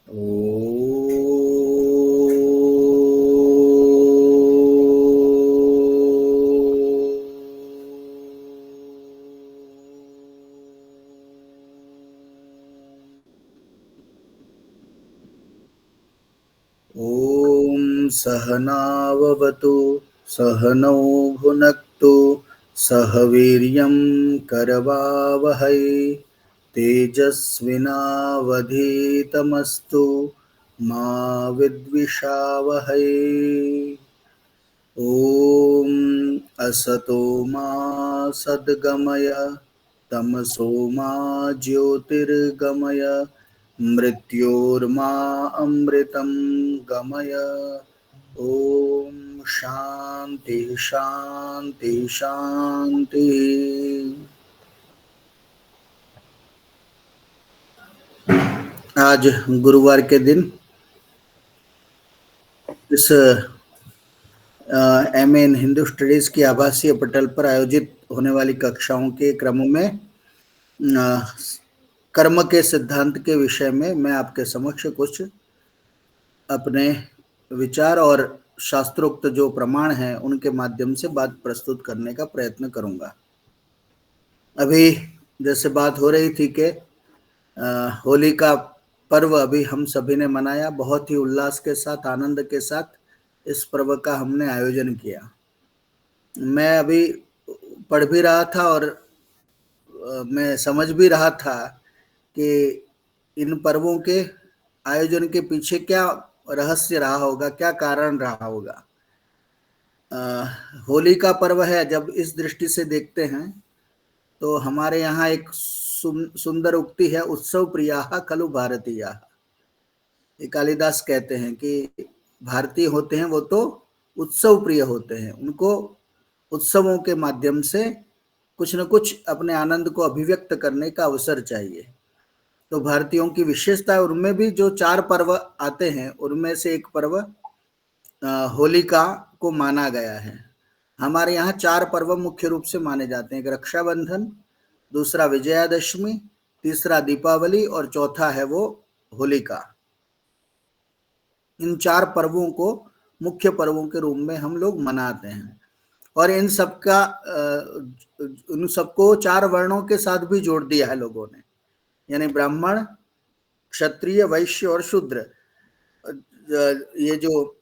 ॐ सहनाववतु सहनौ भुनक्तु सह वीर्यं करवावहै तेजस्विनावधीतमस्तु मा विद्विषावहै। ॐ असतो मा सद्गमय तमसो मा ज्योतिर्गमय मृत्योर्मा अमृतं गमय। ओम शांति शांति शांति। आज गुरुवार के दिन इस एमए इन हिंदू स्टडीज की आभासीय पटल पर आयोजित होने वाली कक्षाओं के क्रम में कर्म के सिद्धांत के विषय में मैं आपके समक्ष कुछ अपने विचार और शास्त्रोक्त जो प्रमाण हैं उनके माध्यम से बात प्रस्तुत करने का प्रयत्न करूंगा। अभी जैसे बात हो रही थी कि होली का पर्व अभी हम सभी ने मनाया, बहुत ही उल्लास के साथ, आनंद के साथ इस पर्व का हमने आयोजन किया। मैं अभी पढ़ भी रहा था और मैं समझ भी रहा था कि इन पर्वों के आयोजन के पीछे क्या रहस्य रहा होगा, क्या कारण रहा होगा। होली का पर्व है, जब इस दृष्टि से देखते हैं तो हमारे यहाँ एक सुंदर उक्ति है, उत्सव प्रियाः खलु भारतीयाः। ये कालिदास कहते हैं कि भारतीय होते हैं वो तो उत्सव प्रिय होते हैं, उनको उत्सवों के माध्यम से कुछ न कुछ अपने आनंद को अभिव्यक्त करने का अवसर चाहिए। तो भारतीयों की विशेषता है, उनमें भी जो 4 पर्व आते हैं उनमें से एक पर्व होलिका को माना गया है। हमारे यहाँ 4 पर्व मुख्य रूप से माने जाते हैं, एक रक्षाबंधन, दूसरा विजयादशमी, तीसरा दीपावली और चौथा है वो होलिका। इन 4 पर्वों को मुख्य पर्वों के रूप में हम लोग मनाते हैं और इन सबका उन सबको 4 वर्णों के साथ भी जोड़ दिया है लोगों ने, यानी ब्राह्मण, क्षत्रिय, वैश्य और शूद्र। ये जो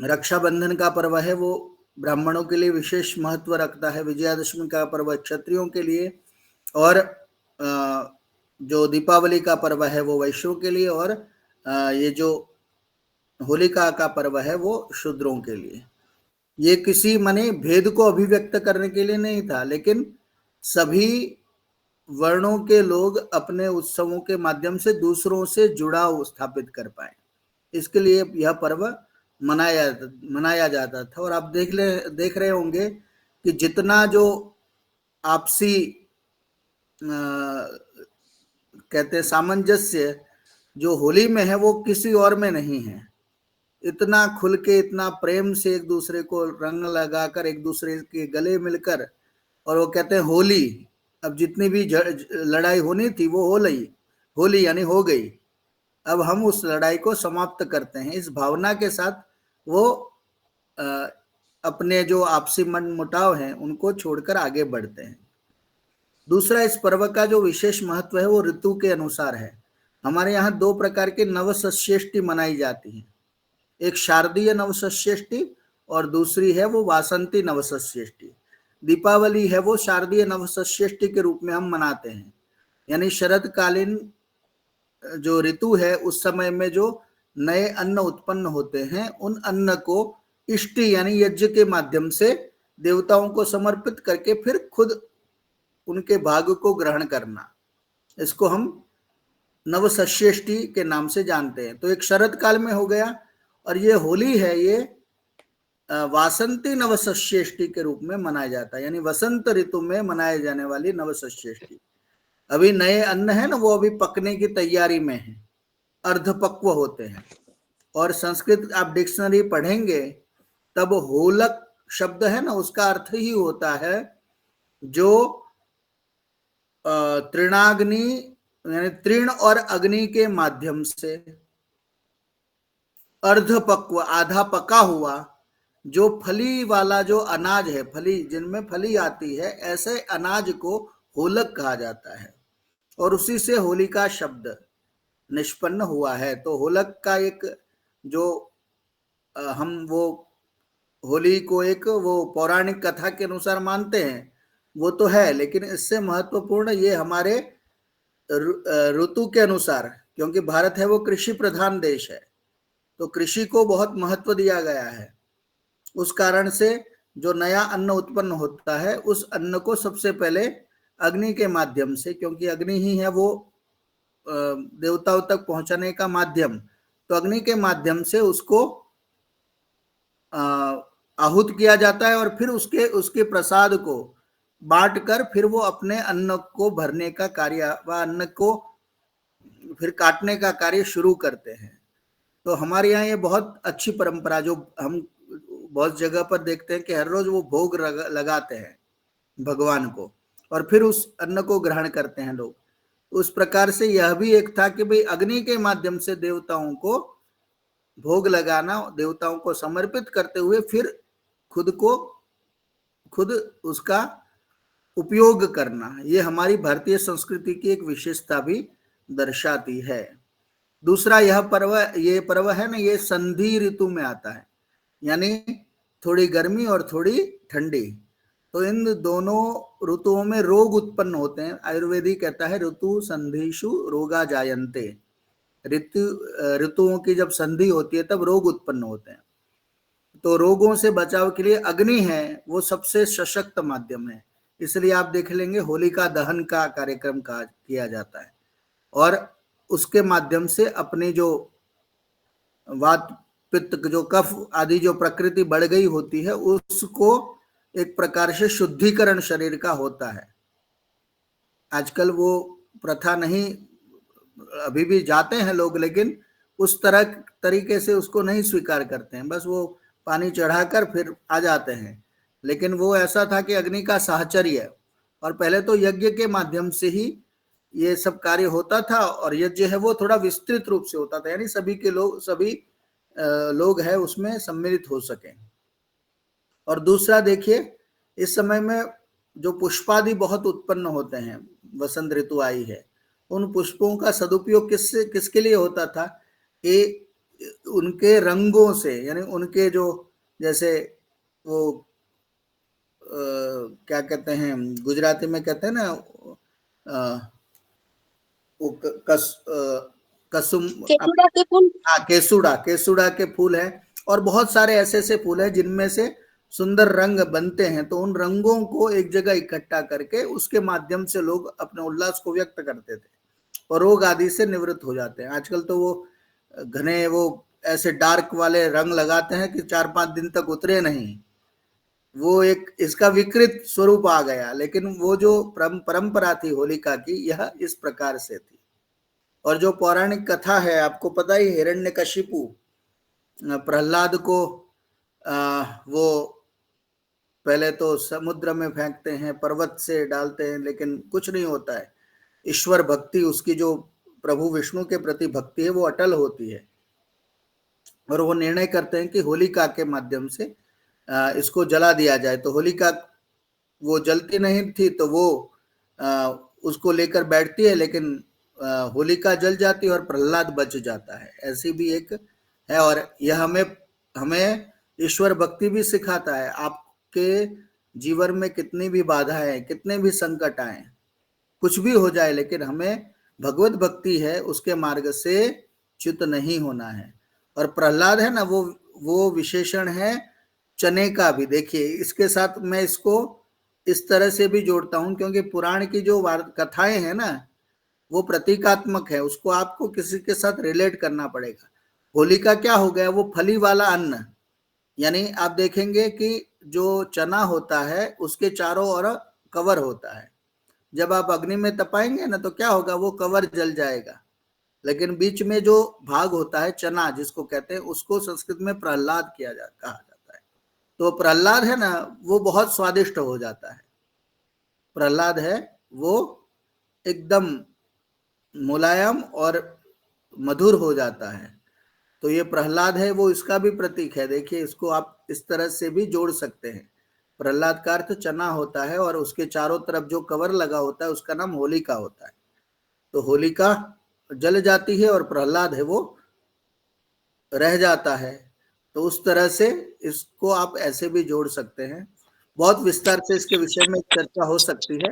रक्षाबंधन का पर्व है वो ब्राह्मणों के लिए विशेष महत्व रखता है, विजयादशमी का पर्व क्षत्रियों के लिए, और जो दीपावली का पर्व है वो वैश्यों के लिए, और ये जो होलिका का पर्व है वो शूद्रों के लिए। ये किसी माने भेद को अभिव्यक्त करने के लिए नहीं था, लेकिन सभी वर्णों के लोग अपने उत्सवों के माध्यम से दूसरों से जुड़ाव स्थापित कर पाए, इसके लिए यह पर्व मनाया जाता था। और आप देख रहे होंगे कि जितना जो आपसी कहते हैं सामंजस्य जो होली में है वो किसी और में नहीं है। इतना खुल के, इतना प्रेम से एक दूसरे को रंग लगाकर, एक दूसरे के गले मिलकर, और वो कहते हैं होली। अब जितनी भी लड़ाई होनी थी वो होली यानी हो गई, अब हम उस लड़ाई को समाप्त करते हैं। इस भावना के साथ वो अपने जो आपसी मन मुटाव हैं उनको छोड़कर आगे बढ़ते हैं। दूसरा, इस पर्व का जो विशेष महत्व है वो ऋतु के अनुसार है। हमारे यहाँ 2 प्रकार के नवसस्येष्टि मनाई जाती है, एक शारदीय नवसस्येष्टि और दूसरी है वो वासंती नवसस्येष्टि। दीपावली है वो शारदीय नवसस्येष्टि के रूप में हम मनाते हैं, यानी शरदकालीन जो ऋतु है उस समय में जो नए अन्न उत्पन्न होते हैं उन अन्न को इष्टि यानी यज्ञ के माध्यम से देवताओं को समर्पित करके फिर खुद उनके भाग को ग्रहण करना, इसको हम नवसस्येष्टि के नाम से जानते हैं। तो एक शरद काल में हो गया, और ये होली है ये वासंती नवसस्येष्टि के रूप में मनाया जाता है, यानी वसंत ऋतु में मनाए जाने वाली नवसस्येष्टि। अभी नए अन्न है ना वो अभी पकने की तैयारी में है, अर्धपक्व होते हैं। और संस्कृत आप डिक्शनरी पढ़ेंगे तब होलक शब्द है ना उसका अर्थ ही होता है जो तृणाग्नि यानी तृण और अग्नि के माध्यम से अर्धपक्व आधा पका हुआ जो फली वाला जो अनाज है, फली जिनमें फली आती है, ऐसे अनाज को होलक कहा जाता है और उसी से होलिका शब्द निष्पन्न हुआ है। तो होलक का एक जो हम वो होली को एक वो पौराणिक कथा के अनुसार मानते हैं वो तो है, लेकिन इससे महत्वपूर्ण ये हमारे ऋतु के अनुसार, क्योंकि भारत है वो कृषि प्रधान देश है, तो कृषि को बहुत महत्व दिया गया है। उस कारण से जो नया अन्न उत्पन्न होता है उस अन्न को सबसे पहले अग्नि के माध्यम से, क्योंकि अग्नि ही है वो देवताओं तक पहुंचाने का माध्यम, तो अग्नि के माध्यम से उसको आहूत किया जाता है और फिर उसके प्रसाद को बांट कर फिर वो अपने अन्न को भरने का कार्य व अन्न को फिर काटने का कार्य शुरू करते हैं। तो हमारे यहाँ ये बहुत अच्छी परंपरा, जो हम बहुत जगह पर देखते हैं कि हर रोज वो भोग लगाते हैं भगवान को और फिर उस अन्न को ग्रहण करते हैं लोग। उस प्रकार से यह भी एक था कि भाई अग्नि के माध्यम से देवताओं को भोग लगाना, देवताओं को समर्पित करते हुए फिर खुद उसका उपयोग करना, ये हमारी भारतीय संस्कृति की एक विशेषता भी दर्शाती है। दूसरा ये पर्व है ना, ये संधि ऋतु में आता है, यानी थोड़ी गर्मी और थोड़ी ठंडी। तो इन दोनों ऋतुओं में रोग उत्पन्न होते हैं। आयुर्वेदी कहता है ऋतु संधिषु रोगा जायन्ते, ऋतुओं की जब संधि होती है तब रोग उत्पन्न होते हैं। तो रोगों से बचाव के लिए अग्नि है वो सबसे सशक्त माध्यम है, इसलिए आप देख लेंगे होलिका दहन का कार्यक्रम किया जाता है और उसके माध्यम से अपनी जो वात पित्त जो कफ आदि जो प्रकृति बढ़ गई होती है उसको एक प्रकार से शुद्धिकरण शरीर का होता है। आजकल वो प्रथा नहीं, अभी भी जाते हैं लोग, लेकिन उस तरीके से उसको नहीं स्वीकार करते हैं, बस वो पानी चढ़ाकर फिर आ जाते हैं। लेकिन वो ऐसा था कि अग्नि का साहचर्य, और पहले तो यज्ञ के माध्यम से ही ये सब कार्य होता था और यज्ञ है वो थोड़ा विस्तृत रूप से होता था, यानी सभी लोग है उसमें सम्मिलित हो सके। और दूसरा देखिए, इस समय में जो पुष्पादि बहुत उत्पन्न होते हैं, वसंत ऋतु आई है, उन पुष्पों का सदुपयोग किसके लिए होता था कि उनके रंगों से, यानी उनके जो जैसे वो क्या कहते हैं गुजराती में कहते हैं ना, वो कसुम केसुड़ा के फूल, हाँ केसुड़ा के फूल है और बहुत सारे ऐसे फूल है जिनमें से सुंदर रंग बनते हैं। तो उन रंगों को एक जगह इकट्ठा करके उसके माध्यम से लोग अपने उल्लास को व्यक्त करते थे और रोग आदि से निवृत्त हो जाते हैं। आजकल तो वो घने वो ऐसे डार्क वाले रंग लगाते हैं कि 4-5 दिन तक उतरे नहीं, वो एक इसका विकृत स्वरूप आ गया। लेकिन वो जो परंपरा थी होलिका की, यह इस प्रकार से थी। और जो पौराणिक कथा है आपको पता ही, हिरण्यकशिपु प्रहलाद को वो पहले तो समुद्र में फेंकते हैं, पर्वत से डालते हैं, लेकिन कुछ नहीं होता है। ईश्वर भक्ति, उसकी जो प्रभु विष्णु के प्रति भक्ति है वो अटल होती है और वो निर्णय करते हैं कि होलिका के माध्यम से इसको जला दिया जाए। तो होलिका वो जलती नहीं थी तो वो उसको लेकर बैठती है, लेकिन होलिका जल जाती है और प्रहलाद बच जाता है। ऐसी भी एक है और यह हमें ईश्वर भक्ति भी सिखाता है। आपके जीवन में कितनी भी बाधाएं, कितने भी संकट आए, कुछ भी हो जाए, लेकिन हमें भगवत भक्ति है उसके मार्ग से च्युत नहीं होना है। और प्रहलाद है ना, वो विशेषण है चने का भी। देखिए इसके साथ मैं इसको इस तरह से भी जोड़ता हूं क्योंकि पुराण की जो कथाएं हैं ना वो प्रतीकात्मक है, उसको आपको किसी के साथ रिलेट करना पड़ेगा। होलिका क्या हो गया, वो फली वाला अन्न, यानी आप देखेंगे कि जो चना होता है उसके चारों ओर कवर होता है। जब आप अग्नि में तपाएंगे ना तो क्या होगा, वो कवर जल जाएगा, लेकिन बीच में जो भाग होता है चना जिसको कहते हैं, उसको संस्कृत में प्रहलाद कहा जाता है। तो प्रहलाद है ना वो बहुत स्वादिष्ट हो जाता है। प्रहलाद है वो एकदम मुलायम और मधुर हो जाता है। तो ये प्रहलाद है वो इसका भी प्रतीक है। देखिए, इसको आप इस तरह से भी जोड़ सकते हैं। प्रहलाद का अर्थ चना होता है और उसके चारों तरफ जो कवर लगा होता है उसका नाम होलिका होता है। तो होलिका जल जाती है और प्रहलाद है वो रह जाता है। तो उस तरह से इसको आप ऐसे भी जोड़ सकते हैं। बहुत विस्तार से इसके विषय में चर्चा हो सकती है,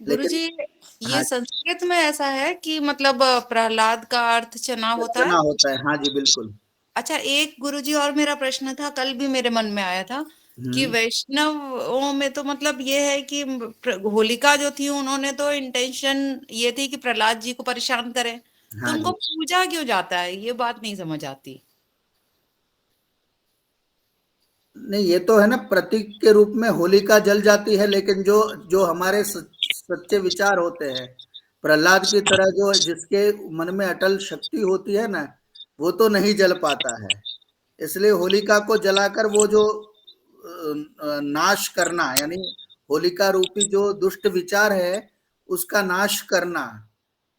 लेकिन गुरुजी, ये हाँ, संस्कृत में ऐसा है कि मतलब प्रहलाद का अर्थ चना होता चना है? होता है। हाँ जी, बिल्कुल। अच्छा, एक गुरुजी और मेरा प्रश्न था, कल भी मेरे मन में आया था कि वैष्णवों में तो मतलब ये है कि होलिका जो थी उन्होंने तो इंटेंशन ये थी कि प्रहलाद जी को परेशान करें, तो हाँ उनको जी। पूजा क्यों जाता है, ये बात नहीं समझ आती। नहीं, ये तो है ना, प्रतीक के रूप में होलिका जल जाती है, लेकिन जो जो हमारे सच्चे विचार होते हैं, प्रहलाद की तरह जो जिसके मन में अटल शक्ति होती है ना, वो तो नहीं जल पाता है। इसलिए होलिका को जलाकर वो जो नाश करना, यानी होलिका रूपी जो दुष्ट विचार है उसका नाश करना,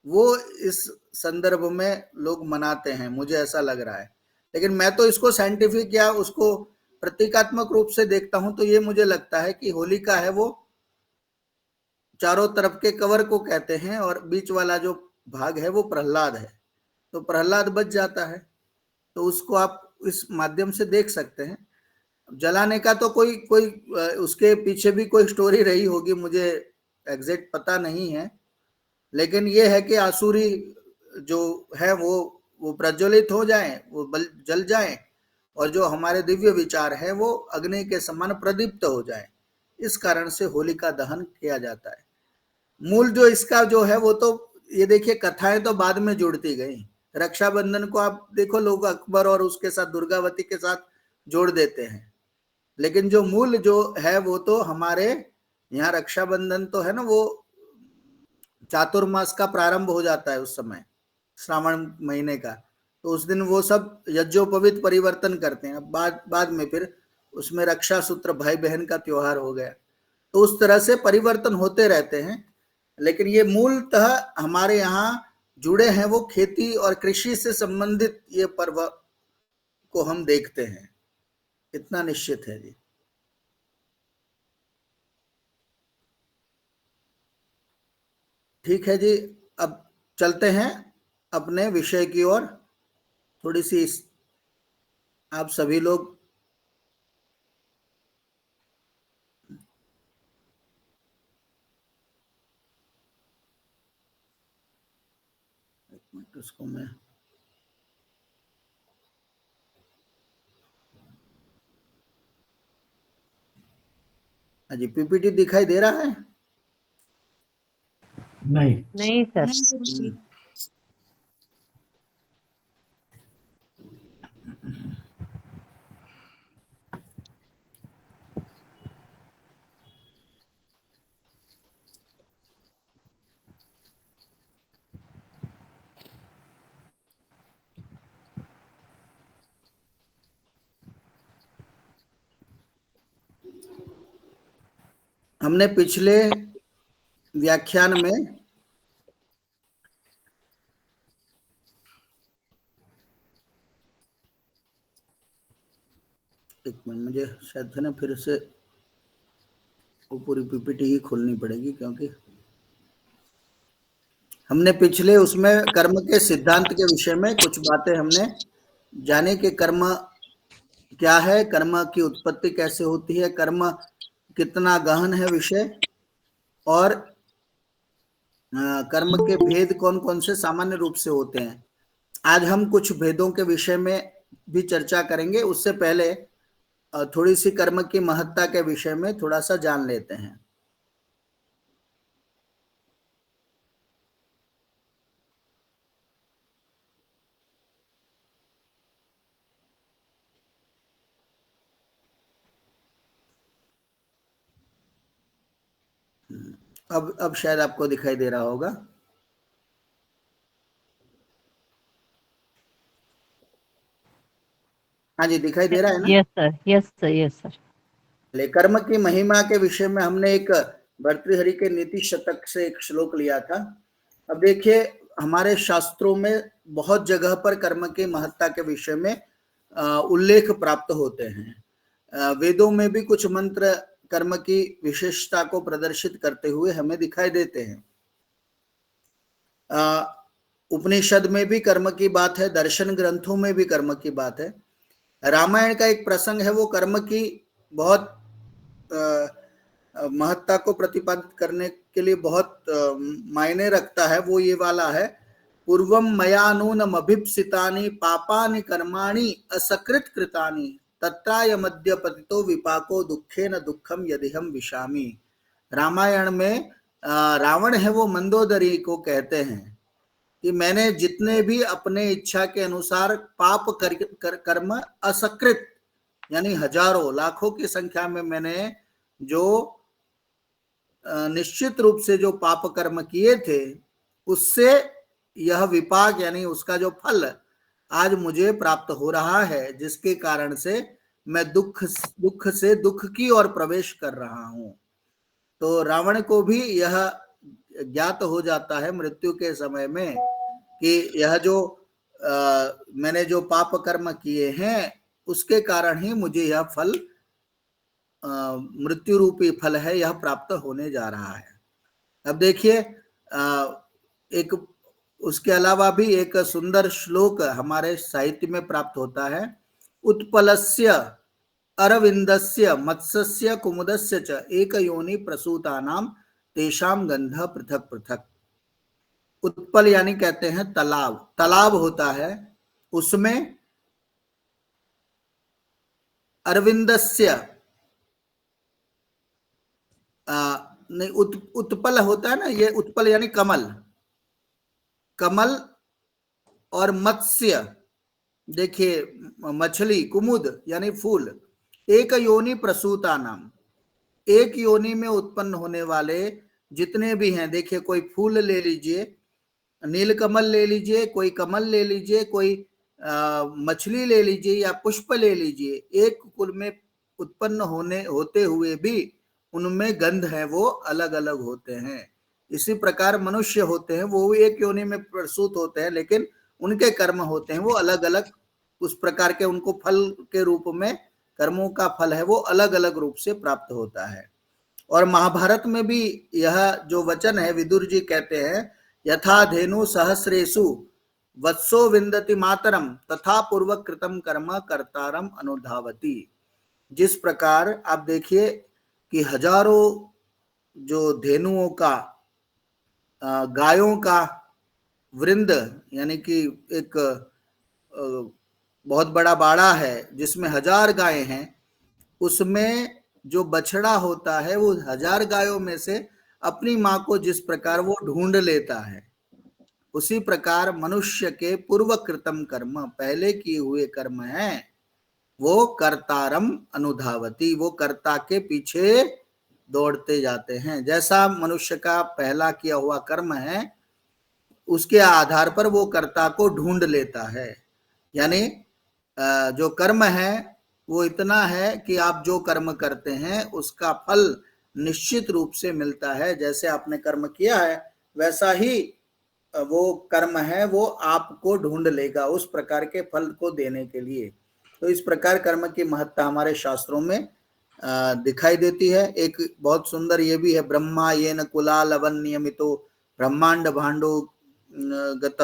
वो इस संदर्भ में लोग मनाते हैं, मुझे ऐसा लग रहा है। लेकिन मैं तो इसको साइंटिफिक या उसको प्रतीकात्मक रूप से देखता हूं, तो ये मुझे लगता है कि होलिका है वो चारों तरफ के कवर को कहते हैं और बीच वाला जो भाग है वो प्रहलाद है। तो प्रहलाद बच जाता है। तो उसको आप इस माध्यम से देख सकते हैं। जलाने का तो कोई कोई उसके पीछे भी कोई स्टोरी रही होगी, मुझे एग्जैक्ट पता नहीं है। लेकिन ये है कि आसुरी जो है वो प्रज्वलित हो जाए, वो जल जाए, और जो हमारे दिव्य विचार है वो अग्नि के समान प्रदीप्त हो जाए। इस कारण से होलिका दहन किया जाता है। मूल जो इसका जो है वो तो, ये देखिए, कथाएं तो बाद में जुड़ती गई। रक्षाबंधन को आप देखो, लोग अकबर और उसके साथ दुर्गावती के साथ जोड़ देते हैं, लेकिन जो मूल जो है वो तो हमारे यहाँ रक्षाबंधन तो है ना, वो चातुर्मास का प्रारंभ हो जाता है उस समय, श्रावण महीने का। तो उस दिन वो सब यज्ञोपवीत परिवर्तन करते हैं। अब बाद में फिर उसमें रक्षा सूत्र, भाई बहन का त्योहार हो गया। तो उस तरह से परिवर्तन होते रहते हैं, लेकिन ये मूलतः हमारे यहाँ जुड़े हैं वो खेती और कृषि से संबंधित ये पर्व को हम देखते हैं, इतना निश्चित है जी। ठीक है जी, अब चलते हैं अपने विषय की ओर। थोड़ी सी आप सभी लोग एक मिनट, उसको मैं हाँ जी, पीपीटी दिखाई दे रहा है? नहीं नहीं सर। नहीं गुरुजी। हमने पिछले व्याख्यान में एक मिनट, मुझे शायद है ना फिर से वो पूरी पीपीटी ही खोलनी पड़ेगी, क्योंकि हमने पिछले उसमें कर्म के सिद्धांत के विषय में कुछ बातें हमने जाने कि कर्म क्या है, कर्म की उत्पत्ति कैसे होती है, कर्म कितना गहन है विषय, और कर्म के भेद कौन कौन से सामान्य रूप से होते हैं। आज हम कुछ भेदों के विषय में भी चर्चा करेंगे। उससे पहले थोड़ी सी कर्म की महत्ता के विषय में थोड़ा सा जान लेते हैं। अब शायद आपको दिखाई दे रहा होगा। हाँ जी, दिखाई दे रहा है ना? Yes sir, yes sir, yes sir. कर्म की महिमा के विषय में हमने एक भर्तृहरि के नीति शतक से एक श्लोक लिया था। अब देखिए, हमारे शास्त्रों में बहुत जगह पर कर्म की महत्ता के विषय में उल्लेख प्राप्त होते हैं। वेदों में भी कुछ मंत्र कर्म की विशेषता को प्रदर्शित करते हुए हमें दिखाई देते हैं। उपनिषद में भी कर्म की बात है, दर्शन ग्रंथों में भी कर्म की बात है। रामायण का एक प्रसंग है, वो कर्म की बहुत महत्ता को प्रतिपादित करने के लिए बहुत मायने रखता है। वो ये वाला है, पूर्वम मया नूनम अभिप्सितानि पापानि कर्माणि असकृत कृतानि तत्राय मध्य पतितो विपाको दुखेन दुखम यदिहम विशामि। रामायण में रावण है वो मंदोदरी को कहते हैं कि मैंने जितने भी अपने इच्छा के अनुसार पाप कर्म असकृत यानी हजारों लाखों की संख्या में मैंने जो निश्चित रूप से जो पाप कर्म किए थे, उससे यह विपाक यानी उसका जो फल आज मुझे प्राप्त हो रहा है, जिसके कारण से मैं दुख से दुख की ओर प्रवेश कर रहा हूं। तो रावण को भी यह ज्ञात हो जाता है मृत्यु के समय में कि यह जो मैंने जो पाप कर्म किए हैं उसके कारण ही मुझे यह फल मृत्यु रूपी फल है, यह प्राप्त होने जा रहा है। अब देखिए एक उसके अलावा भी एक सुंदर श्लोक हमारे साहित्य में प्राप्त होता है, उत्पलस्य अरविंदस्य मत्स्यस्य कुमुदस्य च एक योनि प्रसूतानाम तेषाम गंध पृथक पृथक। उत्पल यानी कहते हैं तालाब, तालाब होता है, उसमें अरविंदस्य नहीं उत्पल होता है ना, ये उत्पल यानी कमल, कमल और मत्स्य देखिए मछली, कुमुद यानी फूल, एक योनि प्रसूता नाम, एक योनि में उत्पन्न होने वाले जितने भी हैं, देखिए कोई फूल ले लीजिए, नीलकमल ले लीजिए, कोई कमल ले लीजिए, कोई मछली ले लीजिए या पुष्प ले लीजिए, एक कुल में उत्पन्न होते हुए भी उनमें गंध है वो अलग अलग होते हैं। इसी प्रकार मनुष्य होते हैं, वो एक योनि में प्रसूत होते हैं, लेकिन उनके कर्म होते हैं वो अलग अलग, उस प्रकार के उनको फल के रूप में कर्मों का फल है वो अलग अलग रूप से प्राप्त होता है। और महाभारत में भी यह जो वचन है, विदुर जी कहते हैं, यथा धेनु सहस्रेषु वत्सो विंदति मातरम तथा पूर्वक कृतम कर्म कर्तारम अनुधावती। जिस प्रकार आप देखिए कि हजारों जो धेनुओं का, गायों का वृंद यानी कि एक बहुत बड़ा बाड़ा है जिसमें 1000 गायें हैं, उसमें जो बछड़ा होता है वो 1000 गायों में से अपनी मां को जिस प्रकार वो ढूंढ लेता है, उसी प्रकार मनुष्य के पूर्व कृतम कर्म, पहले किए हुए कर्म हैं, वो कर्तारम अनुधावती, वो कर्ता के पीछे दौड़ते जाते हैं। जैसा मनुष्य का पहला किया हुआ कर्म है उसके आधार पर वो कर्ता को ढूंढ लेता है। यानी जो कर्म है वो इतना है कि आप जो कर्म करते हैं उसका फल निश्चित रूप से मिलता है। जैसे आपने कर्म किया है वैसा ही वो कर्म है वो आपको ढूंढ लेगा उस प्रकार के फल को देने के लिए। तो इस प्रकार कर्म की महत्ता हमारे शास्त्रों में दिखाई देती है। एक बहुत सुंदर ये भी है, ब्रह्मा येन कुला लवन नियमितो ब्रह्मांड भांडो गत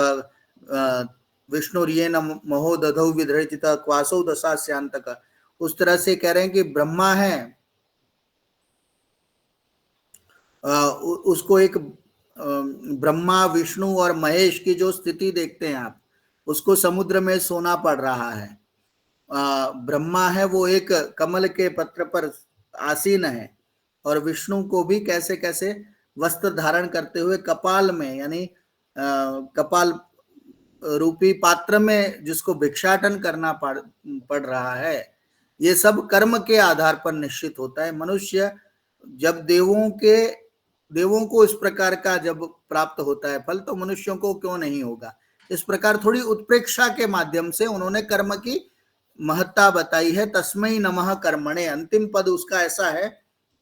विष्णुर्येन महोदधौ विधृतित क्वासौ दशास्यांतक। उस तरह से कह रहे हैं कि ब्रह्मा है, उसको एक ब्रह्मा विष्णु और महेश की जो स्थिति देखते हैं आप, उसको समुद्र में सोना पड़ रहा है। ब्रह्मा है वो एक कमल के पत्र पर आसीन है, और विष्णु को भी कैसे कैसे वस्त्र धारण करते हुए कपाल में यानी कपाल रूपी पात्र में जिसको भिक्षाटन करना पड़ रहा है। ये सब कर्म के आधार पर निश्चित होता है। मनुष्य जब देवों को इस प्रकार का जब प्राप्त होता है फल, तो मनुष्यों को क्यों नहीं होगा। इस प्रकार थोड़ी उत्प्रेक्षा के माध्यम से उन्होंने कर्म की महत्ता बताई है। तस्मै नमः कर्मणे, अंतिम पद उसका ऐसा है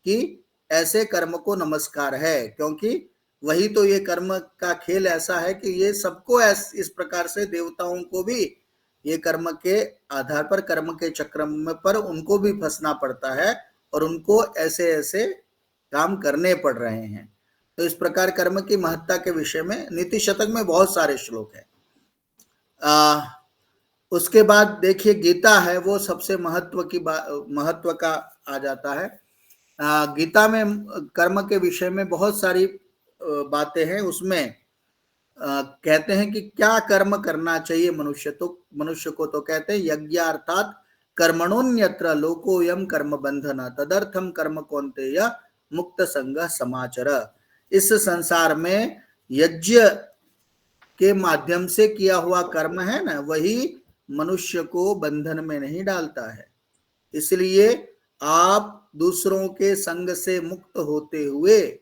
कि ऐसे कर्म को नमस्कार है, क्योंकि वही तो ये कर्म का खेल ऐसा है कि ये सबको इस प्रकार से, देवताओं को भी ये कर्म के आधार पर, कर्म के चक्र में पर उनको भी फंसना पड़ता है और उनको ऐसे ऐसे काम करने पड़ रहे हैं। तो इस प्रकार कर्म की महत्ता के विषय में नीति शतक में बहुत सारे श्लोक हैं। उसके बाद देखिए गीता है, वो सबसे महत्व का आ जाता है। गीता में कर्म के विषय में बहुत सारी बातें हैं। उसमें कहते हैं कि क्या कर्म करना चाहिए मनुष्य को, तो कहते हैं यज्ञार्थात कर्मणोन्यत्र लोकोयम कर्म बंधन तदर्थम कर्म कौन्तेय मुक्त संग समाचर। इस संसार में यज्ञ के माध्यम से किया हुआ कर्म है ना, वही मनुष्य को बंधन में नहीं डालता है। इसलिए आप दूसरों के संग से मुक्त होते हुए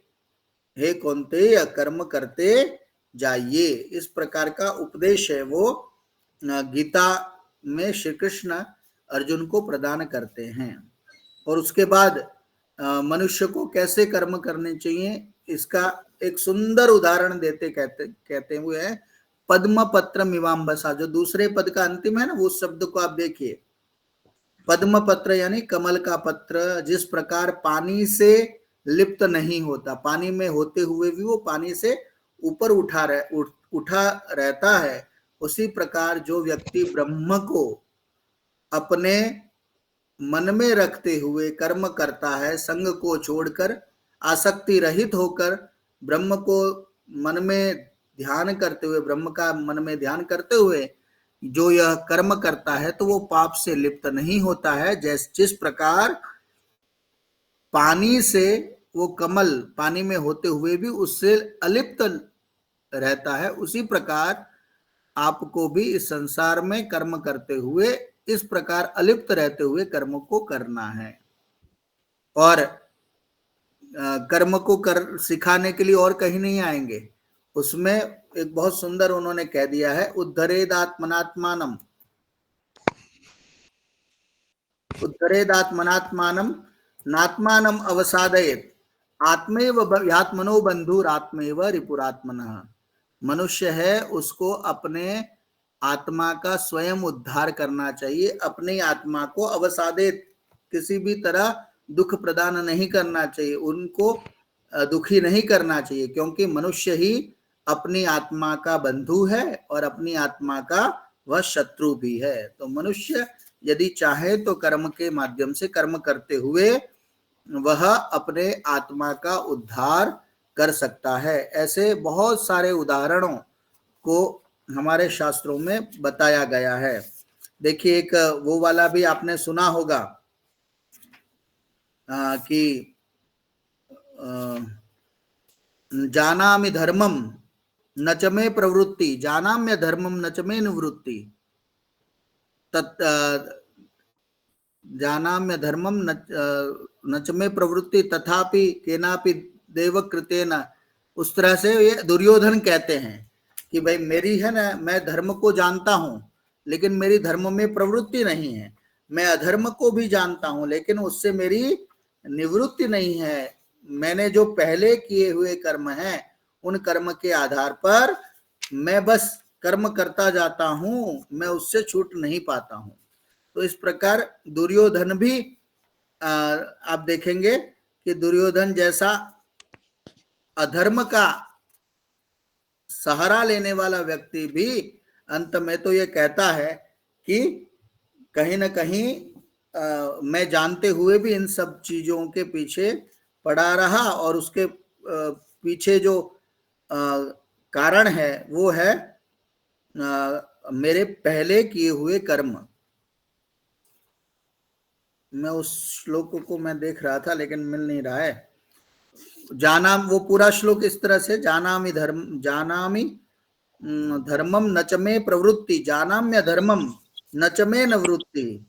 हे कौन्तेय कर्म करते जाइए। इस प्रकार का उपदेश है वो गीता में श्री कृष्ण अर्जुन को प्रदान करते हैं। और उसके बाद मनुष्य को कैसे कर्म करने चाहिए, इसका एक सुंदर उदाहरण देते कहते हुए है पद्म पत्र मिवाम्बसा। जो दूसरे पद का अंतिम है ना, वो शब्द को आप देखिए, पद्म पत्र यानी कमल का पत्र। जिस प्रकार पानी से लिप्त नहीं होता, पानी में होते हुए भी वो पानी से ऊपर उठा रहता है, उसी प्रकार जो व्यक्ति ब्रह्म को अपने मन में रखते हुए कर्म करता है, संग को छोड़कर, आसक्ति रहित होकर, ब्रह्म को मन में ध्यान करते हुए, ब्रह्म का मन में ध्यान करते हुए जो यह कर्म करता है, तो वो पाप से लिप्त नहीं होता है। जिस प्रकार पानी से वो कमल पानी में होते हुए भी उससे अलिप्त रहता है, उसी प्रकार आपको भी इस संसार में कर्म करते हुए इस प्रकार अलिप्त रहते हुए कर्म को करना है। और कर्म को सिखाने के लिए और कहीं नहीं आएंगे। उसमें एक बहुत सुंदर उन्होंने कह दिया है, उद्धरेदात्मनात्मानम नात्मानम अवसादयेत आत्मेव यात्मनो बंधुर आत्मेव रिपुरात्मनः। मनुष्य है, उसको अपने आत्मा का स्वयं उद्धार करना चाहिए। अपनी आत्मा को अवसादित, किसी भी तरह दुख प्रदान नहीं करना चाहिए, उनको दुखी नहीं करना चाहिए, क्योंकि मनुष्य ही अपनी आत्मा का बंधु है और अपनी आत्मा का वह शत्रु भी है। तो मनुष्य यदि चाहे तो कर्म के माध्यम से, कर्म करते हुए वह अपने आत्मा का उद्धार कर सकता है। ऐसे बहुत सारे उदाहरणों को हमारे शास्त्रों में बताया गया है। देखिए एक वो वाला भी आपने सुना होगा कि जानामि धर्मम न च मे प्रवृत्ति जानाम्य धर्मम न च मे निवृत्ति जानाम्य धर्मम न च मे प्रवृत्ति तथापि केनापि देवकृतेन। उस तरह से ये दुर्योधन कहते हैं कि भाई मेरी है ना, मैं धर्म को जानता हूं लेकिन मेरी धर्म में प्रवृत्ति नहीं है, मैं अधर्म को भी जानता हूं लेकिन उससे मेरी निवृत्ति नहीं है। मैंने जो पहले किए हुए कर्म हैं उन कर्म के आधार पर मैं बस कर्म करता जाता हूं, मैं उससे छूट नहीं पाता हूं। तो इस प्रकार दुर्योधन भी आप देखेंगे कि दुर्योधन जैसा अधर्म का सहारा लेने वाला व्यक्ति भी अंत में तो ये कहता है कि कहीं ना कहीं मैं जानते हुए भी इन सब चीजों के पीछे पड़ा रहा और उसके पीछे जो कारण है वो है मेरे पहले किए हुए कर्म। मैं उस श्लोक को मैं देख रहा था लेकिन मिल नहीं रहा है। वो पूरा श्लोक इस तरह से, जानामि धर्मम न च मे प्रवृत्ति जानाम्य धर्मम न च मे निवृत्ति।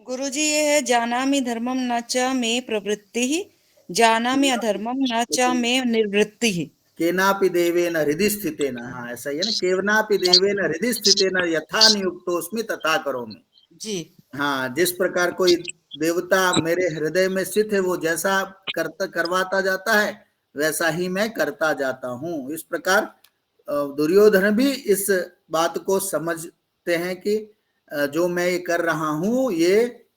गुरुजी ये है जानामि धर्मम न च मे प्रवृत्ति जानामि अधर्मम न च मे निवृत्ति। केनापि देवेन हृदि स्थितेन, हाँ ऐसा ही है ना, केवनापि देवेन हृदि स्थितेन यथा नियुक्तोस्मि तथा करोमि जी। हाँ, जिस प्रकार कोई देवता मेरे हृदय में स्थित है वो जैसा करवाता जाता है वैसा ही मैं करता जाता हूं। इस प्रकार दुर्योधन भी इस बात को समझते हैं कि जो मैं ये कर रहा हूं, ये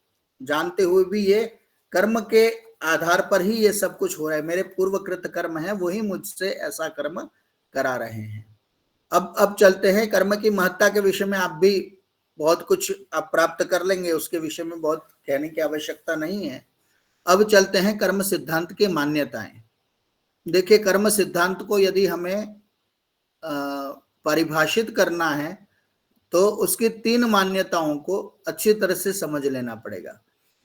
जानते हुए भी ये कर्म के आधार पर ही ये सब कुछ हो रहा है, मेरे पूर्वकृत कर्म है वही मुझसे ऐसा कर्म करा रहे हैं। अब चलते हैं कर्म की महत्ता के विषय में। आप भी बहुत कुछ आप प्राप्त कर लेंगे, उसके विषय में बहुत कहने की आवश्यकता नहीं है। अब चलते हैं कर्म सिद्धांत की मान्यताएं। देखिए, कर्म सिद्धांत को यदि हमें परिभाषित करना है तो उसकी 3 मान्यताओं को अच्छी तरह से समझ लेना पड़ेगा।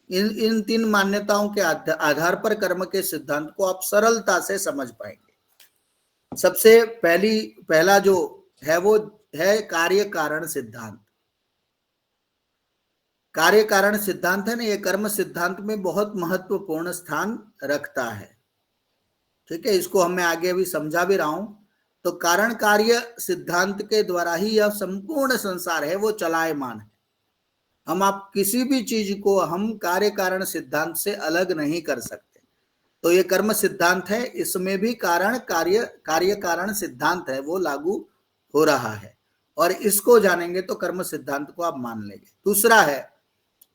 इन 3 मान्यताओं के आधार पर कर्म के सिद्धांत को आप सरलता से समझ पाएंगे। सबसे पहला जो है वो है कार्य कारण सिद्धांत। कार्य कारण सिद्धांत है ना, ये कर्म सिद्धांत में बहुत महत्वपूर्ण स्थान रखता है। ठीक है, इसको मैं आगे भी समझा भी रहा हूं। तो कारण कार्य सिद्धांत के द्वारा ही यह संपूर्ण संसार है वो चलायमान है। आप किसी भी चीज को हम कार्य कारण सिद्धांत से अलग नहीं कर सकते। तो ये कर्म सिद्धांत है, इसमें भी कारण कार्य कारण सिद्धांत है वो लागू हो रहा है, और इसको जानेंगे तो कर्म सिद्धांत को आप मान लेंगे। दूसरा है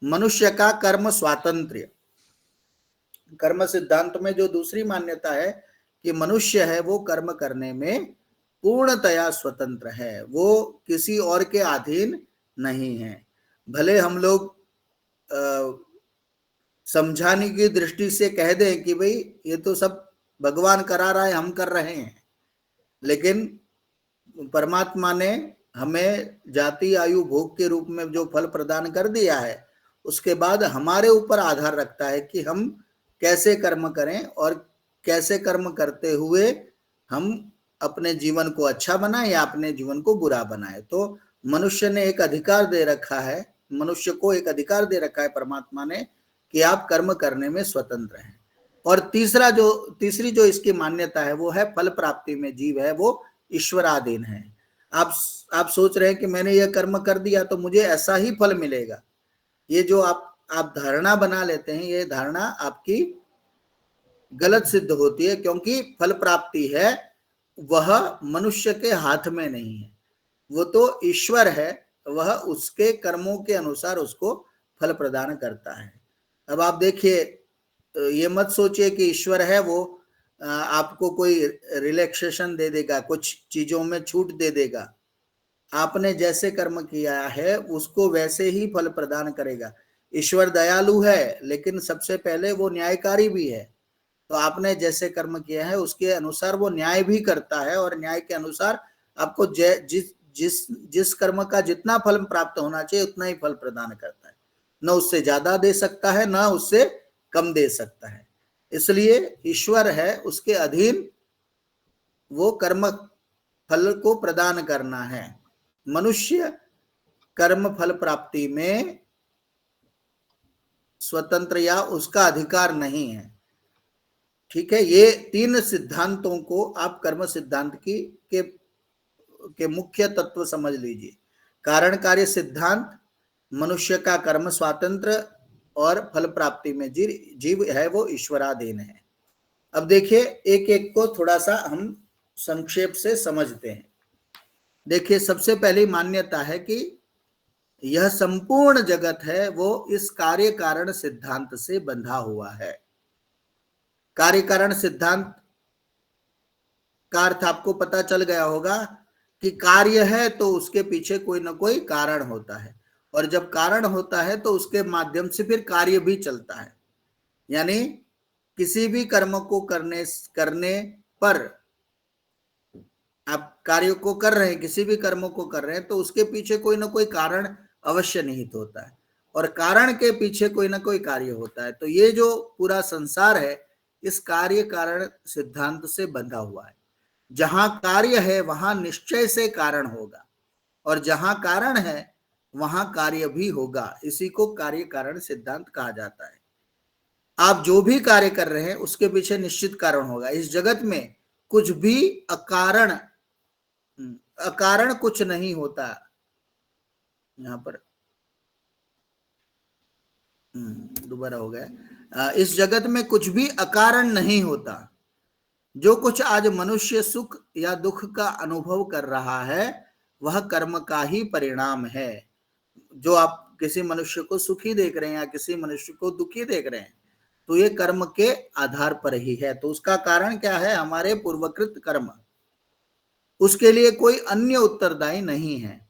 मनुष्य का कर्म स्वातंत्र्य। कर्म सिद्धांत में जो दूसरी मान्यता है कि मनुष्य है वो कर्म करने में पूर्णतया स्वतंत्र है, वो किसी और के अधीन नहीं है। भले हम लोग समझाने की दृष्टि से कह दें कि भाई ये तो सब भगवान करा रहा है, हम कर रहे हैं, लेकिन परमात्मा ने हमें जाति आयु भोग के रूप में जो फल प्रदान कर दिया है, उसके बाद हमारे ऊपर आधार रखता है कि हम कैसे कर्म करें और कैसे कर्म करते हुए हम अपने जीवन को अच्छा बनाए या अपने जीवन को बुरा बनाए। तो मनुष्य ने एक अधिकार दे रखा है, मनुष्य को एक अधिकार दे रखा है परमात्मा ने कि आप कर्म करने में स्वतंत्र हैं। और तीसरी जो इसकी मान्यता है वो है फल प्राप्ति में जीव है वो ईश्वराधीन है। आप सोच रहे हैं कि मैंने यह कर्म कर दिया तो मुझे ऐसा ही फल मिलेगा, ये जो आप धारणा बना लेते हैं, ये धारणा आपकी गलत सिद्ध होती है, क्योंकि फल प्राप्ति है वह मनुष्य के हाथ में नहीं है, वो तो ईश्वर है, वह उसके कर्मों के अनुसार उसको फल प्रदान करता है। अब आप देखिए, ये मत सोचिए कि ईश्वर है वो आपको कोई रिलैक्सेशन दे देगा, कुछ चीजों में छूट दे देगा। आपने जैसे कर्म किया है उसको वैसे ही फल प्रदान करेगा। ईश्वर दयालु है, लेकिन सबसे पहले वो न्यायकारी भी है। तो आपने जैसे कर्म किया है उसके अनुसार वो न्याय भी करता है, और न्याय के अनुसार आपको जिस कर्म का जितना फल प्राप्त होना चाहिए उतना ही फल प्रदान करता है। न उससे ज्यादा दे सकता है, न उससे कम दे सकता है। इसलिए ईश्वर है, उसके अधीन वो कर्म फल को प्रदान करना है। मनुष्य कर्म फल प्राप्ति में स्वतंत्र या उसका अधिकार नहीं है। ठीक है, ये 3 सिद्धांतों को आप कर्म सिद्धांत के मुख्य तत्व समझ लीजिए। कारण कार्य सिद्धांत, मनुष्य का कर्म स्वातंत्र, और फल प्राप्ति में जीव है वो ईश्वराधीन है। अब देखिए, एक एक को थोड़ा सा हम संक्षेप से समझते हैं। देखिए, सबसे पहली मान्यता है कि यह संपूर्ण जगत है वो इस कार्य कारण सिद्धांत से बंधा हुआ है। कार्य कारण सिद्धांत का अर्थ आपको पता चल गया होगा कि कार्य है तो उसके पीछे कोई ना कोई कारण होता है, और जब कारण होता है तो उसके माध्यम से फिर कार्य भी चलता है। यानी किसी भी कर्म को करने पर आप कार्य को कर रहे हैं, किसी भी कर्म को कर रहे हैं, तो उसके पीछे कोई ना कोई कारण अवश्य निहित होता है, और कारण के पीछे कोई ना कोई कार्य होता है। तो ये जो पूरा संसार है इस कार्य कारण सिद्धांत से बंधा हुआ है। जहां कार्य है वहां निश्चय से कारण होगा, और जहां कारण है वहां कार्य भी होगा। इसी को कार्य कारण सिद्धांत कहा जाता है। आप जो भी कार्य कर रहे हैं उसके पीछे निश्चित कारण होगा। इस जगत में कुछ भी अकारण कुछ नहीं होता। यहाँ पर दोबारा हो गया, इस जगत में कुछ भी अकारण नहीं होता। जो कुछ आज मनुष्य सुख या दुख का अनुभव कर रहा है वह कर्म का ही परिणाम है। जो आप किसी मनुष्य को सुखी देख रहे हैं या किसी मनुष्य को दुखी देख रहे हैं तो ये कर्म के आधार पर ही है। तो उसका कारण क्या है? हमारे पूर्वकृत कर्म। उसके लिए कोई अन्य उत्तरदायी नहीं है।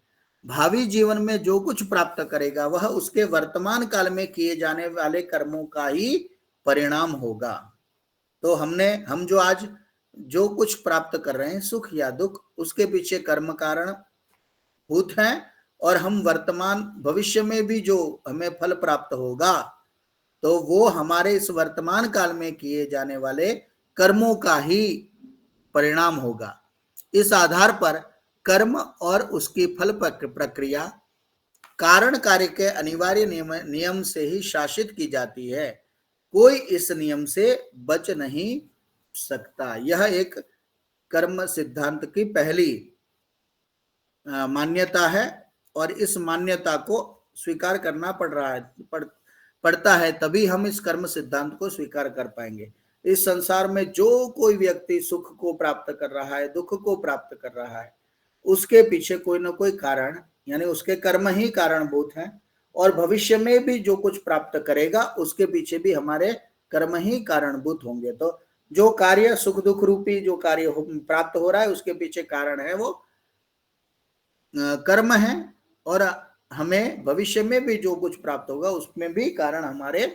भावी जीवन में जो कुछ प्राप्त करेगा वह उसके वर्तमान काल में किए जाने वाले कर्मों का ही परिणाम होगा। तो हम जो आज जो कुछ प्राप्त कर रहे हैं सुख या दुख, उसके पीछे कर्म कारण भूत हैं, और हम वर्तमान भविष्य में भी जो हमें फल प्राप्त होगा तो वो हमारे इस वर्तमान काल में किए जाने वाले कर्मों का ही परिणाम होगा। इस आधार पर कर्म और उसकी फल प्रक्रिया कारण कार्य के अनिवार्य नियम से ही शासित की जाती है। कोई इस नियम से बच नहीं सकता। यह एक कर्म सिद्धांत की पहली मान्यता है और इस मान्यता को स्वीकार करना पड़ता है, तभी हम इस कर्म सिद्धांत को स्वीकार कर पाएंगे। इस संसार में जो कोई व्यक्ति सुख को प्राप्त कर रहा है, दुख को प्राप्त कर रहा है, उसके पीछे कोई ना कोई कारण, यानी उसके कर्म ही कारणभूत हैं, और भविष्य में भी जो कुछ प्राप्त करेगा उसके पीछे भी हमारे कर्म ही कारणभूत होंगे। तो जो कार्य सुख दुख रूपी जो कार्य प्राप्त हो रहा है उसके पीछे कारण है वो कर्म है, और हमें भविष्य में भी जो कुछ प्राप्त होगा उसमें भी कारण हमारे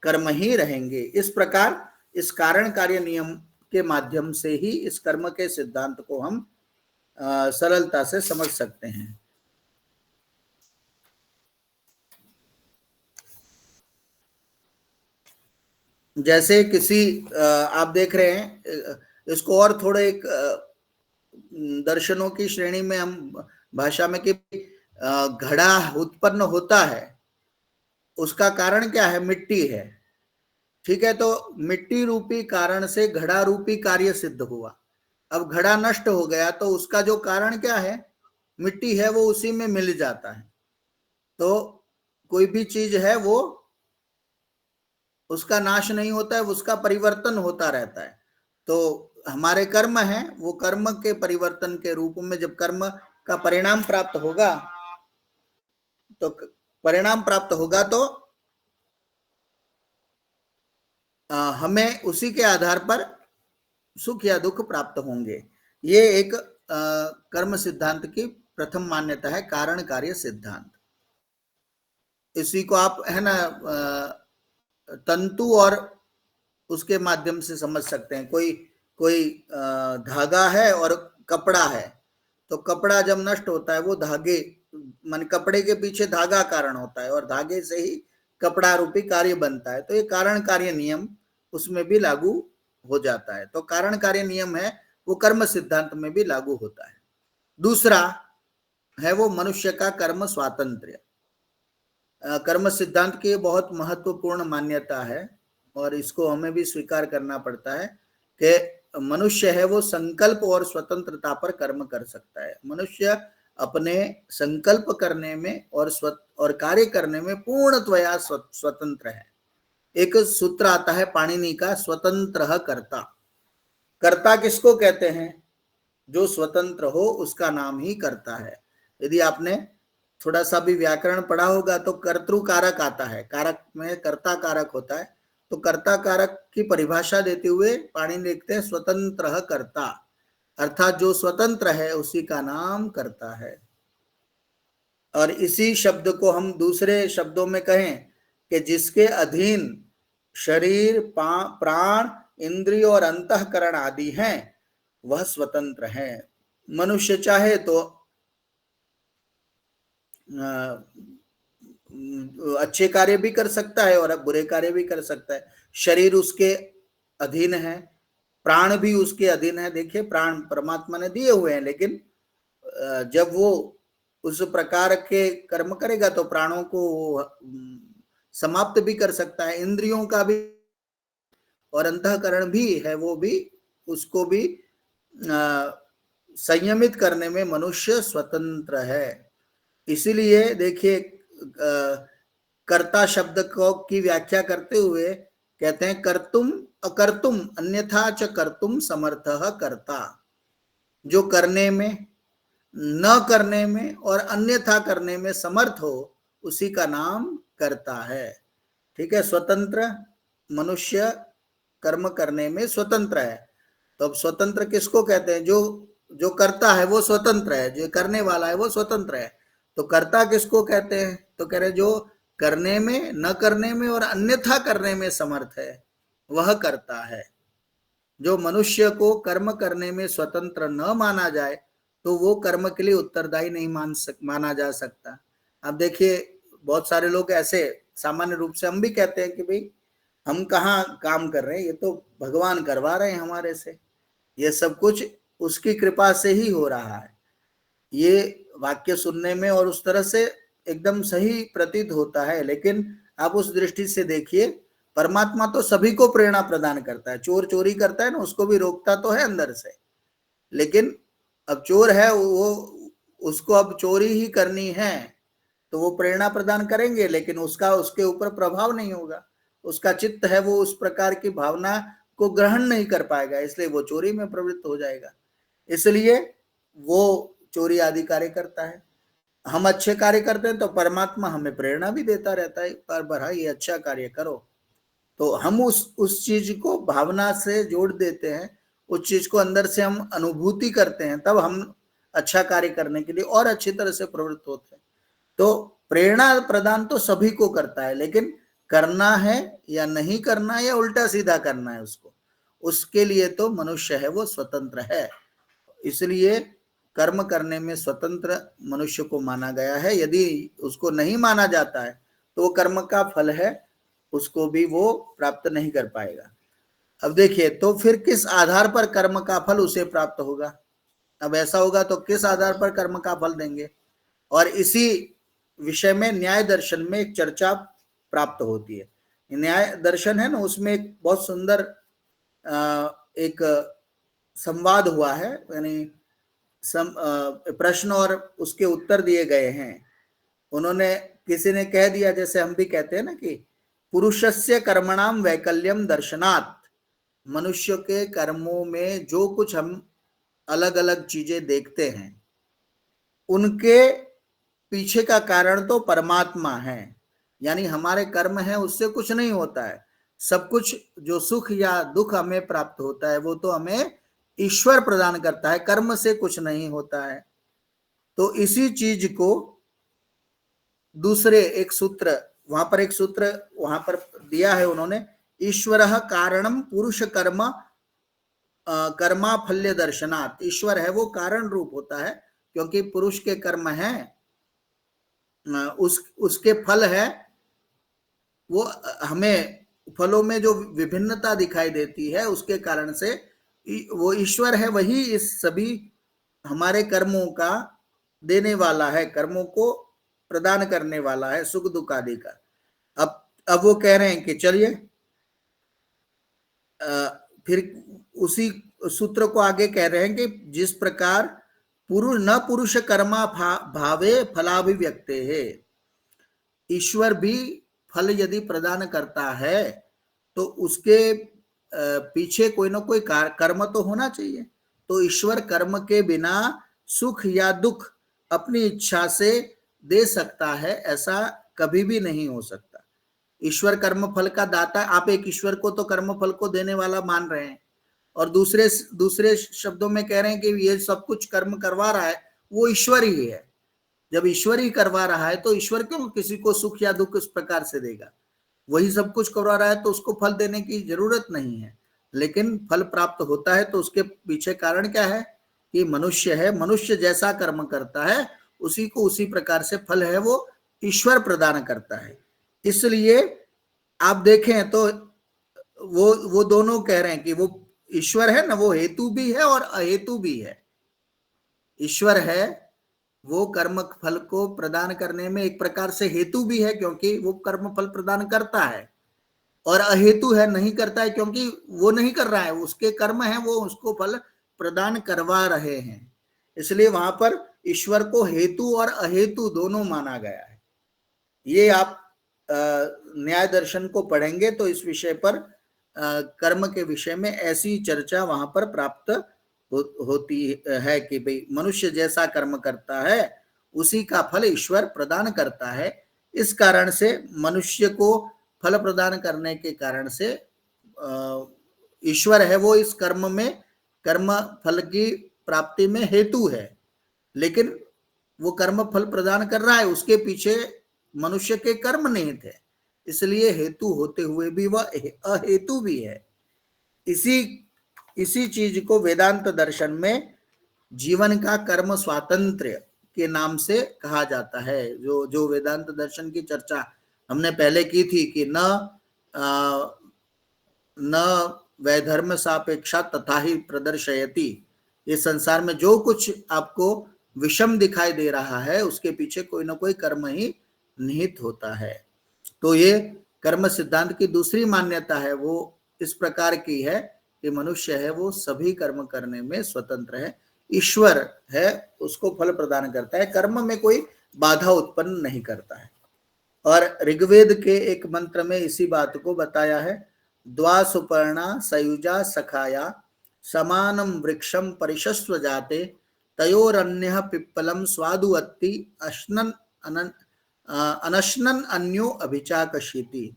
कर्म ही रहेंगे। इस प्रकार इस कारण कार्य नियम के माध्यम से ही इस कर्म के सिद्धांत को हम सरलता से समझ सकते हैं। जैसे किसी आप देख रहे हैं, इसको और थोड़े एक दर्शनों की श्रेणी में हम भाषा में कि घड़ा उत्पन्न होता है, उसका कारण क्या है? मिट्टी है। ठीक है, तो मिट्टी रूपी कारण से घड़ा रूपी कार्य सिद्ध हुआ। अब घड़ा नष्ट हो गया तो उसका जो कारण क्या है? मिट्टी है, वो उसी में मिल जाता है। तो कोई भी चीज है वो उसका नाश नहीं होता है, उसका परिवर्तन होता रहता है। तो हमारे कर्म हैं, वो कर्म के परिवर्तन के रूप में जब कर्म का परिणाम प्राप्त होगा तो हमें उसी के आधार पर सुख या दुख प्राप्त होंगे। ये एक कर्म सिद्धांत की प्रथम मान्यता है, कारण कार्य सिद्धांत। इसी को आप है ना तंतु और उसके माध्यम से समझ सकते हैं। कोई धागा है और कपड़ा है, तो कपड़ा जब नष्ट होता है वो धागे मान कपड़े के पीछे धागा कारण होता है और धागे से ही कपड़ा रूपी कार्य बनता है। तो ये कारण कार्य नियम उसमें भी लागू हो जाता है। तो कारण कार्य नियम है वो कर्म सिद्धांत में भी लागू होता है। दूसरा है वो मनुष्य का कर्म स्वातंत्र्य। कर्म सिद्धांत की बहुत महत्वपूर्ण मान्यता है और इसको हमें भी स्वीकार करना पड़ता है कि मनुष्य है वो संकल्प और स्वतंत्रता पर कर्म कर सकता है। मनुष्य अपने संकल्प करने में और कार्य करने में पूर्णतया स्वतंत्र है। एक सूत्र आता है पाणिनि का, स्वतंत्र कर्ता। कर्ता किसको कहते हैं? जो स्वतंत्र हो उसका नाम ही कर्ता है। यदि आपने थोड़ा सा भी व्याकरण पढ़ा होगा तो कर्तृ कारक आता है, कारक में कर्ता कारक होता है। तो कर्ता कारक की परिभाषा देते हुए पाणिनि लिखते हैं स्वतंत्र कर्ता, अर्थात जो स्वतंत्र है उसी का नाम कर्ता है। और इसी शब्द को हम दूसरे शब्दों में कहें कि जिसके अधीन शरीर प्राण इंद्रिय और अंतःकरण आदि हैं वह स्वतंत्र है। मनुष्य चाहे तो अच्छे कार्य भी कर सकता है और बुरे कार्य भी कर सकता है। शरीर उसके अधीन है, प्राण भी उसके अधीन है। देखिए प्राण परमात्मा ने दिए हुए हैं, लेकिन जब वो उस प्रकार के कर्म करेगा तो प्राणों को समाप्त भी कर सकता है। इंद्रियों का भी और अंतःकरण भी है, वो भी उसको भी संयमित करने में मनुष्य स्वतंत्र है। इसीलिए देखिए कर्ता शब्द को की व्याख्या करते हुए कहते हैं कर्तुम अकर्तुम अन्यथा च कर्तुम समर्थः कर्ता। जो करने में, न करने में और अन्यथा करने में समर्थ हो, उसी का नाम कर्ता है। ठीक है, स्वतंत्र मनुष्य कर्म करने में स्वतंत्र है। तो अब स्वतंत्र किसको कहते हैं? जो करता है वो स्वतंत्र है, जो करने वाला है वो स्वतंत्र है। तो कर्ता किसको कहते हैं? तो कह रहे जो करने में, न करने में और अन्यथा करने में समर्थ है, वह करता है। जो मनुष्य को कर्म करने में स्वतंत्र न माना जाए तो वो कर्म के लिए उत्तरदायी नहीं माना जा सकता। अब देखिए, बहुत सारे लोग ऐसे सामान्य रूप से हम भी कहते हैं कि भाई हम कहाँ काम कर रहे हैं, ये तो भगवान करवा रहे हैं हमारे से, ये सब कुछ उसकी कृपा से ही हो रहा है। ये वाक्य सुनने में और उस तरह से एकदम सही प्रतीत होता है, लेकिन आप उस दृष्टि से देखिए, परमात्मा तो सभी को प्रेरणा प्रदान करता है। चोर चोरी करता है ना, उसको भी रोकता तो है अंदर से, लेकिन अब चोर है वो, उसको अब चोरी ही करनी है तो वो प्रेरणा प्रदान करेंगे, लेकिन उसका उसके ऊपर प्रभाव नहीं होगा। उसका चित्त है वो उस प्रकार की भावना को ग्रहण नहीं कर पाएगा, इसलिए वो चोरी में प्रवृत्त हो जाएगा। इसलिए वो चोरी आदि कार्य करता है। हम अच्छे कार्य करते हैं तो परमात्मा हमें प्रेरणा भी देता रहता है, पर बढ़ा ये अच्छा कार्य करो, तो हम उस चीज को भावना से जोड़ देते हैं, उस चीज को अंदर से हम अनुभूति करते हैं, तब हम अच्छा कार्य करने के लिए और अच्छी तरह से प्रवृत्त होते हैं। तो प्रेरणा प्रदान तो सभी को करता है, लेकिन करना है या नहीं करना है या उल्टा सीधा करना है उसको, उसके लिए तो मनुष्य है वो स्वतंत्र है। इसलिए कर्म करने में स्वतंत्र मनुष्य को माना गया है। यदि उसको नहीं माना जाता है तो वो कर्म का फल है, उसको भी वो प्राप्त नहीं कर पाएगा। अब देखिए, तो फिर किस आधार पर कर्म का फल उसे प्राप्त होगा? अब ऐसा होगा तो किस आधार पर कर्म का फल देंगे? और इसी विषय में न्याय दर्शन में एक चर्चा प्राप्त होती है। न्याय दर्शन है ना, उसमें एक बहुत सुंदर एक संवाद हुआ है, यानी प्रश्न और उसके उत्तर दिए गए हैं। उन्होंने, किसी ने कह दिया, जैसे हम भी कहते हैं ना कि पुरुषस्य कर्मणाम वैकल्यम दर्शनात्, मनुष्य के कर्मों में जो कुछ हम अलग अलग चीजें देखते हैं उनके पीछे का कारण तो परमात्मा है। यानी हमारे कर्म है उससे कुछ नहीं होता है, सब कुछ जो सुख या दुख हमें प्राप्त होता है वो तो हमें ईश्वर प्रदान करता है, कर्म से कुछ नहीं होता है। तो इसी चीज को दूसरे एक सूत्र, वहां पर एक सूत्र वहां पर दिया है उन्होंने, ईश्वरः कारणम पुरुष कर्म कर्मा फल्य दर्शनात्। ईश्वर है वो कारण रूप होता है, क्योंकि पुरुष के कर्म है, उसके फल है वो, हमें फलों में जो विभिन्नता दिखाई देती है उसके कारण से वो ईश्वर है, वही इस सभी हमारे कर्मों का देने वाला है, कर्मों को प्रदान करने वाला है, सुख दुख आदि का। अब वो कह रहे हैं कि चलिए फिर उसी सूत्र को आगे कह रहे हैं कि जिस प्रकार पुरुष कर्मा भावे फलाभिव्यक्ते है, ईश्वर भी फल यदि प्रदान करता है तो उसके पीछे कोई ना कोई कर्म तो होना चाहिए। तो ईश्वर कर्म के बिना सुख या दुख अपनी इच्छा से दे सकता है, ऐसा कभी भी नहीं हो सकता। ईश्वर कर्म फल का दाता, आप एक ईश्वर को तो कर्म फल को देने वाला मान रहे हैं, और दूसरे शब्दों में कह रहे हैं कि ये सब कुछ कर्म करवा रहा है वो ईश्वर ही है। जब ईश्वर ही करवा रहा है तो ईश्वर क्यों किसी को सुख या दुख इस प्रकार से देगा? वही सब कुछ करवा रहा है तो उसको फल देने की जरूरत नहीं है, लेकिन फल प्राप्त होता है तो उसके पीछे कारण क्या है कि मनुष्य है, मनुष्य जैसा कर्म करता है उसी को उसी प्रकार से फल है वो ईश्वर प्रदान करता है। इसलिए आप देखें तो वो दोनों कह रहे हैं कि वो ईश्वर है ना, वो हेतु भी है और अहेतु भी है। ईश्वर है वो कर्म फल को प्रदान करने में एक प्रकार से हेतु भी है, क्योंकि वो कर्म फल प्रदान करता है, और अहेतु है, नहीं करता है क्योंकि वो नहीं कर रहा है, उसके कर्म है वो उसको फल प्रदान करवा रहे हैं। इसलिए वहां पर ईश्वर को हेतु और अहेतु दोनों माना गया है। ये आप न्याय दर्शन को पढ़ेंगे तो इस विषय पर कर्म के विषय में ऐसी चर्चा वहां पर प्राप्त होती है कि भाई मनुष्य जैसा कर्म करता है उसी का फल ईश्वर प्रदान करता है। इस कारण से मनुष्य को फल प्रदान करने के कारण से ईश्वर है वो इस कर्म में कर्म फल की प्राप्ति में हेतु है, लेकिन वो कर्म फल प्रदान कर रहा है, उसके पीछे मनुष्य के कर्म निहित है, इसलिए हेतु होते हुए भी वह अहेतु भी है। इसी चीज को वेदांत दर्शन में जीवन का कर्म स्वातंत्र्य के नाम से कहा जाता है। जो वेदांत दर्शन की चर्चा हमने पहले की थी कि न वैधर्म सापेक्षा तथा ही प्रदर्शयति, ये संसार में जो कुछ आपको विषम दिखाई दे रहा है उसके पीछे कोई ना कोई कर्म ही निहित होता है। तो ये कर्म सिद्धांत की दूसरी मान्यता है वो इस प्रकार की है कि मनुष्य है वो सभी कर्म करने में स्वतंत्र है, ईश्वर है उसको फल प्रदान करता है, कर्म में कोई बाधा उत्पन्न नहीं करता है। और ऋग्वेद के एक मंत्र में इसी बात को बताया है, द्वा सुपर्णा सयुजा सखाया समानम वृक्षम परिशस्व जाते तयोरन्यः पिप्पलम स्वादुअत्ति अनशनन अन्यो अभिचाकशीति।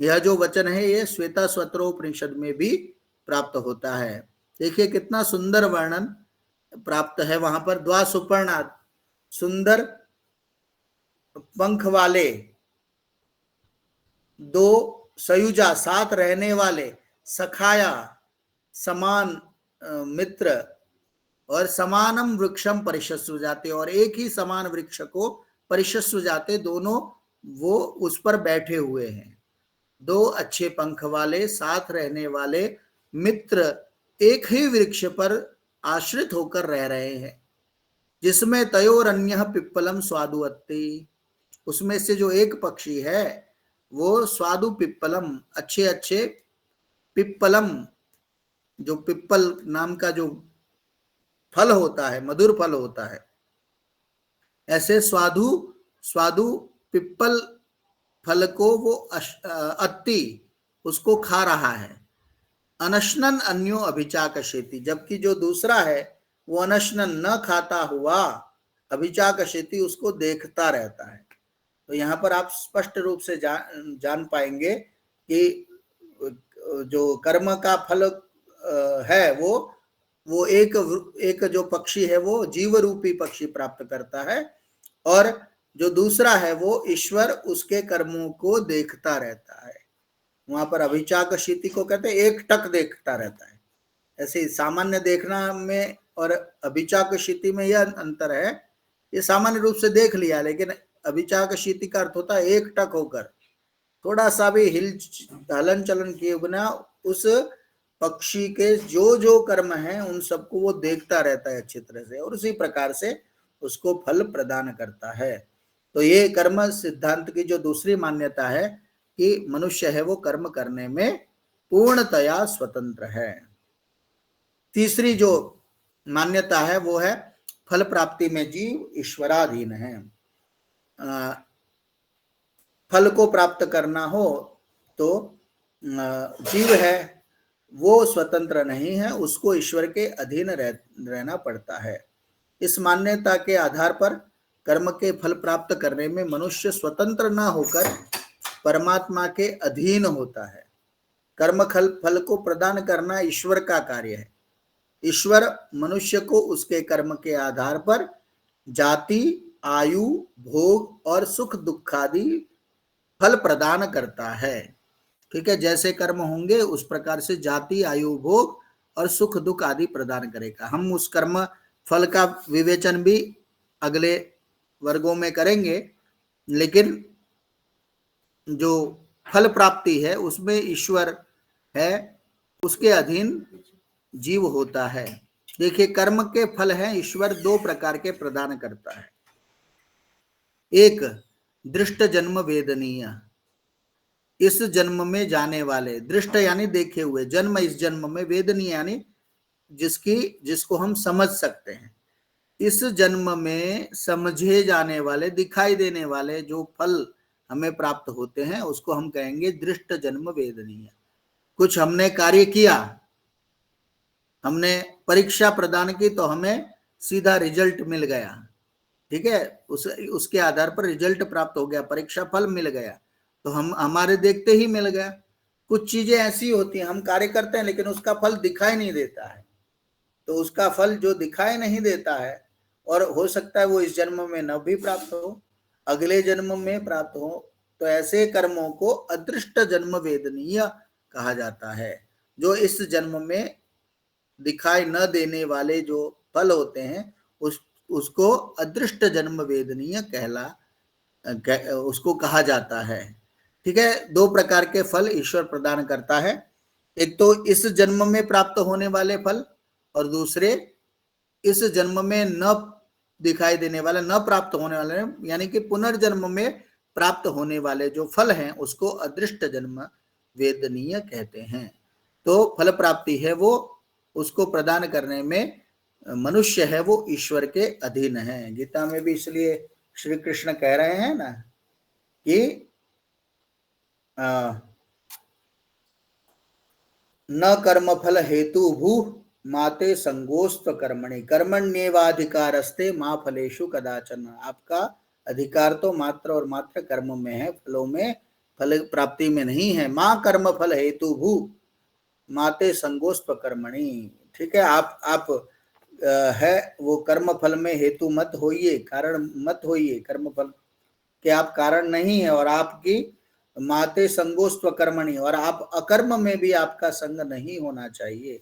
यह जो वचन है ये श्वेता स्वत्रोपनिषद में भी प्राप्त होता है। देखिए कितना सुंदर वर्णन प्राप्त है वहां पर। द्वा सुपर्णा, सुंदर पंख वाले, दो सयुजा, साथ रहने वाले, सखाया, समान मित्र, और समानम वृक्षम परिशस्व जाते, और एक ही समान वृक्ष को परिशस्व जाते, दोनों वो उस पर बैठे हुए हैं। दो अच्छे पंख वाले साथ रहने वाले मित्र एक ही वृक्ष पर आश्रित होकर रह रहे हैं, जिसमें तयोरन्यः पिप्पलम स्वादुअत्ति, उसमें से जो एक पक्षी है वो स्वादु पिप्पलम, अच्छे अच्छे पिप्पलम, जो पिप्पल नाम का जो फल होता है, मधुर फल होता है, ऐसे स्वादु पिप्पल फल को वो अत्ति उसको खा रहा है। अनशनन अन्यो अभिचाकशेति, जबकि जो दूसरा है वो अनशनन न खाता हुआ अभिचाकशेति उसको देखता रहता है। तो यहाँ पर आप स्पष्ट रूप से जान पाएंगे कि जो कर्म का फल है वो एक जो पक्षी है वो जीव रूपी पक्षी प्राप्त करता है, और जो दूसरा है वो ईश्वर उसके कर्मों को देखता रहता है। वहां पर अभिचाकशीति को कहते हैं एक टक देखता रहता है। ऐसे सामान्य देखना में और अभिचाकशीति में यह अंतर है, ये सामान्य रूप से देख लिया, लेकिन अभिचाकशीति का अर्थ होता है एक टक होकर, थोड़ा सा भी हलन चलन किए बिना उस पक्षी के जो कर्म हैं उन सबको वो देखता रहता है अच्छी तरह से, और उसी प्रकार से उसको फल प्रदान करता है। तो ये कर्म सिद्धांत की जो दूसरी मान्यता है कि मनुष्य है वो कर्म करने में पूर्णतया स्वतंत्र है। तीसरी जो मान्यता है वो है फल प्राप्ति में जीव ईश्वराधीन है। फल को प्राप्त करना हो तो जीव है वो स्वतंत्र नहीं है, उसको ईश्वर के अधीन रहना पड़ता है। इस मान्यता के आधार पर कर्म के फल प्राप्त करने में मनुष्य स्वतंत्र न होकर परमात्मा के अधीन होता है। कर्म फल को प्रदान करना ईश्वर का कार्य है। ईश्वर मनुष्य को उसके कर्म के आधार पर जाति, आयु, भोग और सुख दुख आदि फल प्रदान करता है। ठीक है, जैसे कर्म होंगे उस प्रकार से जाति, आयु, भोग और सुख दुख आदि प्रदान करेगा। हम उस कर्म फल का विवेचन भी अगले वर्गों में करेंगे, लेकिन जो फल प्राप्ति है उसमें ईश्वर है, उसके अधीन जीव होता है। देखिए कर्म के फल है ईश्वर दो प्रकार के प्रदान करता है। एक दृष्ट जन्म वेदनीय, इस जन्म में जाने वाले, दृष्ट यानी देखे हुए, जन्म इस जन्म में, वेदनीय यानी जिसको हम समझ सकते हैं। इस जन्म में समझे जाने वाले, दिखाई देने वाले जो फल हमें प्राप्त होते हैं उसको हम कहेंगे दृष्ट जन्म वेदनीय। कुछ हमने कार्य किया, हमने परीक्षा प्रदान की तो हमें सीधा रिजल्ट मिल गया, ठीक है, उसके आधार पर रिजल्ट प्राप्त हो गया, परीक्षा फल मिल गया, तो हम हमारे देखते ही मिल गया। कुछ चीजें ऐसी होती हैं हम कार्य करते हैं लेकिन उसका फल दिखाई नहीं देता है, तो उसका फल जो दिखाई नहीं देता है और हो सकता है वो इस जन्म में न भी प्राप्त हो, अगले जन्म में प्राप्त हो, तो ऐसे कर्मों को अदृष्ट जन्म वेदनीय कहा जाता है। जो इस जन्म में दिखाई न देने वाले जो फल होते हैं उसको अदृष्ट जन्म वेदनीय उसको कहा जाता है। ठीक है, दो प्रकार के फल ईश्वर प्रदान करता है, एक तो इस जन्म में प्राप्त होने वाले फल और दूसरे इस जन्म में न दिखाई देने वाले, न प्राप्त होने वाले, यानी कि पुनर्जन्म में प्राप्त होने वाले जो फल हैं उसको अदृष्ट जन्म वेदनीय कहते हैं। तो फल प्राप्ति है वो उसको प्रदान करने में मनुष्य है वो ईश्वर के अधीन है। गीता में भी इसलिए श्री कृष्ण कह रहे हैं ना कि न कर्म फल हेतु भू माते संगोस्त कर्मणि कर्मण्येवाधिकारस्ते मां फलेषु कदाचन। आपका अधिकार तो मात्र और मात्र कर्म में है, फलों में, फल प्राप्ति में नहीं है। मां कर्म फल हेतु भू माते संगोस्त कर्मणि। ठीक है, आप है वो कर्म फल में हेतु मत होइए, कारण मत होइए, कर्म फल के आप कारण नहीं है, और आपकी माते संगोस्त्व कर्मणि, और आप अकर्म में भी आपका संग नहीं होना चाहिए।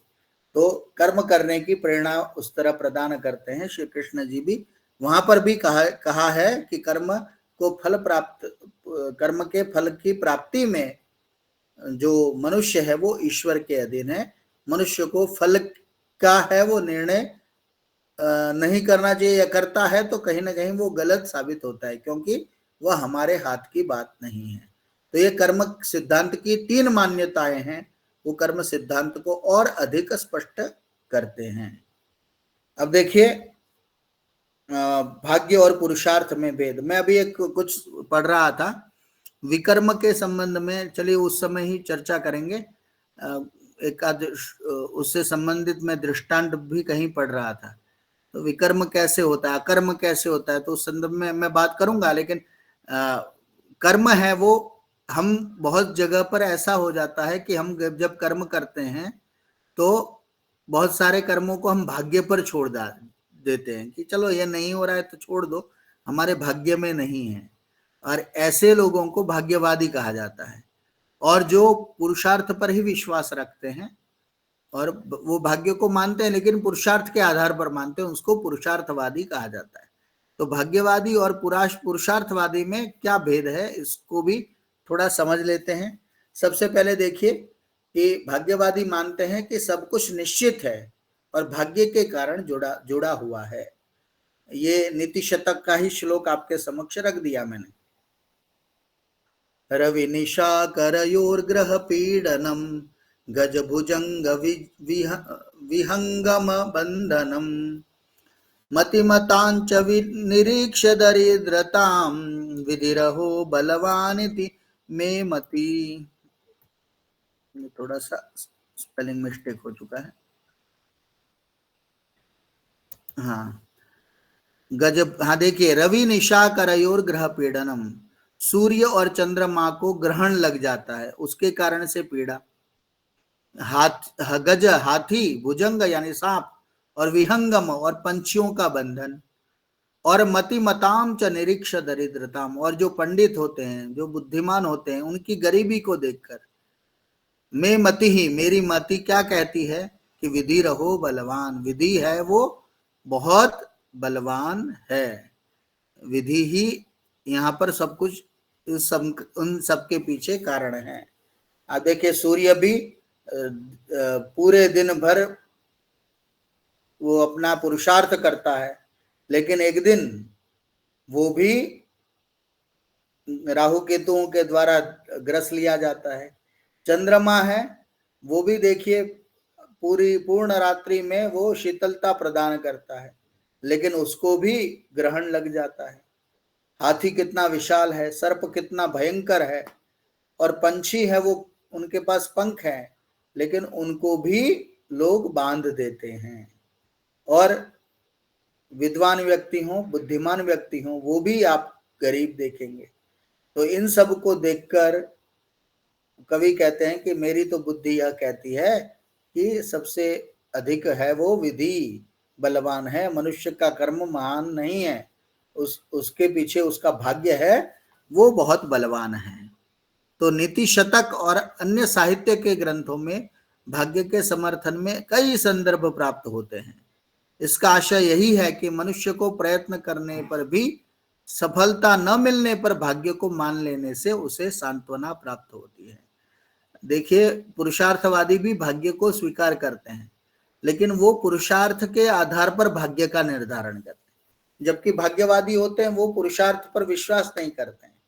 तो कर्म करने की प्रेरणा उस तरह प्रदान करते हैं श्री कृष्ण जी भी। वहां पर भी कहा है कि कर्म को फल प्राप्त, कर्म के फल की प्राप्ति में जो मनुष्य है वो ईश्वर के अधीन है। मनुष्य को फल का है वो निर्णय नहीं करना चाहिए, या करता है तो कहीं ना कहीं वो गलत साबित होता है, क्योंकि वह हमारे हाथ की बात नहीं है। तो ये कर्म सिद्धांत की 3 मान्यताएं हैं, वो कर्म सिद्धांत को और अधिक स्पष्ट करते हैं। अब देखिए भाग्य और पुरुषार्थ में भेद। मैं अभी एक कुछ पढ़ रहा था विकर्म के संबंध में, चलिए उस समय ही चर्चा करेंगे। एक उससे संबंधित मैं दृष्टांत भी कहीं पढ़ रहा था, तो विकर्म कैसे होता है, अकर्म कैसे होता है, तो उस संदर्भ में मैं बात करूंगा। लेकिन कर्म है वो हम बहुत जगह पर ऐसा हो जाता है कि हम जब कर्म करते हैं तो बहुत सारे कर्मों को हम भाग्य पर छोड़ देते हैं कि चलो ये नहीं हो रहा है तो छोड़ दो, हमारे भाग्य में नहीं है, और ऐसे लोगों को भाग्यवादी कहा जाता है। और जो पुरुषार्थ पर ही विश्वास रखते हैं और वो भाग्य को मानते हैं लेकिन पुरुषार्थ के आधार पर मानते हैं, उसको पुरुषार्थवादी कहा जाता है। तो भाग्यवादी और पुरुषार्थवादी में क्या भेद है, इसको भी थोड़ा समझ लेते हैं। सबसे पहले देखिए कि भाग्यवादी मानते हैं कि सब कुछ निश्चित है और भाग्य के कारण जुड़ा हुआ है। ये नीति शतक का ही श्लोक आपके समक्ष रख दिया मैंने। रवि निशा करयोर्ग्रह पीडनम गज भुजंग विहंगम बंधनम मतिमतांच निरीक्ष दरिद्रताम विधिरहो बलवानिति मे मति। थोड़ा सा स्पेलिंग मिस्टेक हो चुका है। हाँ, गजब, हाँ देखिए, रवि निशा करयोर ग्रह पीड़नम, सूर्य और चंद्रमा को ग्रहण लग जाता है उसके कारण से पीड़ा। गज हाथी, भुजंग यानी सांप, और विहंगम और पंछियों का बंधन, और मतिमताम च निरीक्ष दरिद्रताम, और जो पंडित होते हैं, जो बुद्धिमान होते हैं, उनकी गरीबी को देखकर मैं मति ही, मेरी मति क्या कहती है कि विधि रहो बलवान, विधि है वो बहुत बलवान है। विधि ही यहाँ पर सब कुछ उन सबके पीछे कारण है। आप देखिए सूर्य भी पूरे दिन भर वो अपना पुरुषार्थ करता है, लेकिन एक दिन वो भी राहु केतुओं के द्वारा ग्रस लिया जाता है। चंद्रमा है वो भी देखिए पूर्ण रात्रि में वो शीतलता प्रदान करता है, लेकिन उसको भी ग्रहण लग जाता है। हाथी कितना विशाल है, सर्प कितना भयंकर है, और पंछी है वो उनके पास पंख है, लेकिन उनको भी लोग बांध देते हैं। और विद्वान व्यक्ति हो, बुद्धिमान व्यक्ति हो, वो भी आप गरीब देखेंगे। तो इन सब को देखकर कवि कहते हैं कि मेरी तो बुद्धि यह कहती है कि सबसे अधिक है वो विधि, बलवान है, मनुष्य का कर्म महान नहीं है, उसके पीछे उसका भाग्य है, वो बहुत बलवान है। तो नीति शतक और अन्य साहित्य के ग्रंथों में भाग्य के समर्थन में कई संदर्भ प्राप्त होते हैं। इसका आशय यही है कि मनुष्य को प्रयत्न करने पर भी सफलता न मिलने पर भाग्य को मान लेने से उसे सांत्वना प्राप्त होती है। देखिए, पुरुषार्थवादी भी भाग्य को स्वीकार करते हैं, लेकिन वो पुरुषार्थ के आधार पर भाग्य का निर्धारण करते हैं, जबकि भाग्यवादी होते हैं वो पुरुषार्थ पर विश्वास नहीं करते हैं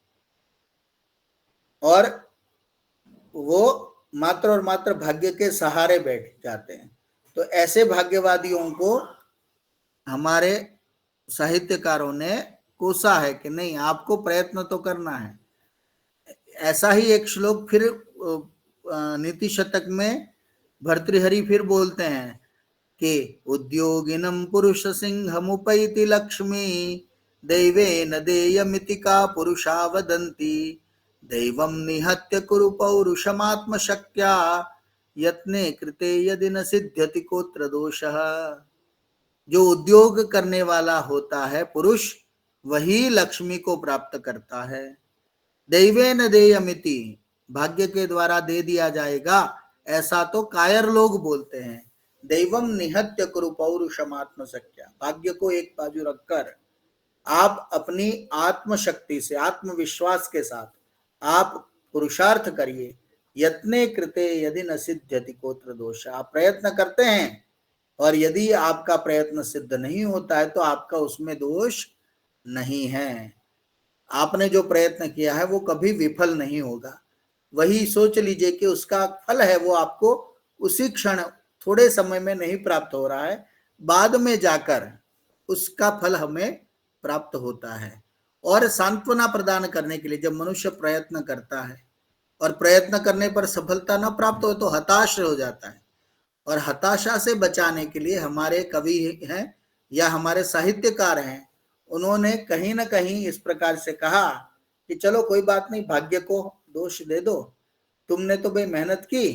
और वो मात्र और मात्र भाग्य के सहारे बैठ जाते हैं। तो ऐसे भाग्यवादियों को हमारे साहित्यकारों ने कोसा है कि नहीं, आपको प्रयत्न तो करना है। ऐसा ही एक श्लोक फिर नीति शतक में भर्तृहरि फिर बोलते हैं कि उद्योगिनम पुरुष सिंहमुपैति लक्ष्मी दैवेन देयमिति का पुरुषा वदन्ति दैवं निहत्य कुरु पौरुषमात्म शक्या यत्ने कृते यदि न सिद्ध्यति कोत्र दोषः। जो उद्योग करने वाला होता है पुरुष, वही लक्ष्मी को प्राप्त करता है। दैवेन देयमिति, भाग्य के द्वारा दे दिया जाएगा, ऐसा तो कायर लोग बोलते हैं। दैवम निहत्य कुरु पौरुषमात्म शक्या, भाग्य को एक बाजू रखकर आप अपनी आत्मशक्ति से, आत्मविश्वास के साथ आप पुरुषार्थ करिए। यत्ने कृते यदि न सिद्ध्यति कोत्र दोष, आप प्रयत्न करते हैं और यदि आपका प्रयत्न सिद्ध नहीं होता है तो आपका उसमें दोष नहीं है। आपने जो प्रयत्न किया है वो कभी विफल नहीं होगा। वही सोच लीजिए कि उसका फल है वो आपको उसी क्षण थोड़े समय में नहीं प्राप्त हो रहा है, बाद में जाकर उसका फल हमें प्राप्त होता है। और सांत्वना प्रदान करने के लिए जब मनुष्य प्रयत्न करता है और प्रयत्न करने पर सफलता न प्राप्त हो तो हताश हो जाता है, और हताशा से बचाने के लिए हमारे कवि हैं या हमारे साहित्यकार हैं, उन्होंने कहीं ना कहीं इस प्रकार से कहा कि चलो कोई बात नहीं, भाग्य को दोष दे दो, तुमने तो भाई मेहनत की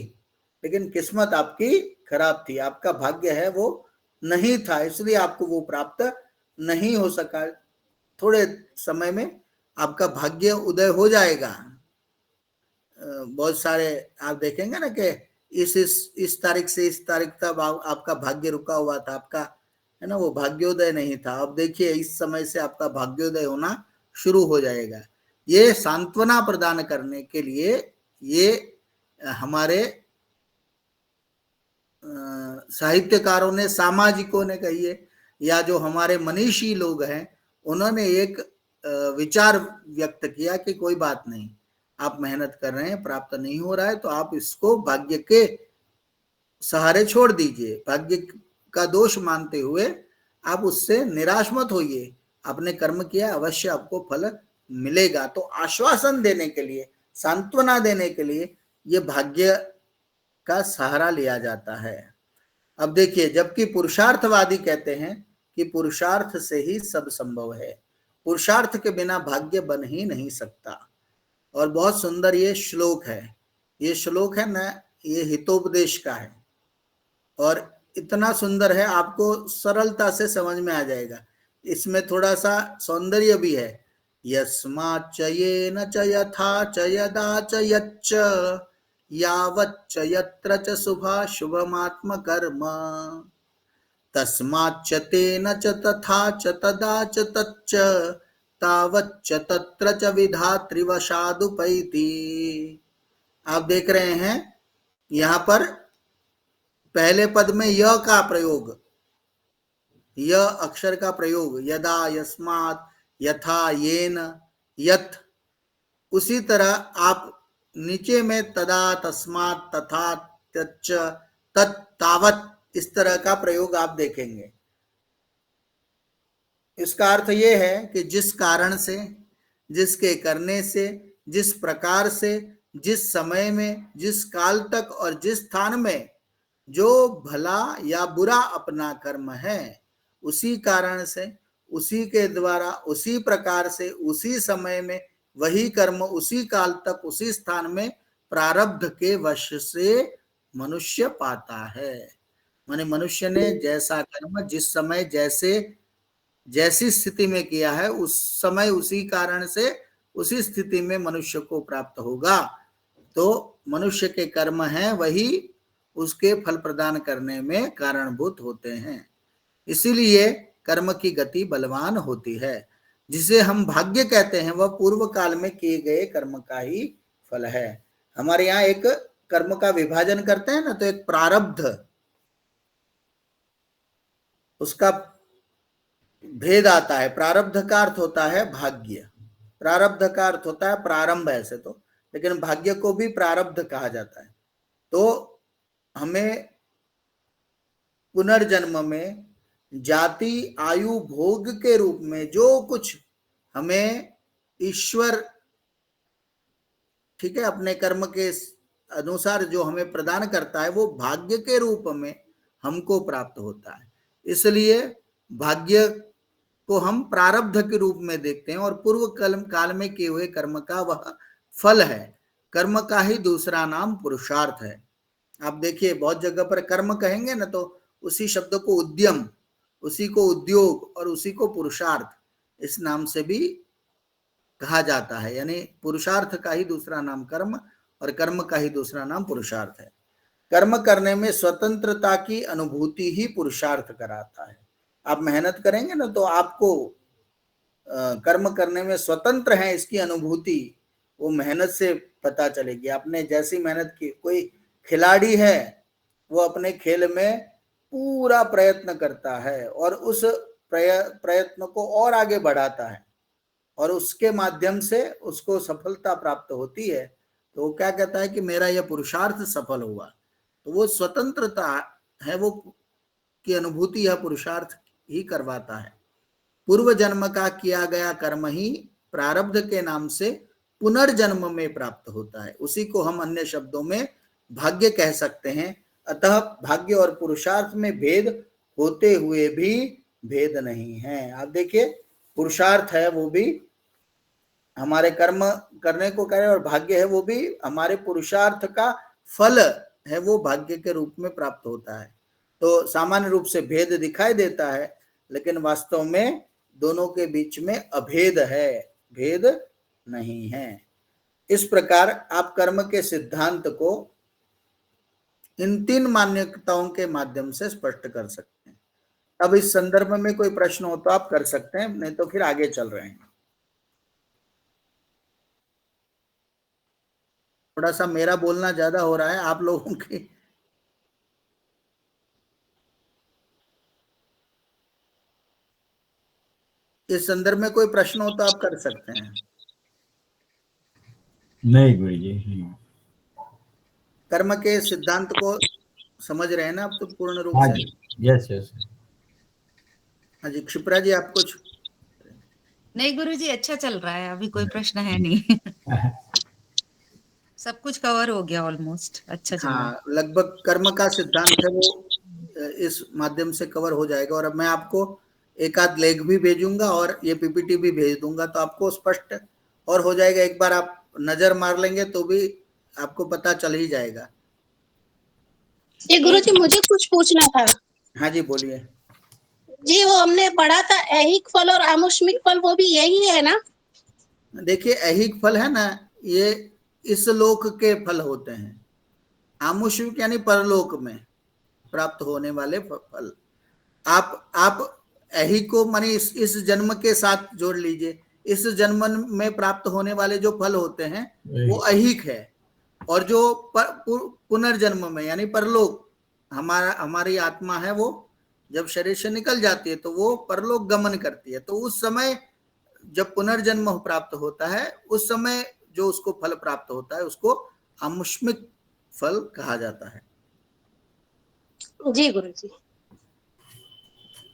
लेकिन किस्मत आपकी खराब थी, आपका भाग्य है वो नहीं था, इसलिए आपको वो प्राप्त नहीं हो सका। थोड़े समय में आपका भाग्य उदय हो जाएगा। बहुत सारे आप देखेंगे ना कि इस तारीख से इस तारीख तक आपका भाग्य रुका हुआ था, आपका है ना, वो भाग्योदय नहीं था, अब देखिए इस समय से आपका भाग्योदय होना शुरू हो जाएगा। ये सांत्वना प्रदान करने के लिए ये हमारे साहित्यकारों ने, सामाजिकों ने कहिए, या जो हमारे मनीषी लोग हैं, उन्होंने एक विचार व्यक्त किया कि कोई बात नहीं, आप मेहनत कर रहे हैं, प्राप्त नहीं हो रहा है तो आप इसको भाग्य के सहारे छोड़ दीजिए, भाग्य का दोष मानते हुए आप उससे निराश मत होइए, आपने कर्म किया, अवश्य आपको फल मिलेगा। तो आश्वासन देने के लिए, सांत्वना देने के लिए ये भाग्य का सहारा लिया जाता है। अब देखिए, जबकि पुरुषार्थवादी कहते हैं कि पुरुषार्थ से ही सब संभव है, पुरुषार्थ के बिना भाग्य बन ही नहीं सकता। और बहुत सुंदर ये श्लोक है, ये श्लोक है ना, ये हितोपदेश का है और इतना सुंदर है, आपको सरलता से समझ में आ जाएगा। इसमें थोड़ा सा सौंदर्य भी है। यस्माच्च येन च यथा च यदा च यच्च यावच्च यत्र च शुभमात्म कर्म तस्माच्च तेन च तथा च तदा च तच्च तावच्च तत्र च विधातृवशादुपैति। आप देख रहे हैं यहां पर पहले पद में य का प्रयोग, य अक्षर का प्रयोग, यदा, यस्मात्, यथा, येन, यत्, उसी तरह आप नीचे में तदा, तस्मात्, तथा, तच्च, तत्, तावत्, इस तरह का प्रयोग आप देखेंगे। इसका अर्थ यह है कि जिस कारण से जिसके करने से, जिस प्रकार से, जिस समय में, जिस काल तक और जिस स्थान में जो भला या बुरा अपना कर्म है, उसी कारण से, उसी के द्वारा, उसी प्रकार से, उसी समय में, वही कर्म उसी काल तक, उसी स्थान में प्रारब्ध के वश से मनुष्य पाता है। माने मनुष्य ने जैसा कर्म जिस समय जैसी स्थिति में किया है, उस समय उसी कारण से उसी स्थिति में मनुष्य को प्राप्त होगा। तो मनुष्य के कर्म हैं वही उसके फल प्रदान करने में कारणभूत होते हैं। इसीलिए कर्म की गति बलवान होती है। जिसे हम भाग्य कहते हैं वह पूर्व काल में किए गए कर्म का ही फल है। हमारे यहाँ एक कर्म का विभाजन करते हैं ना, तो एक प्रारब्ध, उसका भेद आता है। प्रारब्ध का अर्थ होता है भाग्य, प्रारब्ध का अर्थ होता है प्रारंभ ऐसे तो, लेकिन भाग्य को भी प्रारब्ध कहा जाता है। तो हमें पुनर्जन्म में जाति, आयु, भोग के रूप में जो कुछ हमें ईश्वर, ठीक है, अपने कर्म के अनुसार जो हमें प्रदान करता है, वो भाग्य के रूप में हमको प्राप्त होता है। इसलिए भाग्य को हम प्रारब्ध के रूप में देखते हैं और पूर्व काल में किए हुए कर्म का वह फल है। कर्म का ही दूसरा नाम पुरुषार्थ है। आप देखिए बहुत जगह पर कर्म कहेंगे ना, तो उसी शब्द को उद्यम, उसी को उद्योग और उसी को पुरुषार्थ इस नाम से भी कहा जाता है। यानी पुरुषार्थ का ही दूसरा नाम कर्म और कर्म का ही दूसरा नाम पुरुषार्थ है। कर्म करने में स्वतंत्रता की अनुभूति ही पुरुषार्थ कराता है। आप मेहनत करेंगे ना, तो आपको कर्म करने में स्वतंत्र है इसकी अनुभूति वो मेहनत से पता चलेगी। आपने जैसी मेहनत की, कोई खिलाड़ी है वो अपने खेल में पूरा प्रयत्न करता है और उस प्रयत्न को और आगे बढ़ाता है और उसके माध्यम से उसको सफलता प्राप्त होती है, तो वो क्या कहता है कि मेरा यह पुरुषार्थ सफल हुआ। तो वो स्वतंत्रता है, वो की अनुभूति यह पुरुषार्थ ही करवाता है। पूर्व जन्म का किया गया कर्म ही प्रारब्ध के नाम से पुनर्जन्म में प्राप्त होता है। उसी को हम अन्य शब्दों में भाग्य कह सकते हैं। अतः भाग्य और पुरुषार्थ में भेद होते हुए भी भेद नहीं है। आप देखिए, पुरुषार्थ है वो भी हमारे कर्म करने को कह रहे, और भाग्य है वो भी हमारे पुरुषार्थ का फल है, वो भाग्य के रूप में प्राप्त होता है। तो सामान्य रूप से भेद दिखाई देता है, लेकिन वास्तव में दोनों के बीच में अभेद है, भेद नहीं है। इस प्रकार आप कर्म के सिद्धांत को इन तीन मान्यताओं के माध्यम से स्पष्ट कर सकते हैं। अब इस संदर्भ में कोई प्रश्न हो तो आप कर सकते हैं, नहीं तो फिर आगे चल रहे हैं। थोड़ा सा मेरा बोलना ज्यादा हो रहा है आप लोगों की। इस संदर्भ में कोई प्रश्न हो तो आप कर सकते हैं। नहीं गुरुजी, कर्म के सिद्धांत को समझ रहे हैं ना आप तो पूर्ण रूप हाँ से? जी, यस यस। हाँ जी, क्षिप्रा जी आप कुछ? नहीं गुरुजी, अच्छा चल रहा है, अभी कोई प्रश्न है नहीं। सब कुछ कवर हो गया ऑलमोस्ट, अच्छा चल रहा है। हाँ, लगभग कर्म का सिद्धांत है वो इस माध्यम से कवर हो जाएगा। और अब मैं आपको एक आध लेख भी भेजूंगा और ये पीपीटी भी भेज दूंगा, तो आपको स्पष्ट और हो जाएगा। एक बार आप नजर मार लेंगे तो भी आपको पता चल ही जाएगा। जी गुरुजी, मुझे कुछ पूछना था। हाँ जी, बोलिए जी, वो हमने पढ़ा था ऐहिक फल और आमुष्मिक फल, वो भी यही है ना? देखिए, ऐहिक फल है ना, ये इस लोक के फल होते हैं। आमुष्मिक यानी परलोक में प्राप्त होने वाले फल। आप ऐहिक को मानी इस जन्म के साथ जोड़ लीजिए। इस जन्म में प्राप्त होने वाले जो फल होते हैं वो ऐहिक है, और जो पुनर्जन्म में यानी परलोक, हमारी आत्मा है वो जब शरीर से निकल जाती है तो वो परलोक गमन करती है। तो उस समय जब पुनर्जन्म प्राप्त होता है, उस समय जो उसको फल प्राप्त होता है उसको आमुष्मिक फल कहा जाता है। जी गुरुजी,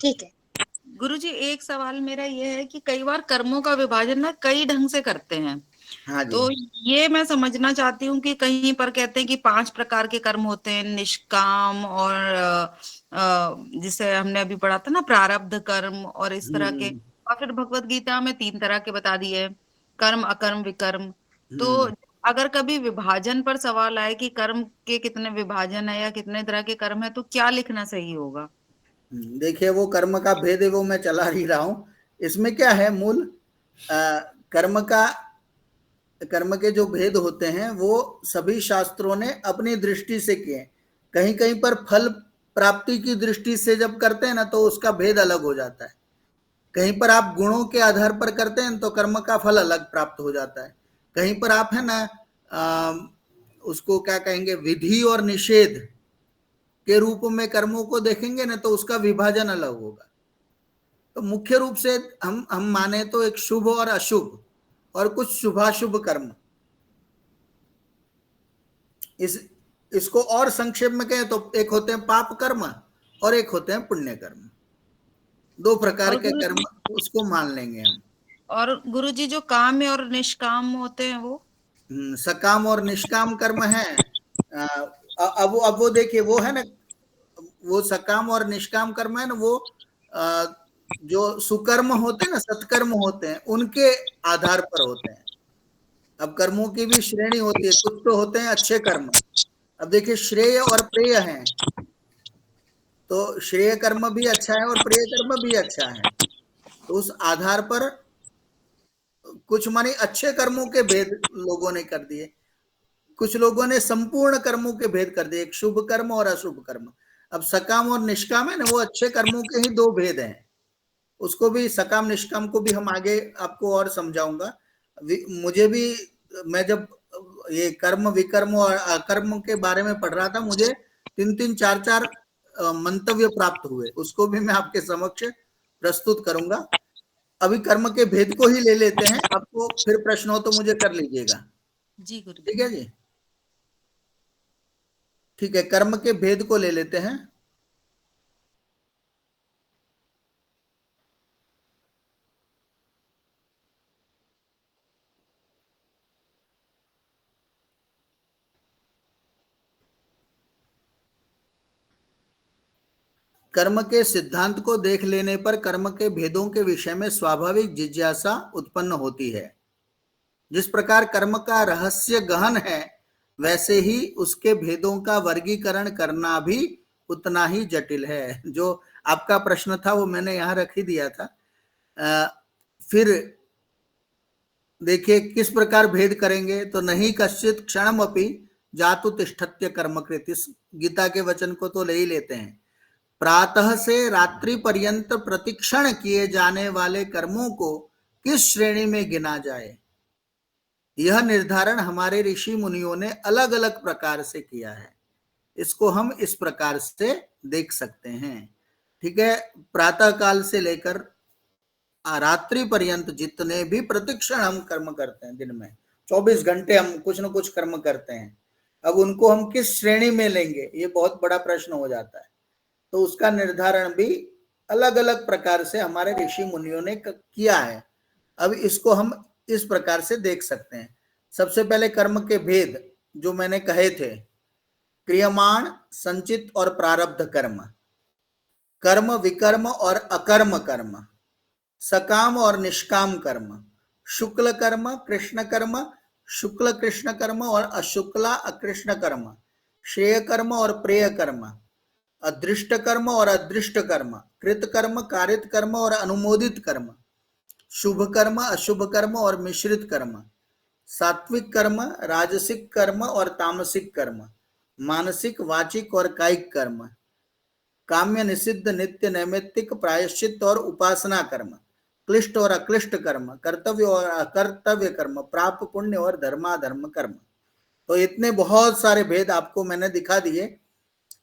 ठीक है। गुरुजी एक सवाल मेरा ये है कि कई बार कर्मों का विभाजन ना कई ढंग से करते हैं। हाँ जी। तो ये मैं समझना चाहती हूँ कि कहीं पर कहते हैं कि 5 प्रकार के कर्म होते हैं, निष्काम और जिसे हमने अभी पढ़ा था ना प्रारब्ध कर्म और इस तरह के, और फिर भगवत गीता में 3 तरह के बता दिए, कर्म, अकर्म, विकर्म। तो अगर कभी विभाजन पर सवाल आए कि कर्म के कितने विभाजन है या कितने तरह के कर्म है, तो क्या लिखना सही होगा? देखिए, वो कर्म का भेद है, वो मैं चला ही रहा हूं। इसमें क्या है, मूल कर्म के जो भेद होते हैं वो सभी शास्त्रों ने अपनी दृष्टि से किए। कहीं कहीं पर फल प्राप्ति की दृष्टि से जब करते हैं ना तो उसका भेद अलग हो जाता है। कहीं पर आप गुणों के आधार पर करते हैं तो कर्म का फल अलग प्राप्त हो जाता है। कहीं पर आप है ना उसको क्या कहेंगे, विधि और निषेध के रूप में कर्मों को देखेंगे ना तो उसका विभाजन अलग होगा। तो मुख्य रूप से हम माने तो एक शुभ और अशुभ और कुछ शुभाशुभ कर्म, इसको और संक्षेप में कहें तो एक होते हैं पाप कर्म और एक होते हैं पुण्य कर्म। 2 प्रकार के कर्म उसको मान लेंगे हम। और गुरुजी जो काम में और निष्काम होते हैं वो सकाम और निष्काम कर्म है। अब वो देखिए, वो है ना, वो सकाम और निष्काम कर्म है ना, वो जो सुकर्म होते हैं ना, सत्कर्म होते हैं, उनके आधार पर होते हैं। अब कर्मों की भी श्रेणी होती है, कुछ तो होते हैं अच्छे कर्म। अब देखिए, श्रेय और प्रेय हैं, तो श्रेय कर्म भी अच्छा है और प्रेय कर्म भी अच्छा है। तो उस आधार पर कुछ माने अच्छे कर्मों के भेद लोगों ने कर दिए, कुछ लोगों ने संपूर्ण कर्मों के भेद कर दिए, एक शुभ कर्म और अशुभ कर्म। अब सकाम और निष्काम है ना, वो अच्छे कर्मों के ही 2 भेद हैं। उसको भी, सकाम निष्काम को भी हम आगे आपको और समझाऊंगा। मुझे भी, मैं जब ये कर्म विकर्म और अकर्म के बारे में पढ़ रहा था, मुझे 3-3 4-4 मंतव्य प्राप्त हुए, उसको भी मैं आपके समक्ष प्रस्तुत करूंगा। अभी कर्म के भेद को ही ले लेते हैं, आपको फिर प्रश्न हो तो मुझे कर लीजिएगा। जी गुरु। ठीक है जी, ठीक है, कर्म के भेद को ले लेते हैं। कर्म के सिद्धांत को देख लेने पर कर्म के भेदों के विषय में स्वाभाविक जिज्ञासा उत्पन्न होती है। जिस प्रकार कर्म का रहस्य गहन है, वैसे ही उसके भेदों का वर्गीकरण करना भी उतना ही जटिल है। जो आपका प्रश्न था वो मैंने यहाँ रख ही दिया था। फिर देखिए किस प्रकार भेद करेंगे, तो नहीं कश्चित क्षणमपि जातु तिष्ठत्य कर्मकृत, इस गीता के वचन को तो ले ही लेते हैं। प्रातः से रात्रि पर्यंत प्रतिक्षण किए जाने वाले कर्मों को किस श्रेणी में गिना जाए, यह निर्धारण हमारे ऋषि मुनियों ने अलग अलग प्रकार से किया है। इसको हम इस प्रकार से देख सकते हैं। ठीक है, प्रातः काल से लेकर रात्रि पर्यंत जितने भी प्रतिक्षण हम कर्म करते हैं, दिन में 24 घंटे हम कुछ न कुछ कर्म करते हैं, अब उनको हम किस श्रेणी में लेंगे, ये बहुत बड़ा प्रश्न हो जाता है। तो उसका निर्धारण भी अलग अलग प्रकार से हमारे ऋषि मुनियों ने किया है। अब इसको हम इस प्रकार से देख सकते हैं। सबसे पहले कर्म के भेद जो मैंने कहे थे, क्रियमाण, संचित और प्रारब्ध कर्म, कर्म विकर्म और अकर्म कर्म, सकाम और निष्काम कर्म, शुक्ल कर्म, कृष्ण कर्म, शुक्ल कृष्ण कर्म और अशुक्ला अकृष्ण कर्म, श्रेय कर्म और प्रेय कर्म, अदृष्ट कर्म और अदृष्ट कर्म, कृत कर्म, कारित कर्म और अनुमोदित कर्म, शुभ कर्म, अशुभ कर्म और मिश्रित कर्म, सात्विक कर्म, राजसिक कर्म और तामसिक कर्म, मानसिक, वाचिक और कायिक कर्म, काम्य, निषिद्ध, नित्य, नैमित्तिक, प्रायश्चित और उपासना कर्म, क्लिष्ट और अक्लिष्ट कर्म, कर्तव्य और अकर्तव्य कर्म, प्राप, पुण्य और धर्माधर्म कर्म। तो इतने बहुत सारे भेद आपको मैंने दिखा दिए।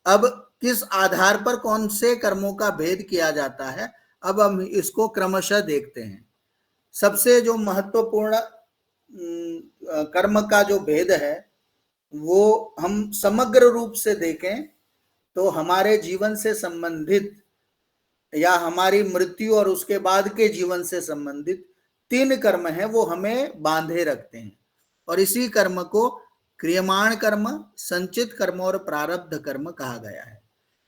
अब किस आधार पर कौन से कर्मों का भेद किया जाता है, अब हम इसको क्रमशः देखते हैं। सबसे जो महत्वपूर्ण कर्म का जो भेद है वो हम समग्र रूप से देखें तो हमारे जीवन से संबंधित या हमारी मृत्यु और उसके बाद के जीवन से संबंधित 3 कर्म हैं, वो हमें बांधे रखते हैं। और इसी कर्म को क्रियमाण कर्म, संचित कर्म और प्रारब्ध कर्म कहा गया है।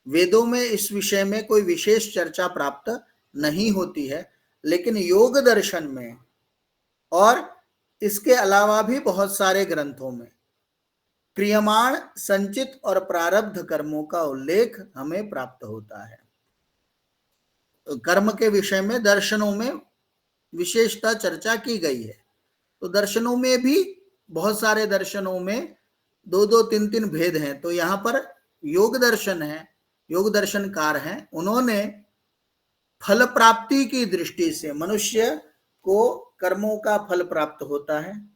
वेदों में इस विषय में कोई विशेष चर्चा प्राप्त नहीं होती है, लेकिन योग दर्शन में और इसके अलावा भी बहुत सारे ग्रंथों में क्रियमाण, संचित और प्रारब्ध कर्मों का उल्लेख हमें प्राप्त होता है। कर्म के विषय में दर्शनों में विशेषता चर्चा की गई है। तो दर्शनों में भी बहुत सारे दर्शनों में 2-2, 3-3 भेद हैं। तो यहाँ पर योग दर्शन है, योग दर्शनकार हैं, उन्होंने फल प्राप्ति की दृष्टि से मनुष्य को कर्मों का फल प्राप्त होता है,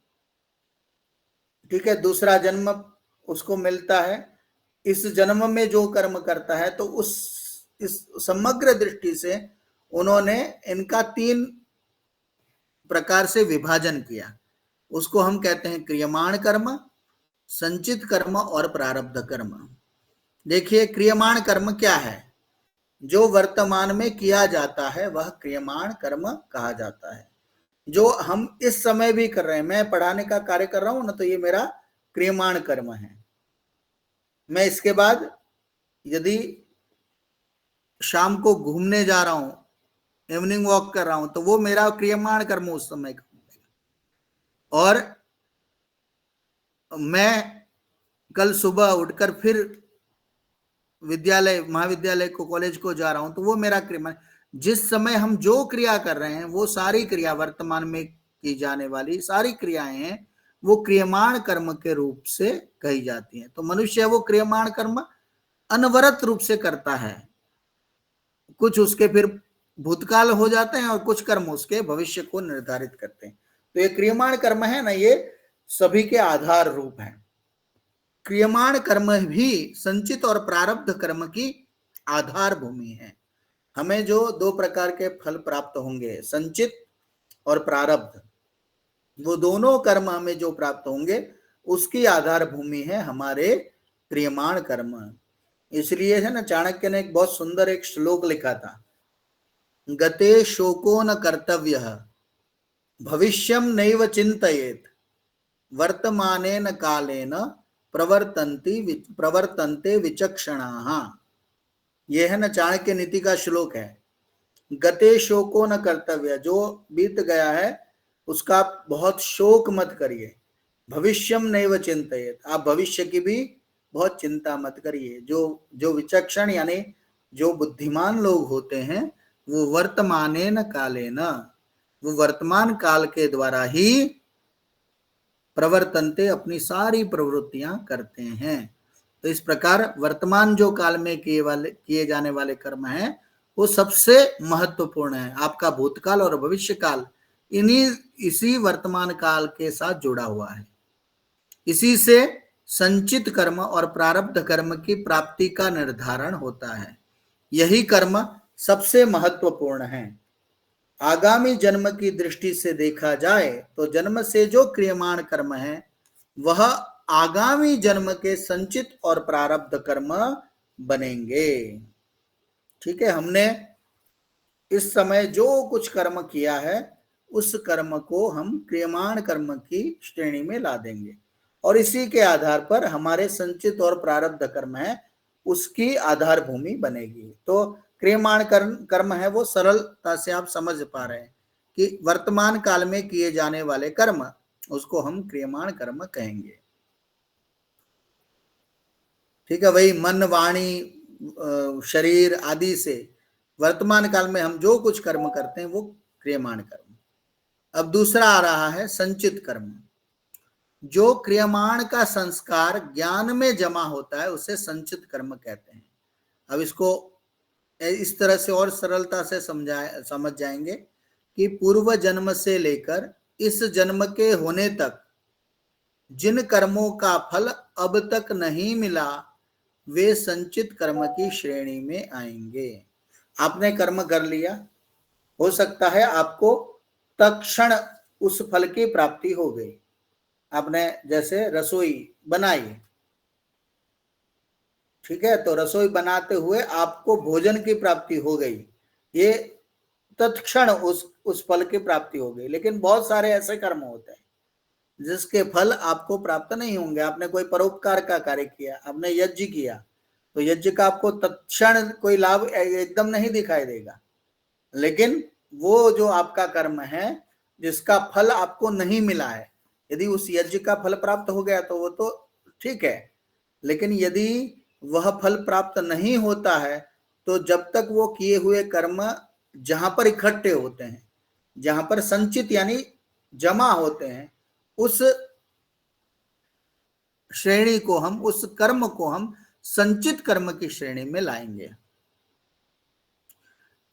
ठीक है, दूसरा जन्म उसको मिलता है, इस जन्म में जो कर्म करता है, तो इस समग्र दृष्टि से उन्होंने इनका 3 प्रकार से विभाजन किया। उसको हम कहते हैं क्रियमाण कर्म, संचित कर्म और प्रारब्ध कर्म। देखिए, क्रियमाण कर्म क्या है? जो वर्तमान में किया जाता है वह क्रियमाण कर्म कहा जाता है। जो हम इस समय भी कर रहे हैं, मैं पढ़ाने का कार्य कर रहा हूं ना, तो ये मेरा क्रियमाण कर्म है। मैं इसके बाद यदि शाम को घूमने जा रहा हूं, इवनिंग वॉक कर रहा हूं, तो वो मेरा क्रियमाण कर्म उस समय का। और मैं कल सुबह उठकर फिर विद्यालय, महाविद्यालय को, कॉलेज को जा रहा हूं, तो वो मेरा क्रियमाण। जिस समय हम जो क्रिया कर रहे हैं, वो सारी क्रिया, वर्तमान में की जाने वाली सारी क्रियाएं हैं, वो क्रियमाण कर्म के रूप से कही जाती हैं। तो मनुष्य वो क्रियमाण कर्म अनवरत रूप से करता है। कुछ उसके फिर भूतकाल हो जाते हैं और कुछ कर्म उसके भविष्य को निर्धारित करते हैं। तो ये क्रियमाण कर्म है ना, ये सभी के आधार रूप है। क्रियमाण कर्म भी संचित और प्रारब्ध कर्म की आधार भूमि है। हमें जो 2 प्रकार के फल प्राप्त होंगे, संचित और प्रारब्ध, वो दोनों कर्म हमें जो प्राप्त होंगे उसकी आधार भूमि है हमारे क्रियमाण कर्म। इसलिए है ना, चाणक्य ने एक बहुत सुंदर एक श्लोक लिखा था, गते शोको न कर्तव्यः भविष्यम नैव चिंतयेत वर्तमानेन कालेन प्रवर्तन्ते विचक्षणाः। यह है ना चाणक्य नीति का श्लोक है। गते शोको न कर्तव्य, जो बीत गया है उसका बहुत शोक मत करिए। भविष्यम नैव चिंतयेत, आप भविष्य की भी बहुत चिंता मत करिए। जो विचक्षण यानी जो बुद्धिमान लोग होते हैं, वो वर्तमानेन कालेन, वो वर्तमान काल के द्वारा ही प्रवर्तन्ते, अपनी सारी प्रवृत्तियां करते हैं। तो इस प्रकार वर्तमान जो काल में किए जाने वाले कर्म हैं, वो सबसे महत्वपूर्ण है। आपका भूतकाल और भविष्य काल इसी वर्तमान काल के साथ जुड़ा हुआ है। इसी से संचित कर्म और प्रारब्ध कर्म की प्राप्ति का निर्धारण होता है। यही कर्म सबसे महत्वपूर्ण है। आगामी जन्म की दृष्टि से देखा जाए तो जन्म से जो क्रियमाण कर्म है, वह आगामी जन्म के संचित और प्रारब्ध कर्म बनेंगे। ठीक है, हमने इस समय जो कुछ कर्म किया है, उस कर्म को हम क्रियमाण कर्म की श्रेणी में ला देंगे, और इसी के आधार पर हमारे संचित और प्रारब्ध कर्म है, उसकी आधार भूमि बनेगी। तो क्रियमाण कर्म है, वो सरलता से आप समझ पा रहे हैं कि वर्तमान काल में किए जाने वाले कर्म, उसको हम क्रियमाण कर्म कहेंगे। ठीक है, वही मन, वाणी, शरीर आदि से वर्तमान काल में हम जो कुछ कर्म करते हैं वो क्रियमाण कर्म। अब दूसरा आ रहा है संचित कर्म। जो क्रियमाण का संस्कार ज्ञान में जमा होता है, उसे संचित कर्म कहते हैं। अब इसको इस तरह से और सरलता से समझ जाएंगे कि पूर्व जन्म से लेकर इस जन्म के होने तक जिन कर्मों का फल अब तक नहीं मिला, वे संचित कर्म की श्रेणी में आएंगे। आपने कर्म कर लिया, हो सकता है आपको तत्क्षण उस फल की प्राप्ति हो गई। आपने जैसे रसोई बनाई, ठीक है, तो रसोई बनाते हुए आपको भोजन की प्राप्ति हो गई, ये तत्क्षण उस फल की प्राप्ति हो गई। लेकिन बहुत सारे ऐसे कर्म होते हैं जिसके फल आपको प्राप्त नहीं होंगे। आपने कोई परोपकार का कार्य किया, आपने यज्ञ किया, तो यज्ञ का आपको तत्क्षण कोई लाभ एकदम नहीं दिखाई देगा, लेकिन वो जो आपका कर्म है जिसका फल आपको नहीं मिला है, यदि उस यज्ञ का फल प्राप्त हो गया तो वो तो ठीक है, लेकिन यदि वह फल प्राप्त नहीं होता है तो जब तक वो किए हुए कर्म जहां पर इकट्ठे होते हैं, जहां पर संचित यानी जमा होते हैं, उस श्रेणी को हम, उस कर्म को हम संचित कर्म की श्रेणी में लाएंगे।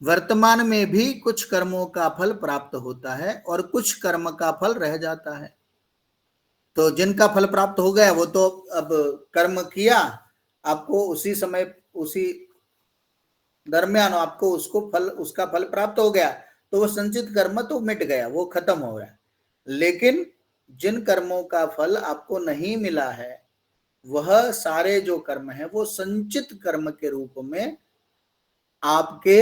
वर्तमान में भी कुछ कर्मों का फल प्राप्त होता है और कुछ कर्म का फल रह जाता है। तो जिनका फल प्राप्त हो गया वो तो अब कर्म किया, आपको उसी समय उसी दरमियान आपको उसका फल प्राप्त हो गया, तो वो संचित कर्म तो मिट गया, वो खत्म हो गया। लेकिन जिन कर्मों का फल आपको नहीं मिला है, वह सारे जो कर्म है वो संचित कर्म के रूप में आपके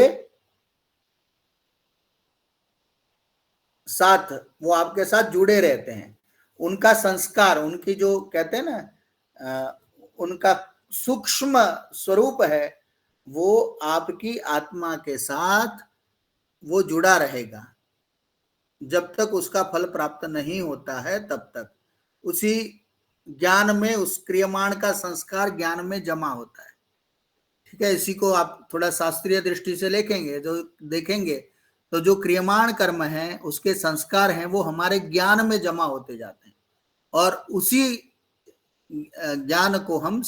साथ, वो आपके साथ जुड़े रहते हैं। उनका संस्कार, उनकी जो कहते हैं ना, उनका सूक्ष्म स्वरूप है, वो आपकी आत्मा के साथ वो जुड़ा रहेगा। जब तक उसका फल प्राप्त नहीं होता है तब तक उसी ज्ञान में, उस क्रियमाण का संस्कार ज्ञान में जमा होता है। ठीक है, इसी को आप थोड़ा शास्त्रीय दृष्टि से देखेंगे तो जो क्रियमाण कर्म है उसके संस्कार हैं वो हमारे ज्ञान में जमा होते जाते हैं, और उसी ज्ञान को हम,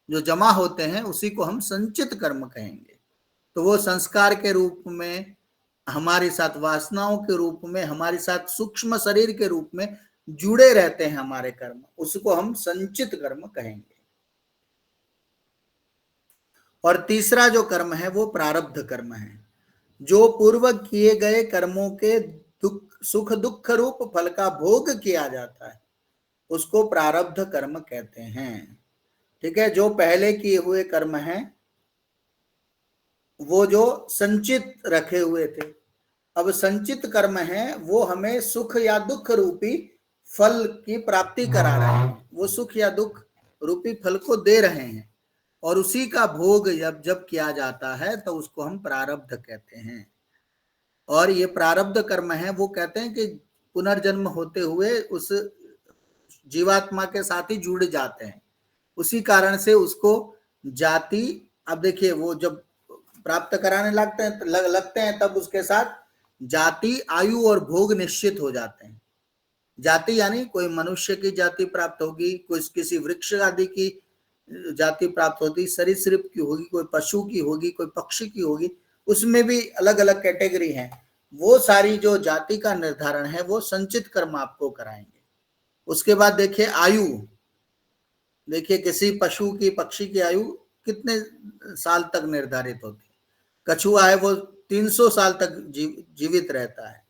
जो जमा होते हैं उसी को हम संचित कर्म कहेंगे। तो वो संस्कार के रूप में, हमारे साथ वासनाओं के रूप में, हमारे साथ सूक्ष्म शरीर के रूप में जुड़े रहते हैं हमारे कर्म, उसको हम संचित कर्म कहेंगे। और तीसरा जो कर्म है वो प्रारब्ध कर्म है। जो पूर्व किए गए कर्मों के सुख दुख रूप फल का भोग किया जाता है उसको प्रारब्ध कर्म कहते हैं। ठीक है, जो पहले किए हुए कर्म हैं वो जो संचित रखे हुए थे, अब संचित कर्म है वो हमें सुख या दुख रूपी फल की प्राप्ति करा रहे हैं, वो सुख या दुख रूपी फल को दे रहे हैं, और उसी का भोग जब किया जाता है तो उसको हम प्रारब्ध कहते हैं। और ये प्रारब्ध कर्म है, वो कहते हैं कि पुनर्जन्म होते हुए उस जीवात्मा के साथ ही जुड़ जाते हैं, उसी कारण से उसको जाति, अब देखिए वो जब प्राप्त कराने लगते हैं तब उसके साथ जाति, आयु और भोग निश्चित हो जाते हैं। जाति यानी कोई मनुष्य की जाति प्राप्त होगी, कोई किसी वृक्ष आदि की जाति प्राप्त होगी, सरीसृप की होगी, कोई पशु की होगी, कोई पक्षी की होगी, उसमें भी अलग अलग कैटेगरी हैं। वो सारी जो जाति का निर्धारण है वो संचित कर्म आपको कराएंगे। उसके बाद देखिए आयु, देखिए किसी पशु की, पक्षी की आयु कितने साल तक निर्धारित होती है। कछुआ है वो 300 साल तक जीवित रहता है,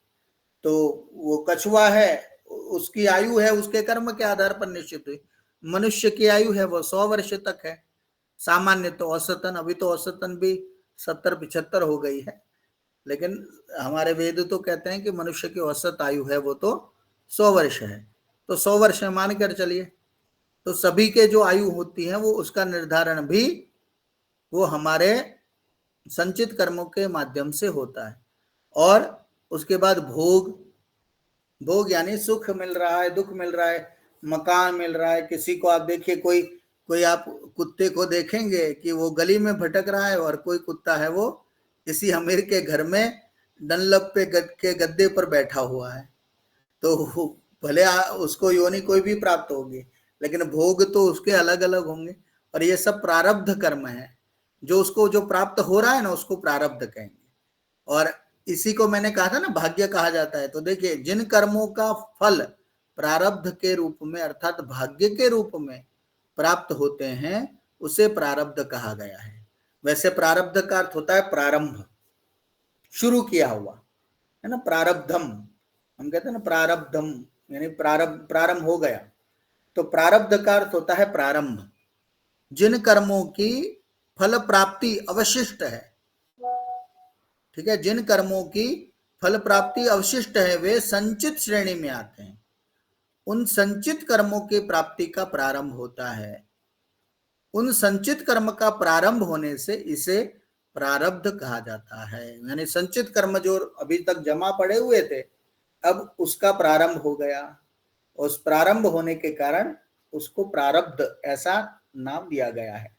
तो वो कछुआ है, उसकी आयु है उसके कर्म के आधार पर निश्चित हुई। मनुष्य की आयु है वो 100 वर्ष तक है सामान्य, तो औसतन, अभी तो औसतन भी 70-75 हो गई है, लेकिन हमारे वेद तो कहते हैं कि मनुष्य की औसत आयु है वो तो 100 वर्ष है, तो 100 वर्ष मान कर चलिए। तो सभी के जो आयु होती है वो उसका निर्धारण भी वो हमारे संचित कर्मों के माध्यम से होता है। और उसके बाद भोग यानी सुख मिल रहा है, दुख मिल रहा है, मकान मिल रहा है। किसी को आप देखिए, कोई आप कुत्ते को देखेंगे कि वो गली में भटक रहा है, और कोई कुत्ता है वो किसी अमीर के घर में डनलप के गद्दे पर बैठा हुआ है, तो भले उसको योनि कोई भी प्राप्त होगी, लेकिन भोग तो उसके अलग अलग होंगे। और ये सब प्रारब्ध कर्म है, जो उसको जो प्राप्त हो रहा है ना उसको प्रारब्ध कहेंगे। और इसी को मैंने कहा था ना भाग्य कहा जाता है। तो देखिए, जिन कर्मों का फल प्रारब्ध के रूप में अर्थात भाग्य के रूप में प्राप्त होते हैं उसे प्रारब्ध कहा गया है। वैसे प्रारब्ध का अर्थ होता है प्रारंभ, शुरू किया हुआ, है ना, प्रारब्धम हम कहते हैं ना, प्रारब्धम यानी प्रारंभ हो गया। तो प्रारब्ध का अर्थ होता है प्रारंभ। जिन कर्मों की फल प्राप्ति अवशिष्ट है, ठीक है, जिन कर्मों की फल प्राप्ति अवशिष्ट है वे संचित श्रेणी में आते हैं। उन संचित कर्मों की प्राप्ति का प्रारंभ होता है। उन संचित कर्म का प्रारंभ होने से इसे प्रारब्ध कहा जाता है। यानी संचित कर्म जो अभी तक जमा पड़े हुए थे, अब उसका प्रारंभ हो गया। उस प्रारंभ होने के कारण उसको प्रारब्ध ऐसा नाम दिया गया है।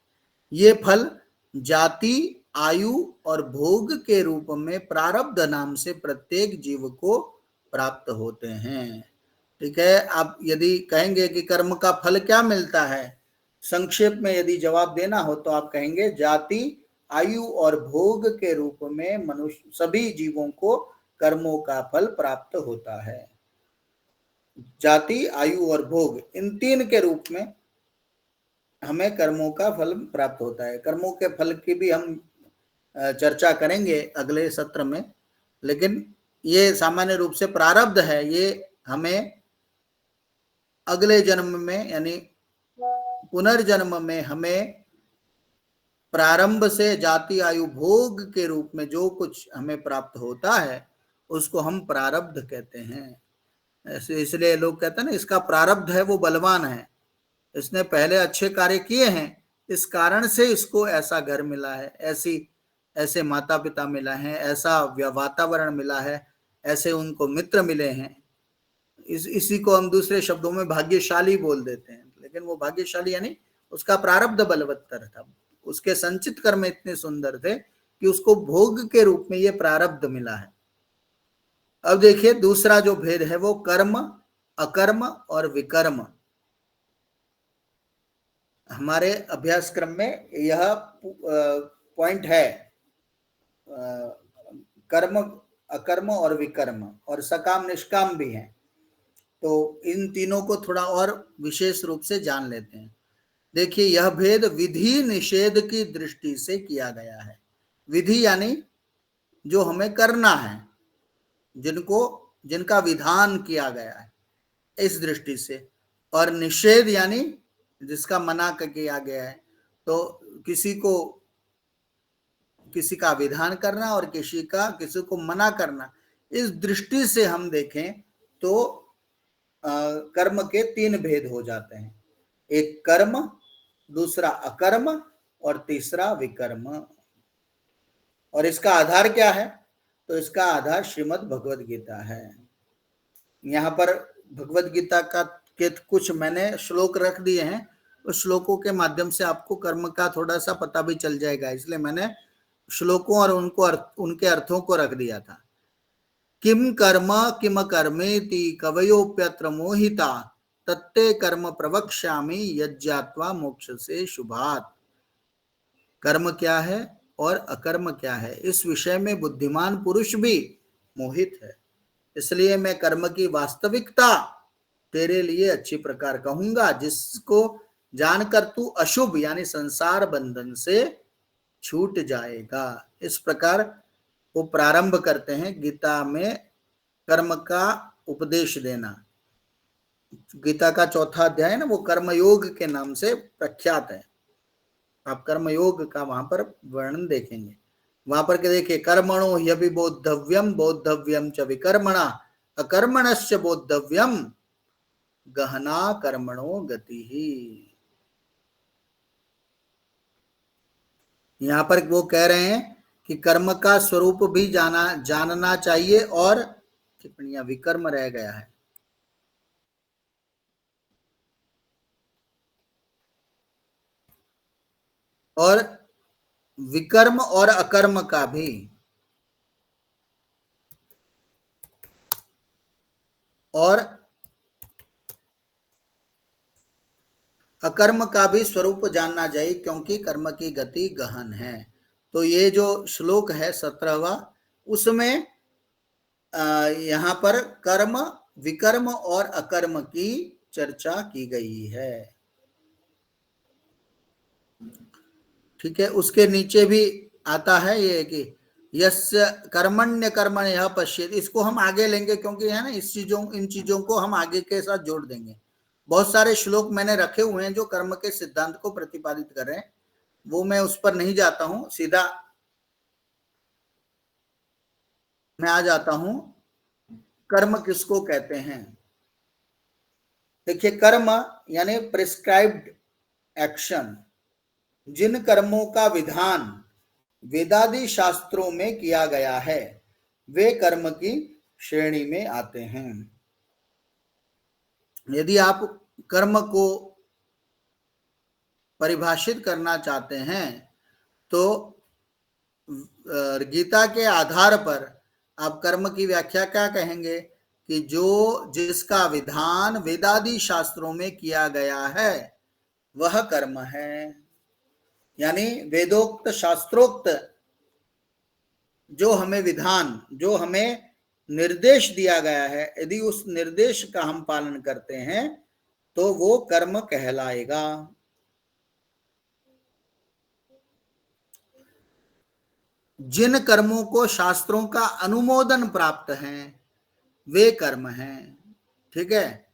ये फल जाति, आयु और भोग के रूप में प्रारब्ध नाम से प्रत्येक जीव को प्राप्त होते हैं। ठीक है, आप यदि कहेंगे कि कर्म का फल क्या मिलता है, संक्षेप में यदि जवाब देना हो तो आप कहेंगे जाति, आयु और भोग के रूप में मनुष्य सभी जीवों को कर्मों का फल प्राप्त होता है। जाति, आयु और भोग, इन तीन के रूप में हमें कर्मों का फल प्राप्त होता है। कर्मों के फल की भी हम चर्चा करेंगे अगले सत्र में, लेकिन ये सामान्य रूप से प्रारब्ध है, ये हमें अगले जन्म में यानी पुनर्जन्म में हमें प्रारंभ से जाति, आयु, भोग के रूप में जो कुछ हमें प्राप्त होता है उसको हम प्रारब्ध कहते हैं। ऐसे इसलिए लोग कहते हैं ना, इसका प्रारब्ध है वो बलवान है, इसने पहले अच्छे कार्य किए हैं, इस कारण से इसको ऐसा घर मिला है, ऐसे माता पिता मिला है, ऐसा वातावरण मिला है, ऐसे उनको मित्र मिले हैं। इसी को हम दूसरे शब्दों में भाग्यशाली बोल देते हैं, लेकिन वो भाग्यशाली यानी उसका प्रारब्ध बलवत्तर था, उसके संचित कर्म इतने सुंदर थे कि उसको भोग के रूप में ये प्रारब्ध मिला है। अब देखिए दूसरा जो भेद है वो कर्म, अकर्म और विकर्म। हमारे अभ्यास क्रम में यह पॉइंट है, कर्म, अकर्म और विकर्म, और सकाम निष्काम भी है। तो इन तीनों को थोड़ा और विशेष रूप से जान लेते हैं। देखिए यह भेद विधि निषेध की दृष्टि से किया गया है। विधि यानी जो हमें करना है, जिनका विधान किया गया है इस दृष्टि से, और निषेध यानी जिसका मना किया गया है। तो किसी का विधान करना और किसी को मना करना, इस दृष्टि से हम देखें तो कर्म के तीन भेद हो जाते हैं, एक कर्म, दूसरा अकर्म और तीसरा विकर्म। और इसका आधार क्या है? तो इसका आधार श्रीमद् भगवद गीता है। यहाँ पर भगवद गीता के कुछ मैंने श्लोक रख दिए हैं, उस श्लोकों के माध्यम से आपको कर्म का थोड़ा सा पता भी चल जाएगा, इसलिए मैंने श्लोकों और उनके अर्थों को रख दिया था। किम कर्म किम कर्मेति कवयोप्यत्र मोहिता तत्ते कर्म प्रवक्ष्यामि यज्ञात्वा मोक्ष से शुभात्। कर्म क्या है और अकर्म क्या है, इस विषय में बुद्धिमान पुरुष भी मोहित है, इसलिए मैं कर्म की वास्तविकता तेरे लिए अच्छी प्रकार कहूंगा, जिसको जानकर तू अशुभ यानी संसार बंधन से छूट जाएगा। इस प्रकार वो प्रारंभ करते हैं गीता में कर्म का उपदेश देना। गीता का चौथा अध्याय है ना, वो कर्मयोग के नाम से प्रख्यात है। आप कर्मयोग का वहां पर वर्णन देखेंगे। वहां पर के देखिए, कर्मणो ह्यपि बोद्धव्यम बोद्धव्यम च विकर्मणा अकर्मणश्च बोद्धव्यम गहना कर्मणो गति ही। यहाँ पर वो कह रहे हैं कि कर्म का स्वरूप भी जानना चाहिए, और टिप्पणियां विकर्म रह गया है, और विकर्म और अकर्म का भी, और अकर्म का भी स्वरूप जानना चाहिए, क्योंकि कर्म की गति गहन है। तो ये जो श्लोक है 17वां, उसमें यहाँ पर कर्म, विकर्म और अकर्म की चर्चा की गई है। ठीक है, उसके नीचे भी आता है ये कि यस्य कर्मण्य कर्मण्यः पश्येत्। इसको हम आगे लेंगे, क्योंकि है ना, इन चीजों को हम आगे के साथ जोड़ देंगे। बहुत सारे श्लोक मैंने रखे हुए हैं जो कर्म के सिद्धांत को प्रतिपादित कर रहे हैं, वो मैं उस पर नहीं जाता हूं, सीधा मैं आ जाता हूं, कर्म किसको कहते हैं। देखिए, कर्म यानी प्रिस्क्राइब्ड एक्शन, जिन कर्मों का विधान वेदादि शास्त्रों में किया गया है वे कर्म की श्रेणी में आते हैं। यदि आप कर्म को परिभाषित करना चाहते हैं तो गीता के आधार पर आप कर्म की व्याख्या क्या कहेंगे कि जो जिसका विधान वेदादि शास्त्रों में किया गया है वह कर्म है। यानी वेदोक्त शास्त्रोक्त जो हमें विधान, जो हमें निर्देश दिया गया है, यदि उस निर्देश का हम पालन करते हैं तो वो कर्म कहलाएगा। जिन कर्मों को शास्त्रों का अनुमोदन प्राप्त है वे कर्म हैं। ठीक है,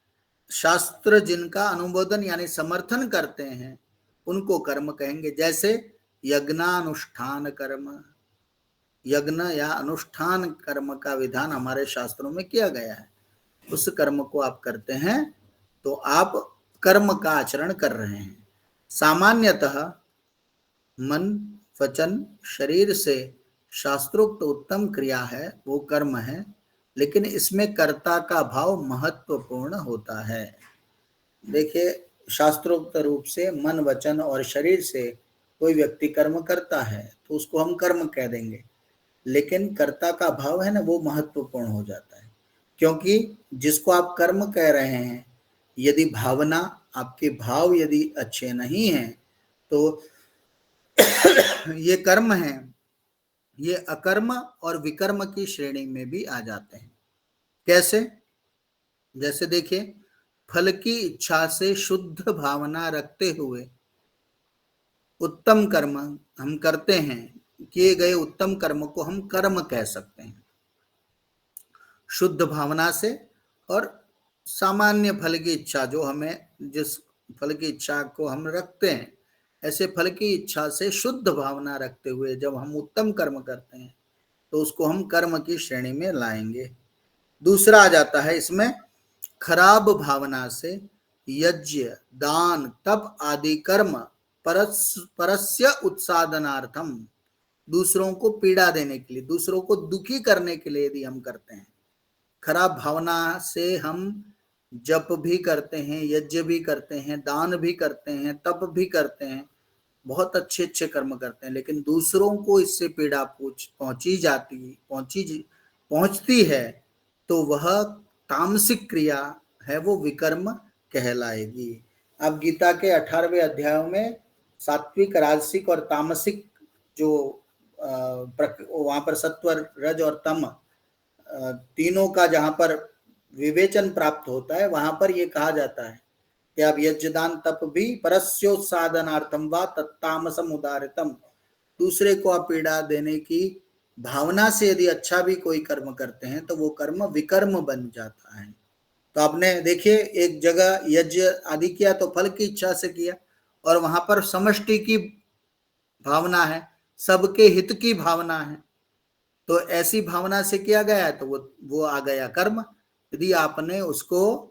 शास्त्र जिनका अनुमोदन यानी समर्थन करते हैं उनको कर्म कहेंगे। जैसे यज्ञानुष्ठान कर्म, यज्ञ या अनुष्ठान कर्म का विधान हमारे शास्त्रों में किया गया है, उस कर्म को आप करते हैं तो आप कर्म का आचरण कर रहे हैं। सामान्यतः मन, वचन, शरीर से शास्त्रोक्त उत्तम क्रिया है वो कर्म है, लेकिन इसमें कर्ता का भाव महत्वपूर्ण होता है। देखिए, शास्त्रोक्त रूप से मन, वचन और शरीर से कोई व्यक्ति कर्म करता है तो उसको हम कर्म कह देंगे, लेकिन कर्ता का भाव है ना वो महत्वपूर्ण हो जाता है, क्योंकि जिसको आप कर्म कह रहे हैं यदि भावना, आपके भाव यदि अच्छे नहीं हैं तो ये कर्म है, ये अकर्म और विकर्म की श्रेणी में भी आ जाते हैं। कैसे? जैसे देखिए, फल की इच्छा से शुद्ध भावना रखते हुए उत्तम कर्म हम करते हैं, किए गए उत्तम कर्म को हम कर्म कह सकते हैं। शुद्ध भावना से और सामान्य फल की इच्छा, जो हमें जिस फल की इच्छा को हम रखते हैं, ऐसे फल की इच्छा से शुद्ध भावना रखते हुए जब हम उत्तम कर्म करते हैं तो उसको हम कर्म की श्रेणी में लाएंगे। दूसरा आ जाता है इसमें, खराब भावना से यज्ञ, दान, तप आदि कर्म परस्य उत्सादनार्थम, दूसरों को पीड़ा देने के लिए, दूसरों को दुखी करने के लिए यदि हम करते हैं, खराब भावना से हम जप भी करते हैं, यज्ञ भी करते हैं, दान भी करते हैं, तप भी करते हैं, बहुत अच्छे अच्छे कर्म करते हैं, लेकिन दूसरों को इससे पीड़ा पहुंचती है तो वह तामसिक क्रिया है, वो विकर्म कहलाएगी। अब गीता के 18वें अध्याय में सात्विक, राजसिक और तामसिक जो वहां पर सत्व, रज और तम तीनों का जहां पर विवेचन प्राप्त होता है, वहां पर ये कहा जाता है कि अब यज्ञदान तप भी परस्योत्सादनार्थम वा तत्तामसम उदारितम, दूसरे को आप पीड़ा देने की भावना से यदि अच्छा भी कोई कर्म करते हैं तो वो कर्म विकर्म बन जाता है। तो आपने देखिए, एक जगह यज्ञ आदि किया तो फल की इच्छा से किया, और वहां पर समष्टि की भावना है, सबके हित की भावना है, तो ऐसी भावना से किया गया है तो वो आ गया कर्म। यदि आपने उसको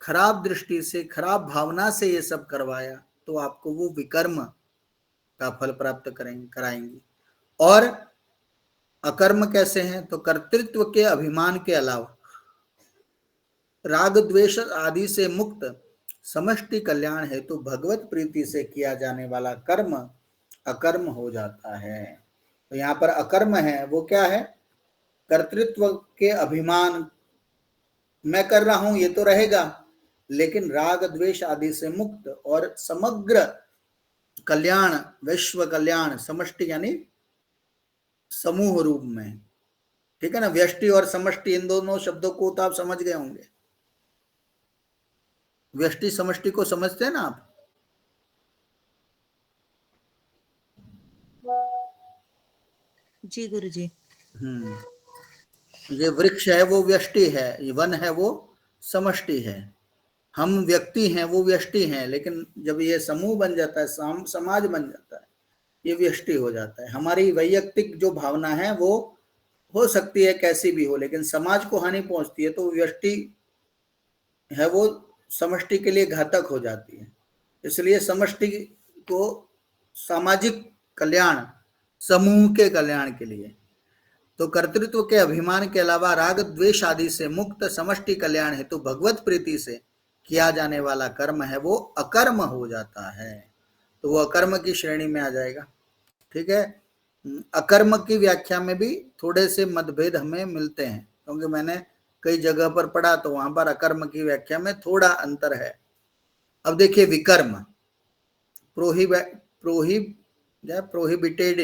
खराब दृष्टि से, खराब भावना से ये सब करवाया तो आपको वो विकर्म का फल प्राप्त कराएंगे। और अकर्म कैसे हैं? तो कर्तृत्व के अभिमान के अलावा राग द्वेष आदि से मुक्त समष्टि कल्याण हेतु भगवत प्रीति से किया जाने वाला कर्म अकर्म हो जाता है। तो यहाँ पर अकर्म है वो क्या है? कर्तृत्व के अभिमान, मैं कर रहा हूं ये तो रहेगा, लेकिन राग द्वेष आदि से मुक्त और समग्र कल्याण, विश्व कल्याण, समष्टि यानी समूह रूप में, ठीक है ना। व्यष्टि और समष्टि, इन दोनों शब्दों को तो आप समझ गए होंगे। व्यष्टि समष्टि को समझते हैं ना आप? जी गुरुजी। ये वृक्ष है वो व्यष्टि है, ये वन है वो समष्टि है, हम व्यक्ति हैं वो व्यष्टि हैं, लेकिन जब ये समूह बन जाता है, समाज बन जाता है, ये व्यष्टि हो जाता है। हमारी वैयक्तिक जो भावना है वो हो सकती है कैसी भी हो, लेकिन समाज को हानि पहुंचती है तो व्यष्टि है वो समष्टि के लिए घातक हो जाती है। इसलिए समष्टि को सामाजिक कल्याण, समूह के कल्याण के लिए तो कर्तृत्व के अभिमान के अलावा राग द्वेष आदि से मुक्त समष्टि कल्याण हेतु भगवत प्रीति से किया जाने वाला कर्म है वो अकर्म हो जाता है, तो वो अकर्म की श्रेणी में आ जाएगा। ठीक है, अकर्म की व्याख्या में भी थोड़े से मतभेद हमें मिलते हैं, क्योंकि मैंने कई जगह पर पढ़ा तो वहां पर अकर्म की व्याख्या में थोड़ा अंतर है। अब देखिए विकर्म, प्रोहिबिटेड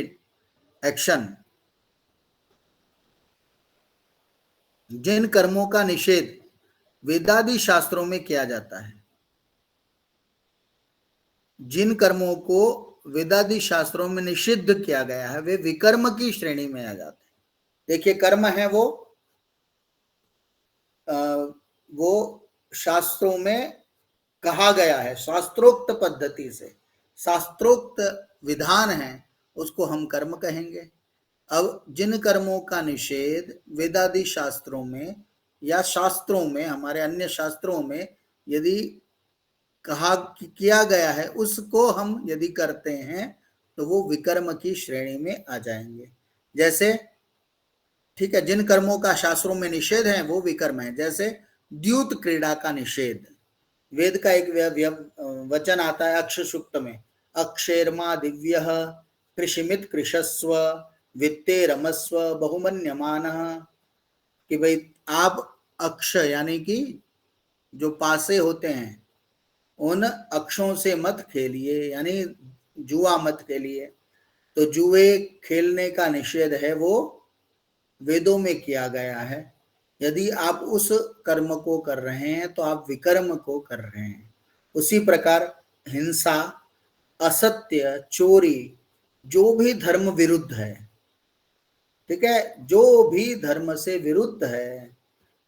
एक्शन, जिन कर्मों का निषेध वेदादि शास्त्रों में किया जाता है, जिन कर्मों को वेदादि शास्त्रों में निषिद्ध किया गया है वे विकर्म की श्रेणी में आ जाते हैं। देखिए कर्म है वो शास्त्रों में कहा गया है, शास्त्रोक्त पद्धति से, शास्त्रोक्त विधान है, उसको हम कर्म कहेंगे। अब जिन कर्मों का निषेध वेदादि शास्त्रों में या शास्त्रों में, हमारे अन्य शास्त्रों में यदि कहा किया गया है, उसको हम यदि करते हैं तो वो विकर्म की श्रेणी में आ जाएंगे। जैसे ठीक है, जिन कर्मों का शास्त्रों में निषेध है वो विकर्म है। जैसे द्यूत क्रीड़ा का निषेध, वेद का एक वचन आता है अक्ष सूक्त में, अक्षेर्मा दिव्य कृषिमित कृषस्व वित्ते रमस्व बहुमन्यमान, कि भाई आप अक्ष यानी कि जो पासे होते हैं उन अक्षों से मत खेलिए, यानी जुआ मत खेलिए। तो जुए खेलने का निषेध है वो वेदों में किया गया है। यदि आप उस कर्म को कर रहे हैं तो आप विकर्म को कर रहे हैं। उसी प्रकार हिंसा, असत्य, चोरी, जो भी धर्म विरुद्ध है, ठीक है, जो भी धर्म से विरुद्ध है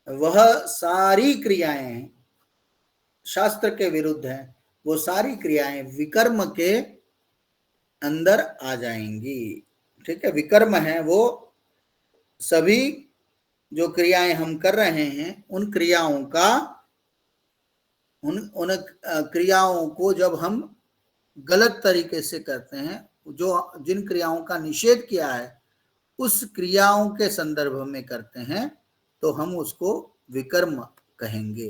वह सारी क्रियाएं शास्त्र के विरुद्ध है, वो सारी क्रियाएं विकर्म के अंदर आ जाएंगी। ठीक है, विकर्म है वो सभी जो क्रियाएं हम कर रहे हैं उन क्रियाओं का, उन क्रियाओं को जब हम गलत तरीके से करते हैं, जो जिन क्रियाओं का निषेध किया है उस क्रियाओं के संदर्भ में करते हैं तो हम उसको विकर्म कहेंगे।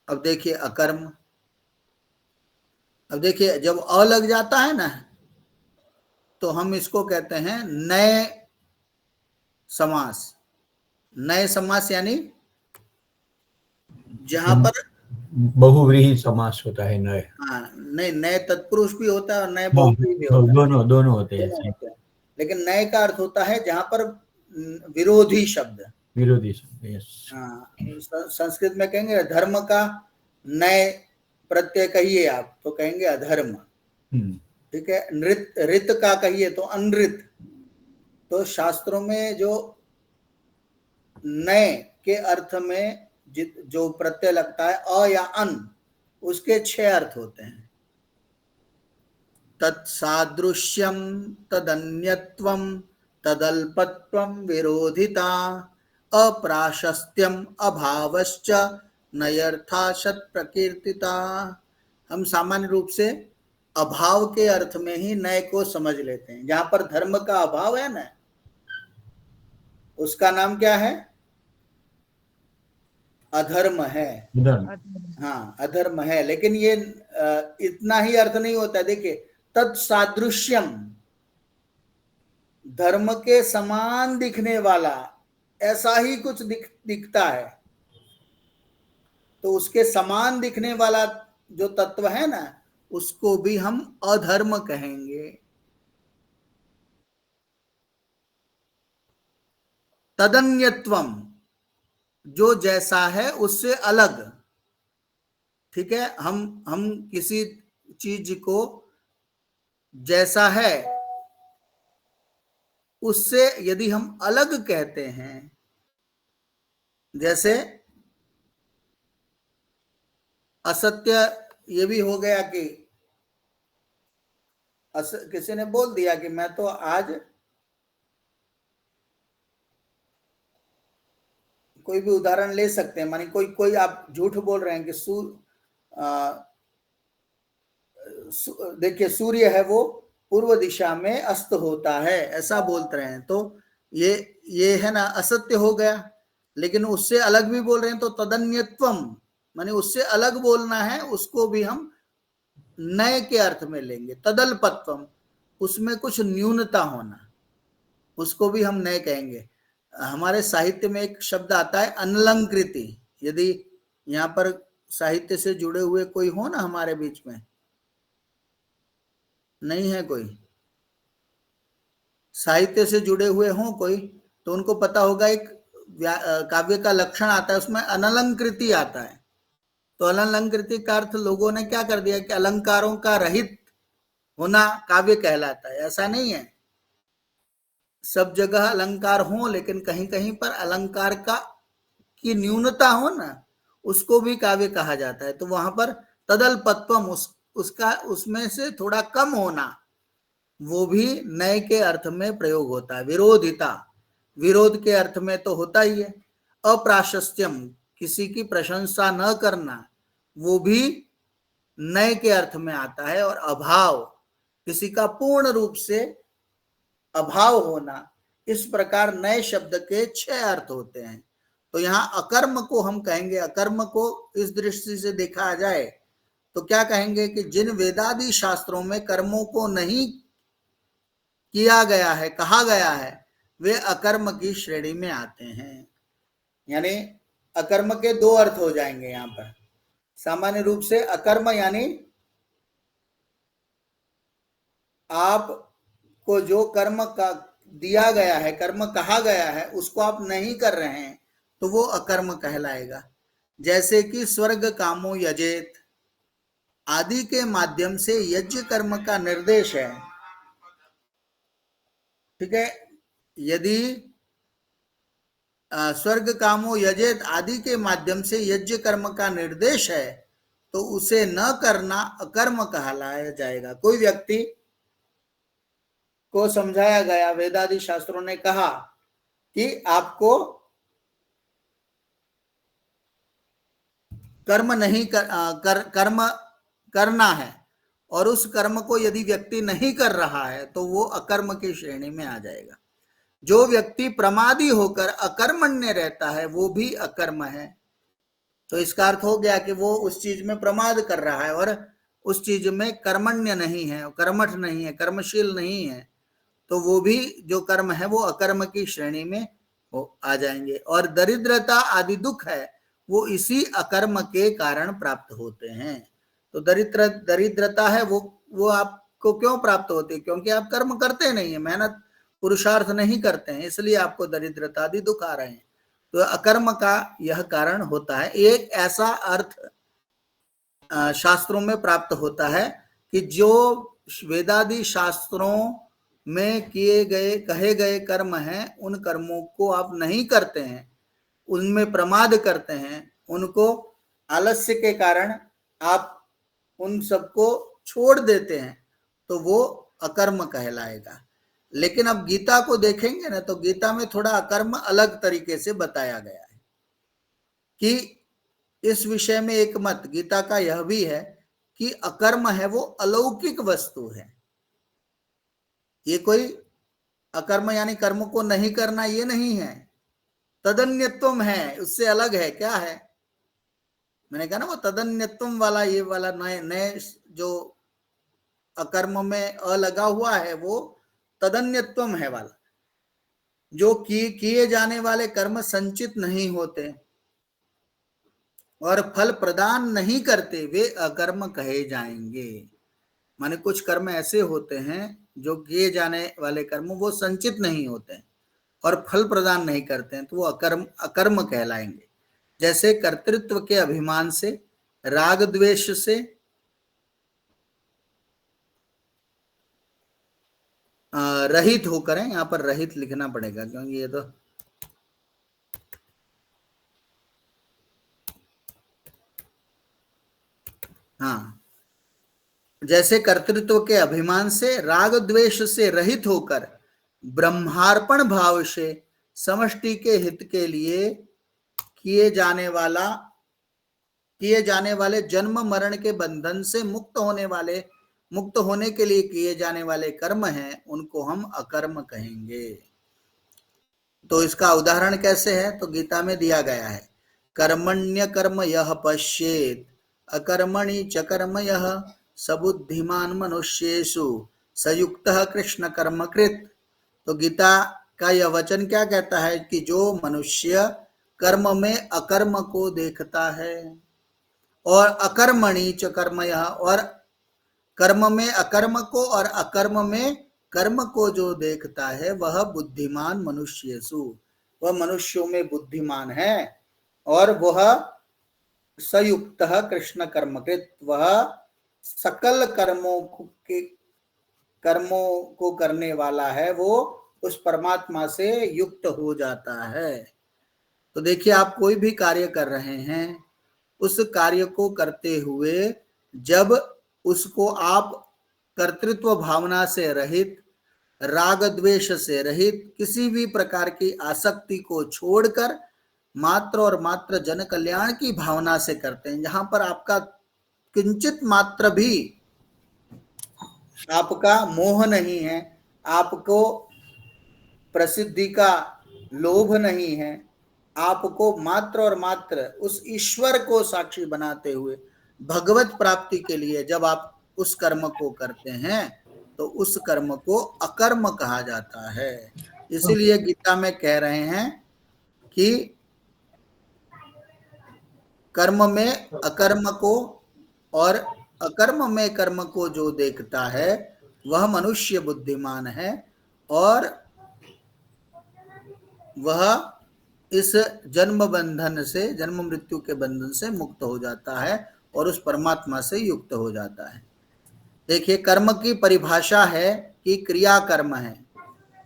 अब देखिए अकर्म, अब देखिए जब अ लग जाता है ना तो हम इसको कहते हैं नए समास। नए समास यानी जहां पर बहुव्रीहि समास होता है नए। हाँ, नए नए तत्पुरुष भी होता है और नए बहुव्रीहि भी होता है, दोनों होते हैं। लेकिन नए का अर्थ होता है जहां पर विरोधी शब्द, विरोधी शब्द। यस। हाँ, संस्कृत में कहेंगे धर्म का नए प्रत्यय कहिए आप तो कहेंगे अधर्म। ठीक है, नृत ऋत का कहिए तो अनृत। तो शास्त्रों में जो नए के अर्थ में जो प्रत्यय लगता है अ या अन, उसके 6 अर्थ होते हैं। तत्सादृश्यम, तदन्यत्वम, तदल्पत्वम, विरोधिता, अप्राशस्त्यम, अभावश्च, नयर्थाशत प्रकीर्तिता। हम सामान्य रूप से अभाव के अर्थ में ही नए को समझ लेते हैं। जहां पर धर्म का अभाव है ना, उसका नाम क्या है? अधर्म है। हाँ, अधर्म है। लेकिन ये इतना ही अर्थ नहीं होता। देखिए, तत्सादृश्यम, धर्म के समान दिखने वाला, ऐसा ही कुछ दिखता है तो उसके समान दिखने वाला जो तत्व है ना, उसको भी हम अधर्म कहेंगे। तदन्यत्वम, जो जैसा है उससे अलग। ठीक है, हम किसी चीज को जैसा है उससे यदि हम अलग कहते हैं, जैसे असत्य, ये भी हो गया कि किसी ने बोल दिया कि मैं तो आज कोई भी उदाहरण ले सकते हैं, मानी कोई आप झूठ बोल रहे हैं कि देखिए सूर्य है वो पूर्व दिशा में अस्त होता है, ऐसा बोलते रहे हैं, तो ये है ना असत्य हो गया। लेकिन उससे अलग भी बोल रहे हैं तो तदन्यत्वम, माने उससे अलग बोलना है, उसको भी हम नए के अर्थ में लेंगे। तदल्पत्वम, उसमें कुछ न्यूनता होना, उसको भी हम नए कहेंगे। हमारे साहित्य में एक शब्द आता है अनलंकृति। यदि यहाँ पर साहित्य से जुड़े हुए कोई हो ना हमारे बीच में, नहीं है कोई साहित्य से जुड़े हुए हों कोई, तो उनको पता होगा एक काव्य का लक्षण आता है, उसमें अनलंकृति आता है। तो अनलंकृति का अर्थ लोगों ने क्या कर दिया कि अलंकारों का रहित होना काव्य कहलाता है। ऐसा नहीं है, सब जगह अलंकार हो, लेकिन कहीं कहीं पर अलंकार की न्यूनता हो ना, उसको भी काव्य कहा जाता है। तो वहां पर तदल्पत्वम, उसका उसमें से थोड़ा कम होना, वो भी नए के अर्थ में प्रयोग होता है। विरोधिता, विरोध के अर्थ में तो होता ही है। अप्राशस्त्यम, किसी की प्रशंसा न करना, वो भी नए के अर्थ में आता है। और अभाव, किसी का पूर्ण रूप से अभाव होना, इस प्रकार नए शब्द के 6 अर्थ होते हैं। तो यहाँ अकर्म को हम कहेंगे, अकर्म को इस दृष्टि से देखा जाए तो क्या कहेंगे कि जिन वेदादि शास्त्रों में कर्मों को नहीं किया गया है, कहा गया है, वे अकर्म की श्रेणी में आते हैं। यानी अकर्म के 2 अर्थ हो जाएंगे यहाँ पर। सामान्य रूप से अकर्म यानी आपको जो कर्म का दिया गया है, कर्म कहा गया है, उसको आप नहीं कर रहे हैं, तो वो अकर्म कहलाएगा। जैसे कि स्वर्ग कामो यजेत आदि के माध्यम से यज्ञ कर्म का निर्देश है। ठीक है, यदि स्वर्ग कामो यजेत आदि के माध्यम से यज्ञ कर्म का निर्देश है, तो उसे न करना अकर्म कहलाया जाएगा। कोई व्यक्ति को समझाया गया, वेदादि शास्त्रों ने कहा कि आपको कर्म नहीं कर्म करना है, और उस कर्म को यदि व्यक्ति नहीं कर रहा है तो वो अकर्म की श्रेणी में आ जाएगा। जो व्यक्ति प्रमादी होकर अकर्मण्य रहता है वो भी अकर्म है। तो इसका अर्थ हो गया कि वो उस चीज में प्रमाद कर रहा है और उस चीज में कर्मण्य नहीं है, कर्मठ नहीं है, कर्मशील नहीं है, तो वो भी जो कर्म है वो अकर्म की श्रेणी में आ जाएंगे। और दरिद्रता आदि दुख है, वो इसी अकर्म के कारण प्राप्त होते हैं। तो दरिद्रता है वो आपको क्यों प्राप्त होती है? क्योंकि आप कर्म करते नहीं है, मेहनत पुरुषार्थ नहीं करते हैं, इसलिए आपको दरिद्रता आदि दुख आ रहे हैं। तो अकर्म का यह कारण होता है। एक ऐसा अर्थ शास्त्रों में प्राप्त होता है कि जो वेदादि शास्त्रों में किए गए कहे गए कर्म हैं, उन कर्मों को आप नहीं करते हैं, उनमें प्रमाद करते हैं, उनको आलस्य के कारण आप उन सबको छोड़ देते हैं, तो वो अकर्म कहलाएगा। लेकिन अब गीता को देखेंगे ना, तो गीता में थोड़ा अकर्म अलग तरीके से बताया गया है। कि इस विषय में एक मत गीता का यह भी है कि अकर्म है वो अलौकिक वस्तु है। ये कोई अकर्म यानी कर्म को नहीं करना ये नहीं है, तदन्यत्वम है, उससे अलग है। क्या है? मैंने कहा ना वो तदन्यत्वम वाला, ये वाला नए जो अकर्म में अ लगा हुआ है वो तदन्यत्वम है वाला। जो किए जाने वाले कर्म संचित नहीं होते और फल प्रदान नहीं करते, वे अकर्म कहे जाएंगे। माने कुछ कर्म ऐसे होते हैं जो किए जाने वाले कर्म वो संचित नहीं होते हैं और फल प्रदान नहीं करते हैं, तो वो अकर्म कहलाएंगे। जैसे कर्तृत्व के अभिमान से, राग द्वेष से, रहित होकर है, यहाँ पर रहित लिखना पड़ेगा क्योंकि ये तो हाँ, जैसे कर्तृत्व के अभिमान से, राग द्वेष से रहित होकर ब्रह्मार्पण भाव से समष्टि के हित के लिए किए जाने वाले जन्म मरण के बंधन से मुक्त होने के लिए किए जाने वाले कर्म हैं, उनको हम अकर्म कहेंगे। तो इसका उदाहरण कैसे है? तो गीता में दिया गया है, कर्मण्य कर्म यह पश्येत अकर्मणि च कर्म यह सबुद्धिमान मनुष्येषु सयुक्तः कृष्ण कर्म कृत। तो गीता का यह वचन क्या कहता है कि जो मनुष्य कर्म में अकर्म को देखता है और अकर्मणि च कर्म यह, और कर्म में अकर्म को और अकर्म में कर्म को जो देखता है, वह बुद्धिमान मनुष्येषु, वह मनुष्यों में बुद्धिमान है, और वह सयुक्त कृष्ण कर्मकृत, वह सकल कर्मों को करने वाला है, वो उस परमात्मा से युक्त हो जाता है। तो देखिए, आप कोई भी कार्य कर रहे हैं, उस कार्य को करते हुए जब उसको आप कर्तृत्व भावना से रहित, राग द्वेष से रहित, किसी भी प्रकार की आसक्ति को छोड़कर मात्र और मात्र जन कल्याण की भावना से करते हैं, जहां पर आपका किंचित मात्र भी आपका मोह नहीं है, आपको प्रसिद्धि का लोभ नहीं है, आपको मात्र और मात्र उस ईश्वर को साक्षी बनाते हुए भगवत प्राप्ति के लिए जब आप उस कर्म को करते हैं, तो उस कर्म को अकर्म कहा जाता है। इसीलिए गीता में कह रहे हैं कि कर्म में अकर्म को और अकर्म में कर्म को जो देखता है, वह मनुष्य बुद्धिमान है, और वह इस जन्म बंधन से, जन्म मृत्यु के बंधन से मुक्त हो जाता है और उस परमात्मा से युक्त हो जाता है। देखिए, कर्म की परिभाषा है कि क्रिया कर्म है,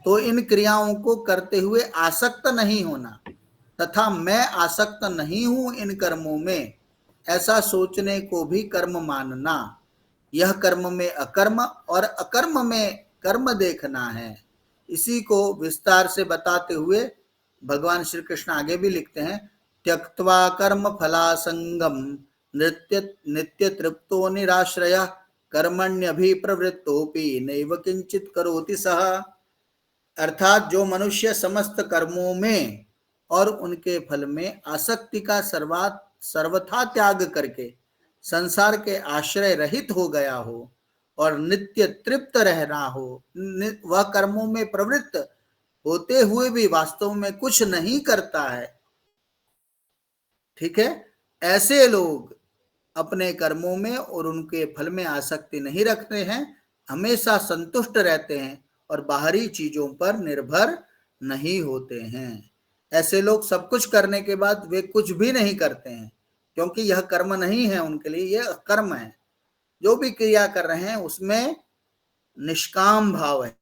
तो इन क्रियाओं को करते हुए आसक्त नहीं होना तथा मैं आसक्त नहीं हूं इन कर्मों में, ऐसा सोचने को भी कर्म मानना, यह कर्म में अकर्म और अकर्म में कर्म देखना है। इसी को विस्तार से बताते हुए भगवान श्री कृष्ण आगे भी लिखते हैं, त्यक्त्वा कर्म फलासंगम नित्य तृप्तो निराश्रय कर्मण्यभिप्रवृत्तोपि नैव किंचित करोति सः। अर्थात जो मनुष्य समस्त कर्मों में और उनके फल में आसक्ति का सर्वथा त्याग करके संसार के आश्रय रहित हो गया हो और नित्य तृप्त रह रहा हो, वह कर्मों में प्रवृत्त होते हुए भी वास्तव में कुछ नहीं करता है, ठीक है, ऐसे लोग अपने कर्मों में और उनके फल में आसक्ति नहीं रखते हैं, हमेशा संतुष्ट रहते हैं और बाहरी चीजों पर निर्भर नहीं होते हैं। ऐसे लोग सब कुछ करने के बाद वे कुछ भी नहीं करते हैं, क्योंकि यह कर्म नहीं है उनके लिए, यह कर्म है। जो भी क्रिया कर रहे हैं उसमें निष्काम भाव है।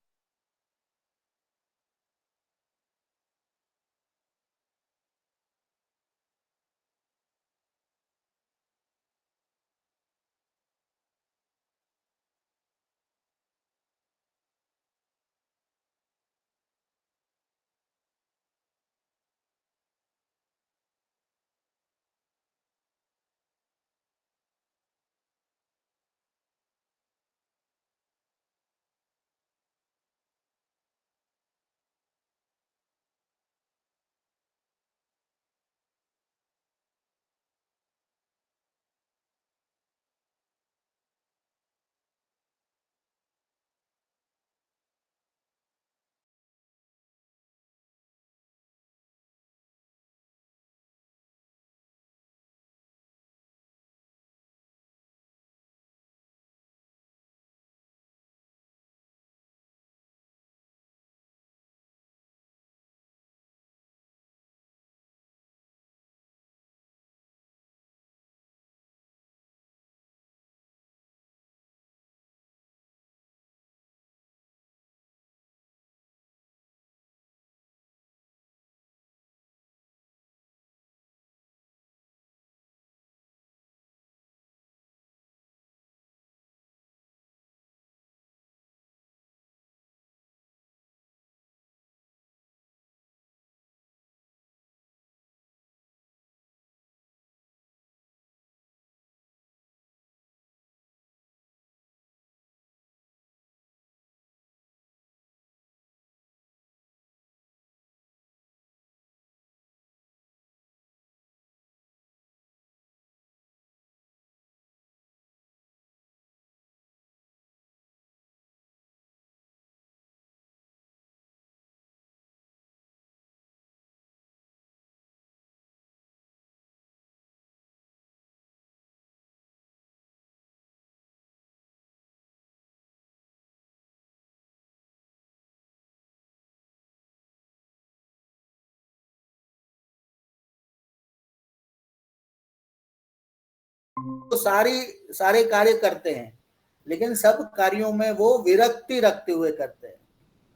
तो सारे कार्य करते हैं, लेकिन सब कार्यों में वो विरक्ति रखते हुए करते हैं।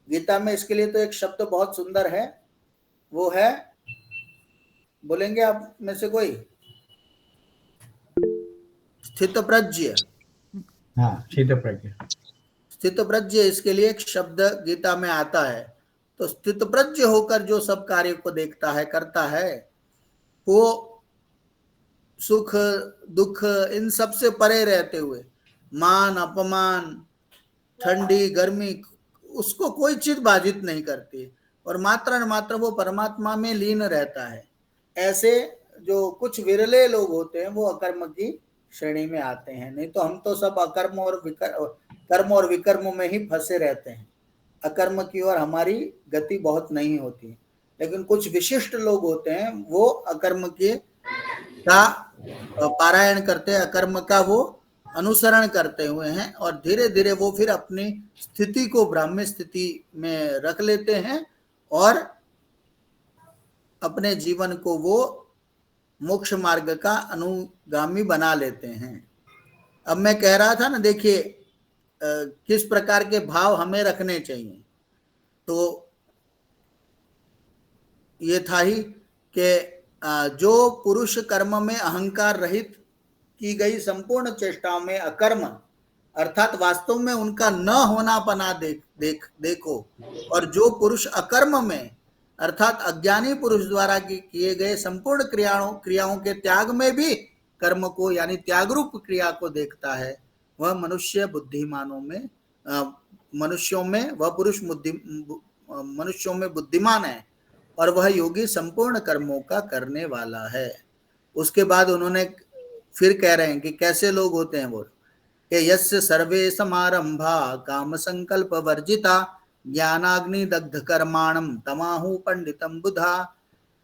गीता में इसके लिए तो एक शब्द बहुत सुंदर है, वो है, बोलेंगे आप में से कोई? स्थितप्रज्ञ। हाँ, स्थितप्रज्ञ। स्थितप्रज्ञ, इसके लिए एक शब्द गीता में आता है। तो स्थितप्रज्ञ होकर जो सब कार्य को देखता है, करता है, वो सुख दुख इन सब से परे रहते हुए, मान अपमान, ठंडी गर्मी, उसको कोई चीज बाधित नहीं करती, और मात्र वो परमात्मा में लीन रहता है। ऐसे जो कुछ विरले लोग होते हैं वो अकर्म की श्रेणी में आते हैं। नहीं तो हम तो सब अकर्म और कर्म और विकर्म में ही फंसे रहते हैं। अकर्म की ओर हमारी गति बहुत नहीं होती। लेकिन कुछ विशिष्ट लोग होते हैं, वो अकर्म का पारायण करते हैं, अकर्म का वो अनुसरण करते हुए हैं, और धीरे धीरे वो फिर अपनी स्थिति को ब्राह्म्य स्थिति में रख लेते हैं और अपने जीवन को वो मोक्ष मार्ग का अनुगामी बना लेते हैं। अब मैं कह रहा था ना, देखिए किस प्रकार के भाव हमें रखने चाहिए। तो ये था ही कि जो पुरुष कर्म में अहंकार रहित की गई संपूर्ण चेष्टाओं में अकर्म, अर्थात वास्तव में उनका न होना पना देखो, और जो पुरुष अकर्म में, अर्थात अज्ञानी पुरुष द्वारा किए गए संपूर्ण क्रियाओं के त्याग में भी कर्म को, यानी त्याग रूप क्रिया को देखता है, वह मनुष्य बुद्धिमानों में, मनुष्यों में वह पुरुष मनुष्यों में बुद्धिमान है, और वह योगी संपूर्ण कर्मों का करने वाला है। उसके बाद उन्होंने फिर कह रहे हैं कि कैसे लोग होते हैं वो, कि यस्य सर्वे समारंभा काम संकल्प वर्जिता ज्ञानाग्नि दग्ध कर्माणम तमाहु पंडितम बुधा,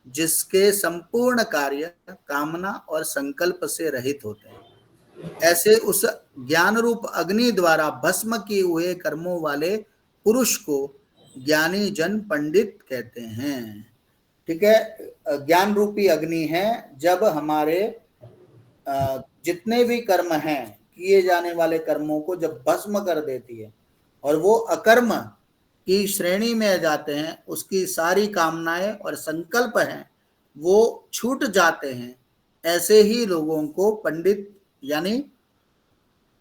जिसके संपूर्ण कार्य कामना और संकल्प से रहित होते हैं, ऐसे उस ज्ञान रूप अग्नि द्वारा भस्म किए हुए कर्मों वाले पुरुष को ज्ञानी जन पंडित कहते हैं। ठीक है, ज्ञान रूपी अग्नि है, जब हमारे जितने भी कर्म हैं, किए जाने वाले कर्मों को जब भस्म कर देती है और वो अकर्म की श्रेणी में जाते हैं, उसकी सारी कामनाएं और संकल्प हैं वो छूट जाते हैं, ऐसे ही लोगों को पंडित, यानी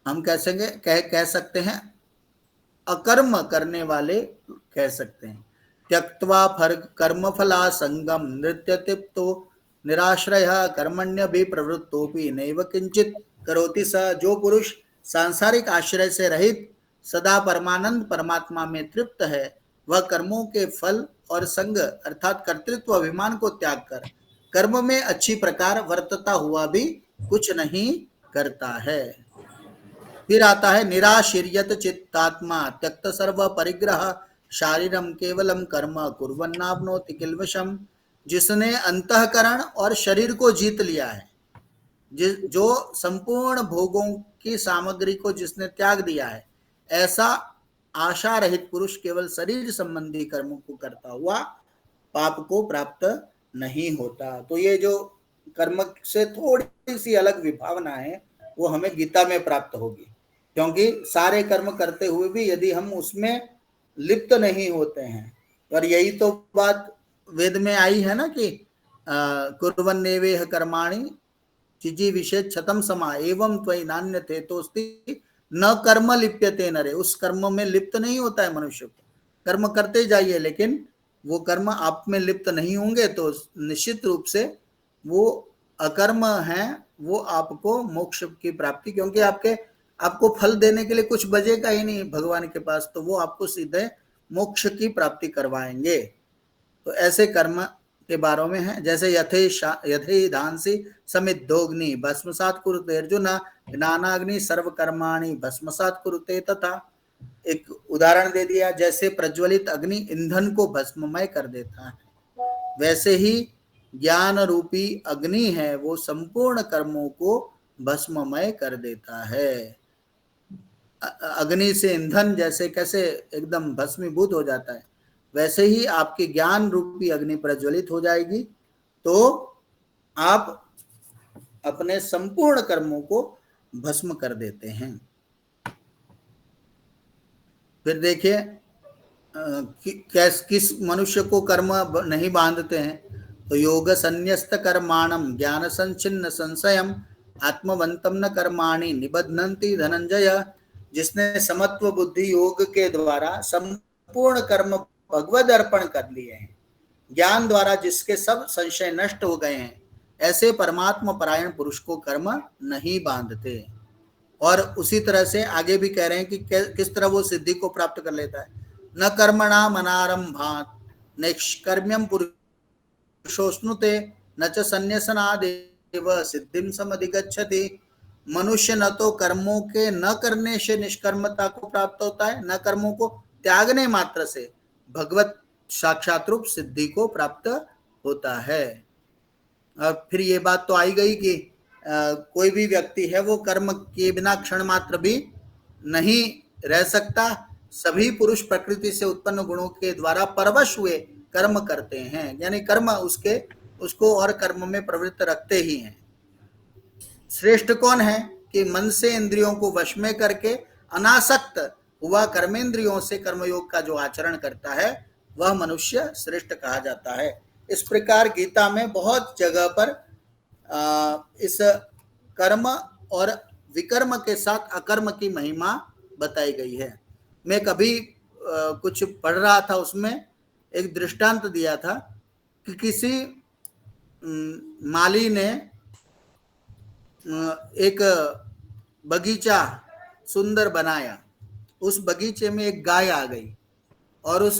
हम कह सकते हैं अकर्म करने वाले कह सकते हैं। त्यक्त्वा कर्म फला संगम नृत्य तिप्तो निराश्रय कर्मण्य भी प्रवृत्तोपि नैव किंचित करोति स, जो पुरुष सांसारिक आश्रय से रहित सदा परमानंद परमात्मा में तृप्त है, वह कर्मों के फल और संग अर्थात कर्तृत्व अभिमान को त्याग कर कर्म में अच्छी प्रकार वर्तता हुआ भी कुछ नहीं करता है। फिर आता है निराशीर्यत चित्तात्मा त्यक्त सर्व परिग्रह शारीरम केवलम कर्म कुर्वन्नाप्नोति किल्बिषम्, जिसने अंतःकरण और शरीर को जीत लिया है, जो संपूर्ण भोगों की सामग्री को जिसने त्याग दिया है, ऐसा आशा रहित पुरुष केवल शरीर संबंधी कर्मों को करता हुआ पाप को प्राप्त नहीं होता। तो ये जो कर्म से थोड़ी सी अलग विभावना है वो हमें गीता में प्राप्त होगी, क्योंकि सारे कर्म करते हुए भी यदि हम उसमें लिप्त नहीं होते हैं, और यही तो बात वेद में आई है ना कि कुर्वन्नेवेह कर्माणि चिजी विशेष छतम समा एवं त्वयि नान्य थे तो न कर्म लिप्यते नरे, उस कर्म में लिप्त नहीं होता है मनुष्य को। कर्म करते जाइए, लेकिन वो कर्म आप में लिप्त नहीं होंगे तो निश्चित रूप से वो अकर्म है, वो आपको मोक्ष की प्राप्ति, क्योंकि आपको फल देने के लिए कुछ बचेगा ही नहीं भगवान के पास, तो वो आपको सीधे मोक्ष की प्राप्ति करवाएंगे। तो ऐसे कर्म के बारे में है, जैसे यथे धांसी समिद्धोग्नि भस्मसात कुरुते अर्जुन ज्ञानाग्नि सर्व कर्माणि भस्मसात कुरुते, तथा एक उदाहरण दे दिया, जैसे प्रज्वलित अग्नि ईंधन को भस्ममय कर देता है, वैसे ही ज्ञान रूपी अग्नि है वो संपूर्ण कर्मों को भस्ममय कर देता है। अग्नि से ईंधन जैसे कैसे एकदम भस्मीभूत हो जाता है, वैसे ही आपकी ज्ञान रूपी अग्नि प्रज्वलित हो जाएगी, तो आप अपने संपूर्ण कर्मों को भस्म कर देते हैं। फिर देखिए किस मनुष्य को कर्म नहीं बांधते हैं, तो योग संन्यस्त कर्माणम ज्ञान संचिन्न संशयम आत्मवंतम न कर्माणि निबध्नन्ति धनंजय। जिसने समत्व बुद्धि योग के द्वारा संपूर्ण कर्म भगवद अर्पण कर लिए हैं, ज्ञान द्वारा जिसके सब संशय नष्ट हो गए हैं, ऐसे परमात्मा परायण पुरुष को कर्म नहीं बांधते। और उसी तरह से आगे भी कह रहे हैं कि किस तरह वो सिद्धि को प्राप्त कर लेता है। न कर्मणा मनारंभात नैष्कर्म्यम पुरुषोष्णुते न च संन्यासनादेव सिद्धिम समधिगच्छति। मनुष्य न तो कर्मों के न करने से निष्कर्मता को प्राप्त होता है, न कर्मों को त्यागने मात्र से भगवत साक्षात रूप सिद्धि को प्राप्त होता है। अब फिर ये बात तो आई गई कि कोई भी व्यक्ति है वो कर्म के बिना क्षण मात्र भी नहीं रह सकता। सभी पुरुष प्रकृति से उत्पन्न गुणों के द्वारा परवश हुए कर्म करते हैं, यानी कर्म उसको और कर्म में प्रवृत्त रखते ही हैं। श्रेष्ठ कौन है कि मन से इंद्रियों को वश में करके अनासक्त हुआ कर्मेंद्रियों से कर्मयोग का जो आचरण करता है वह मनुष्य श्रेष्ठ कहा जाता है। इस प्रकार गीता में बहुत जगह पर इस कर्म और विकर्म के साथ अकर्म की महिमा बताई गई है। मैं कभी कुछ पढ़ रहा था, उसमें एक दृष्टांत दिया था कि किसी माली ने एक बगीचा सुंदर बनाया। उस बगीचे में एक गाय आ गई और उस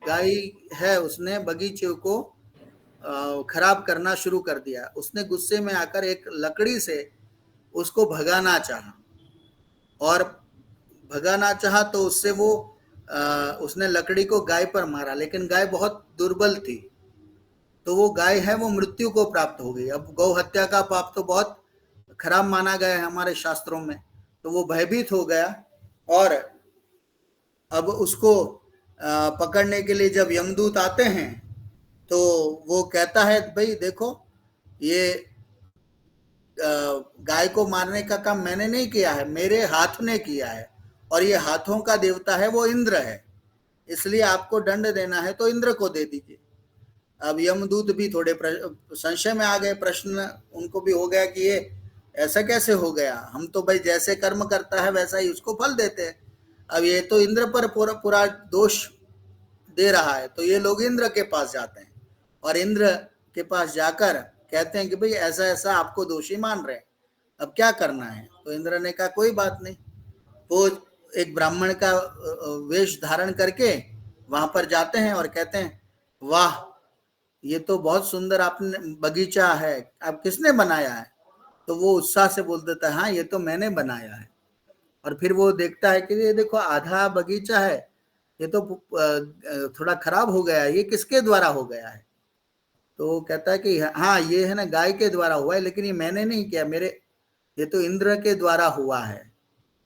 गाय है उसने बगीचे को खराब करना शुरू कर दिया। उसने गुस्से में आकर एक लकड़ी से उसको भगाना चाहा और भगाना चाहा तो उससे वो उसने लकड़ी को गाय पर मारा, लेकिन गाय बहुत दुर्बल थी, तो वो गाय है वो मृत्यु को प्राप्त हो गई। अब गौ हत्या का पाप तो बहुत खराब माना गया है हमारे शास्त्रों में, तो वो भयभीत हो गया और अब उसको पकड़ने के लिए जब यमदूत आते हैं तो वो कहता है भाई देखो ये गाय को मारने का काम मैंने नहीं किया है, मेरे हाथ ने किया है और ये हाथों का देवता है वो इंद्र है, इसलिए आपको दंड देना है तो इंद्र को दे दीजिए। अब यमदूत भी थोड़े संशय में आ गए, प्रश्न उनको भी हो गया कि ये ऐसा कैसे हो गया, हम तो भाई जैसे कर्म करता है वैसा ही उसको फल देते हैं, अब ये तो इंद्र पर पूरा दोष दे रहा है। तो ये लोग इंद्र के पास जाते हैं और इंद्र के पास जाकर कहते हैं कि भाई ऐसा ऐसा आपको दोषी मान रहे हैं, अब क्या करना है। तो इंद्र ने कहा कोई बात नहीं। वो एक ब्राह्मण का वेश धारण करके वहां पर जाते हैं और कहते हैं वाह ये तो बहुत सुंदर आपने बगीचा है, आप किसने बनाया है। तो वो उत्साह से बोल देता है हाँ ये तो मैंने बनाया है। और फिर वो देखता है कि ये देखो आधा बगीचा है, ये तो थोड़ा खराब हो गया है, ये किसके द्वारा हो गया है। तो वो कहता है कि हाँ ये है ना गाय के द्वारा हुआ है, लेकिन ये मैंने नहीं किया, ये तो इंद्र के द्वारा हुआ है।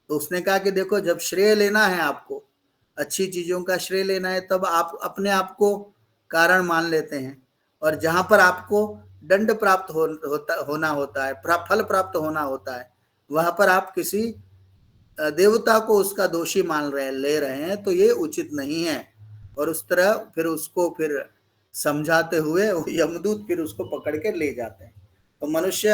तो उसने कहा कि देखो जब श्रेय लेना है, आपको अच्छी चीजों का श्रेय लेना है, तब आप अपने आप को कारण मान लेते हैं, और जहां पर आपको दंड प्राप्त होना होता है, फल प्राप्त होना होता है, वहां पर आप किसी देवता को उसका दोषी ले रहे हैं, तो ये उचित नहीं है। और उस तरह फिर उसको फिर समझाते हुए यमदूत फिर उसको पकड़ के ले जाते हैं। तो मनुष्य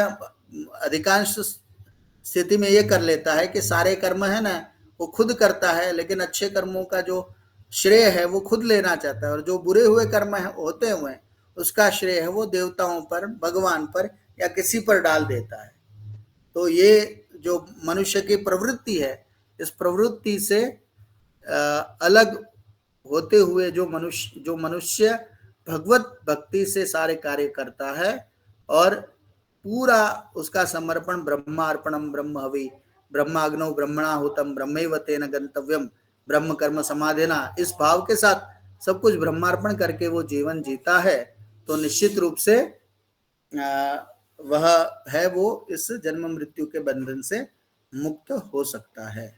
अधिकांश स्थिति में ये कर लेता है कि सारे कर्म है ना वो खुद करता है, लेकिन अच्छे कर्मों का जो श्रेय है वो खुद लेना चाहता है, और जो बुरे हुए कर्म होते हुए उसका श्रेय है वो देवताओं पर, भगवान पर या किसी पर डाल देता है। तो ये जो मनुष्य की प्रवृत्ति है, इस प्रवृत्ति से अलग होते हुए जो मनुष्य भगवत भक्ति से सारे कार्य करता है और पूरा उसका समर्पण ब्रह्मार्पणम ब्रह्महवि ब्रह्माग्नौ ब्रह्मणाहुतम ब्रह्मैव तेन गंतव्यम ब्रह्म कर्म समाधिना, इस भाव के साथ सब कुछ ब्रह्मार्पण करके वो जीवन जीता है, तो निश्चित रूप से वह है वो इस जन्म मृत्यु के बंधन से मुक्त हो सकता है।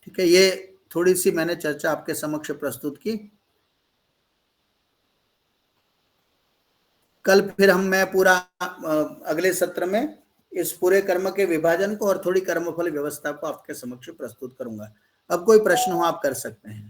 ठीक है, ये थोड़ी सी मैंने चर्चा आपके समक्ष प्रस्तुत की। कल फिर मैं पूरा अगले सत्र में इस पूरे कर्म के विभाजन को और थोड़ी कर्मफल व्यवस्था को आपके समक्ष प्रस्तुत करूंगा। अब कोई प्रश्न हो आप कर सकते हैं।